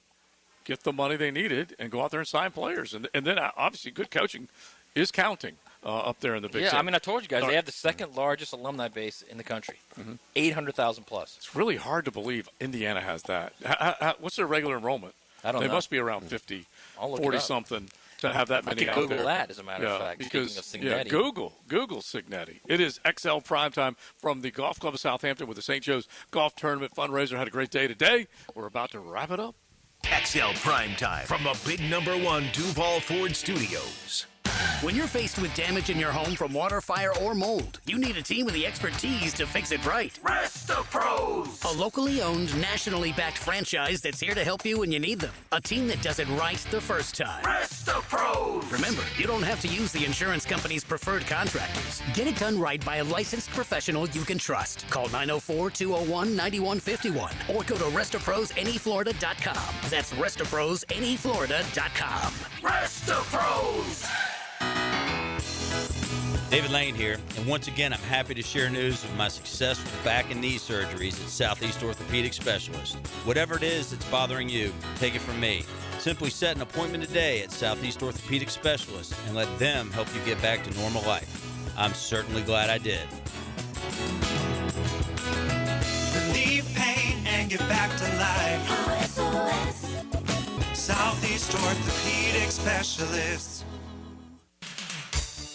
get the money they needed and go out there and sign players. And then, obviously, good coaching is counting up there in the Big Ten. I mean, I told you guys, they have the second largest alumni base in the country, 800,000 plus. It's really hard to believe Indiana has that. What's their regular enrollment? I don't know. They must be around 50, I'll look 40-something to have that many I out could Google there. that, as a matter of fact, Because, speaking of Signetti. Google Signetti. It is XL Primetime from the Golf Club of Southampton with the St. Joe's Golf Tournament fundraiser. Had a great day today. We're about to wrap it up. XL Primetime from the big #1 Duval Ford Studios. When you're faced with damage in your home from water, fire, or mold, you need a team with the expertise to fix it right. Pros. A locally owned, nationally backed franchise that's here to help you when you need them. A team that does it right the first time. Pros. Remember, you don't have to use the insurance company's preferred contractors. Get it done right by a licensed professional you can trust. Call 904-201-9151 or go to RestoProsNEFlorida.com. That's RestoProsNEFlorida.com. Pros. David Lane here, and once again, I'm happy to share news of my success with back and knee surgeries at Southeast Orthopedic Specialist. Whatever it is that's bothering you, take it from me. Simply set an appointment today at Southeast Orthopedic Specialist and let them help you get back to normal life. I'm certainly glad I did. Relieve pain and get back to life. Southeast Orthopedic Specialists.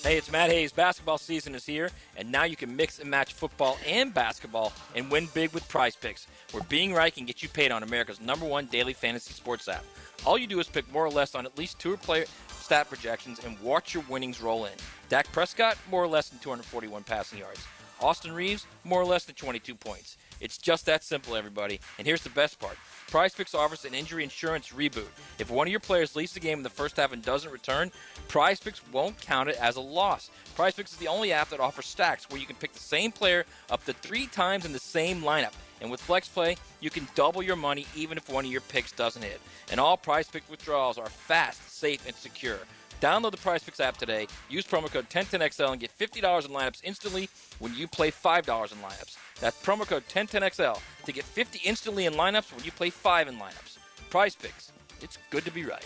Hey, it's Matt Hayes. Basketball season is here, and now you can mix and match football and basketball and win big with Prize Picks, where being right can get you paid on America's #1 daily fantasy sports app. All you do is pick more or less on at least 2 player stat projections and watch your winnings roll in. Dak Prescott, more or less than 241 passing yards. Austin Reeves, more or less than 22 points. It's just that simple, everybody. And here's the best part. PrizePicks offers an injury insurance reboot. If one of your players leaves the game in the first half and doesn't return, PrizePicks won't count it as a loss. PrizePicks is the only app that offers stacks where you can pick the same player up to 3 times in the same lineup. And with FlexPlay, you can double your money even if one of your picks doesn't hit. And all PrizePicks withdrawals are fast, safe, and secure. Download the PrizePicks app today. Use promo code 1010XL and get $50 in lineups instantly when you play $5 in lineups. That's promo code 1010XL to get $50 instantly in lineups when you play 5 in lineups. PrizePicks. It's good to be right.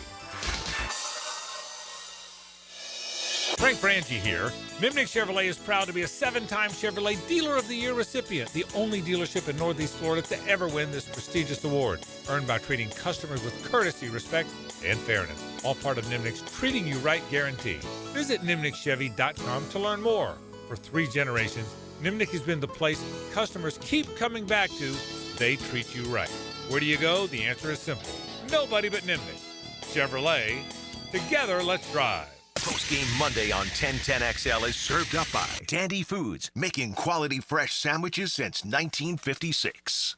Frank Frangie here. Nimnick Chevrolet is proud to be a 7-time Chevrolet Dealer of the Year recipient, the only dealership in Northeast Florida to ever win this prestigious award, earned by treating customers with courtesy, respect, and fairness. All part of Nimnick's Treating You Right guarantee. Visit NimnickChevy.com to learn more. For 3 generations, Nimnick has been the place customers keep coming back to. They treat you right. Where do you go? The answer is simple. Nobody but Nimnick. Chevrolet. Together, let's drive. Post-game Monday on 1010XL is served up by Dandy Foods, making quality fresh sandwiches since 1956.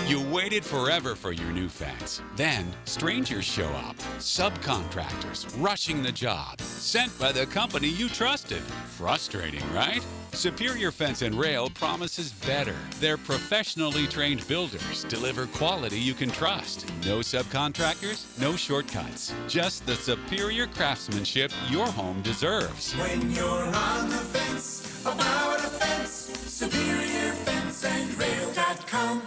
You waited forever for your new fence. Then, strangers show up. Subcontractors rushing the job. Sent by the company you trusted. Frustrating, right? Superior Fence and Rail promises better. Their professionally trained builders deliver quality you can trust. No subcontractors, no shortcuts. Just the superior craftsmanship your home deserves. When you're on the fence, about a fence, SuperiorFenceandRail.com.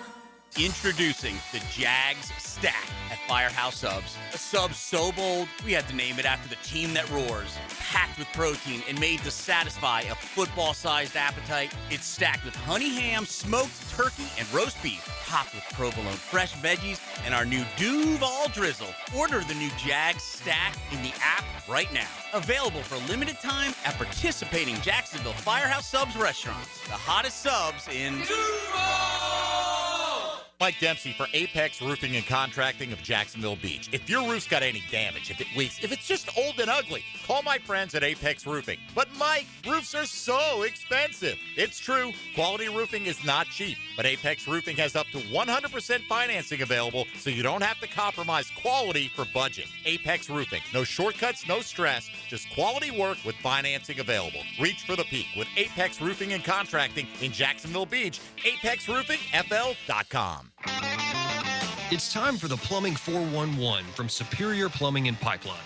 Introducing the Jags Stack at Firehouse Subs. A sub so bold, we had to name it after the team that roars. Packed with protein and made to satisfy a football-sized appetite. It's stacked with honey ham, smoked turkey, and roast beef. Topped with provolone fresh veggies and our new Duval drizzle. Order the new Jags Stack in the app right now. Available for limited time at participating Jacksonville Firehouse Subs restaurants. The hottest subs in Duval! Mike Dempsey for Apex Roofing and Contracting of Jacksonville Beach. If your roof's got any damage, if it leaks, if it's just old and ugly, call my friends at Apex Roofing. But Mike, roofs are so expensive. It's true, quality roofing is not cheap, but Apex Roofing has up to 100% financing available, so you don't have to compromise quality for budget. Apex Roofing, no shortcuts, no stress, just quality work with financing available. Reach for the peak with Apex Roofing and Contracting in Jacksonville Beach. ApexRoofingFL.com. It's time for the Plumbing 411 from Superior Plumbing and Pipelining.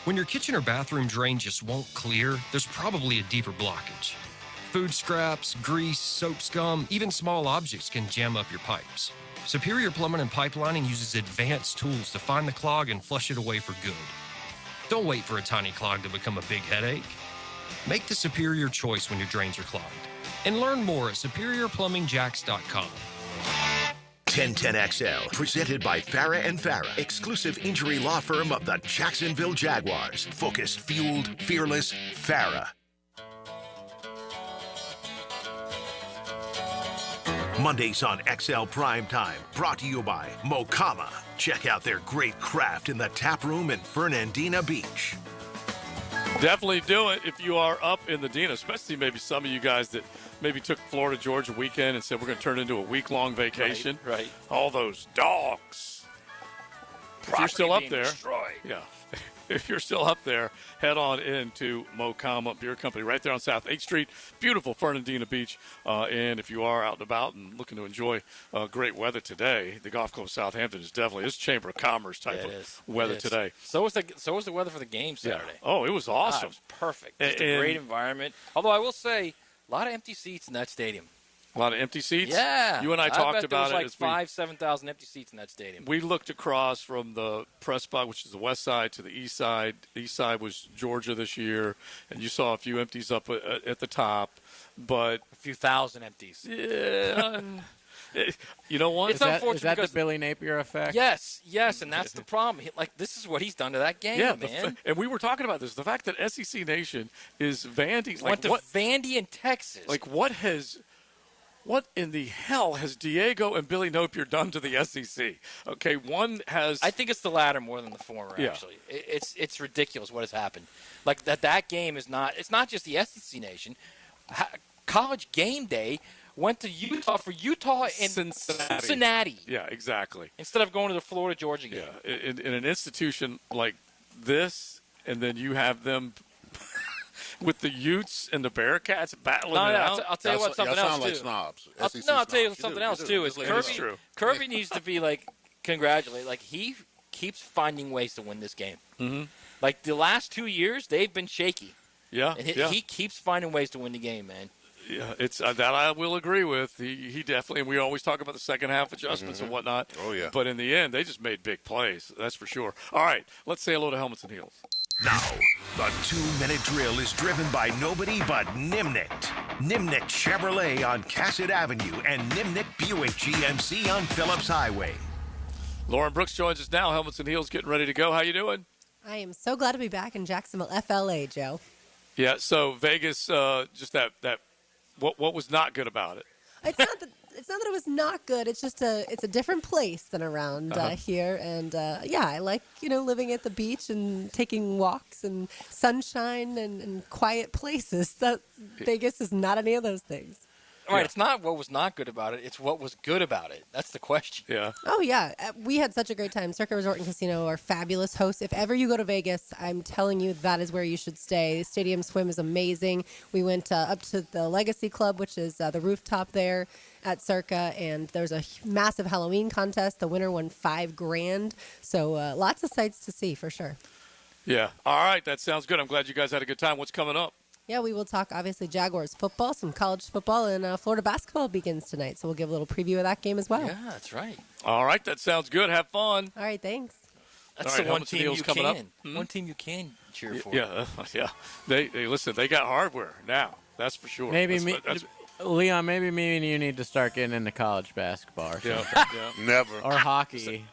When your kitchen or bathroom drain just won't clear, there's probably a deeper blockage. Food scraps, grease, soap scum, even small objects can jam up your pipes. Superior Plumbing and Pipelining uses advanced tools to find the clog and flush it away for good. Don't wait for a tiny clog to become a big headache. Make the superior choice when your drains are clogged. And learn more at superiorplumbingjacks.com. 1010XL, presented by Farah and Farah, exclusive injury law firm of the Jacksonville Jaguars. Focused, fueled, fearless, Farah. Mondays on XL Primetime, brought to you by Mokama. Check out their great craft in the tap room in Fernandina Beach. Definitely do it if you are up in the Dina, especially maybe some of you guys that maybe took Florida Georgia weekend and said we're going to turn it into a week-long vacation. Right. All those dogs. If you're still up there, destroyed. yeah. If you're still up there, head on into Mokama Beer Company right there on South 8th Street. Beautiful Fernandina Beach. And if you are out and about and looking to enjoy great weather today, the Golf Club of Southampton is definitely this Chamber of Commerce type of weather today. So was the weather for the game Saturday. Yeah. Oh, it was awesome. It was perfect. Just a great environment. Although I will say, a lot of empty seats in that stadium. A lot of empty seats? Yeah. You and I talked about it. There was like 7,000 empty seats in that stadium. We looked across from the press box, which is the west side, to the east side. The east side was Georgia this year, and you saw a few empties up at the top. But a few thousand empties. Yeah. You know what? It's unfortunate is that because the Billy Napier effect? Yes, and that's the problem. This is what he's done to that game, man. And we were talking about this. The fact that SEC Nation is Vandy. Went to Vandy in Texas. What in the hell has Diego and Billy Napier done to the SEC? Okay, one has. I think it's the latter more than the former. Yeah. Actually, it's ridiculous what has happened. Like that game is not. It's not just the SEC Nation. College Game Day went to Utah for Utah and Cincinnati. Yeah, exactly. Instead of going to the Florida Georgia game. Yeah, in an institution like this, and then you have them. With the Utes and the Bearcats battling it out. I'll tell you what. Something else sound too. like snobs. I'll tell you something else too. Is That's true. Kirby needs to be congratulated. Like he keeps finding ways to win this game. Mm-hmm. Like the last 2 years, they've been shaky. Yeah, and he keeps finding ways to win the game, man. Yeah, it's that I will agree with. He definitely. And we always talk about the second half adjustments and whatnot. Oh yeah. But in the end, they just made big plays. That's for sure. All right, let's say hello to Helmets and Heels. Now, the 2-minute drill is driven by nobody but Nimnik. Nimnik Chevrolet on Cassett Avenue and Nimnik Buick GMC on Phillips Highway. Lauren Brooks joins us now. Helmets and Heels getting ready to go. How you doing? I am so glad to be back in Jacksonville, FLA, Joe. Yeah, so Vegas, just that what was not good about it? It's not that it was not good. It's just it's a different place than around here, and I like living at the beach and taking walks and sunshine and quiet places. Vegas is not any of those things. Right, it's not what was not good about it. It's what was good about it. That's the question. Yeah. Oh, yeah. We had such a great time. Circa Resort and Casino are fabulous hosts. If ever you go to Vegas, I'm telling you that is where you should stay. Stadium Swim is amazing. We went up to the Legacy Club, which is the rooftop there at Circa, and there's a massive Halloween contest. The winner won $5,000. So lots of sights to see for sure. Yeah. All right. That sounds good. I'm glad you guys had a good time. What's coming up? Yeah, we will talk, obviously, Jaguars football, some college football, and Florida basketball begins tonight. So we'll give a little preview of that game as well. Yeah, that's right. All right, that sounds good. Have fun. All right, thanks. That's the one team you can. One team you can cheer for. Yeah. They listen. They got hardware now. That's for sure. Leon, maybe me and you need to start getting into college basketball or something. Yeah. Never. Or hockey.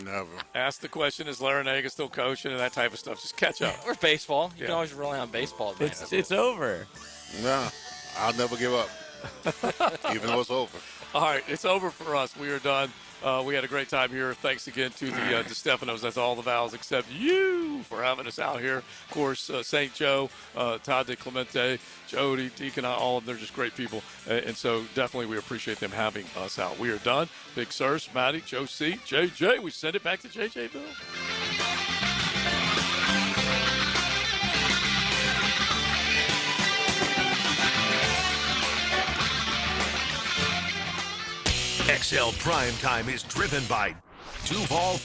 Never. Ask the question, is Larinaga still coaching and that type of stuff? Just catch up. Or baseball. You can always rely on baseball. It's over. No, I'll never give up. Even though it's over. All right, it's over for us. We are done. We had a great time here. Thanks again to the DeStefanos. That's all the Vals except you for having us out here. Of course, St. Joe, Todd DeClemente, Jody, Deacon, all of them, they're just great people. And so definitely we appreciate them having us out. We are done. Big Sirs, Matty, Joe C, JJ. We send it back to JJ Bill. XL Primetime is driven by Duval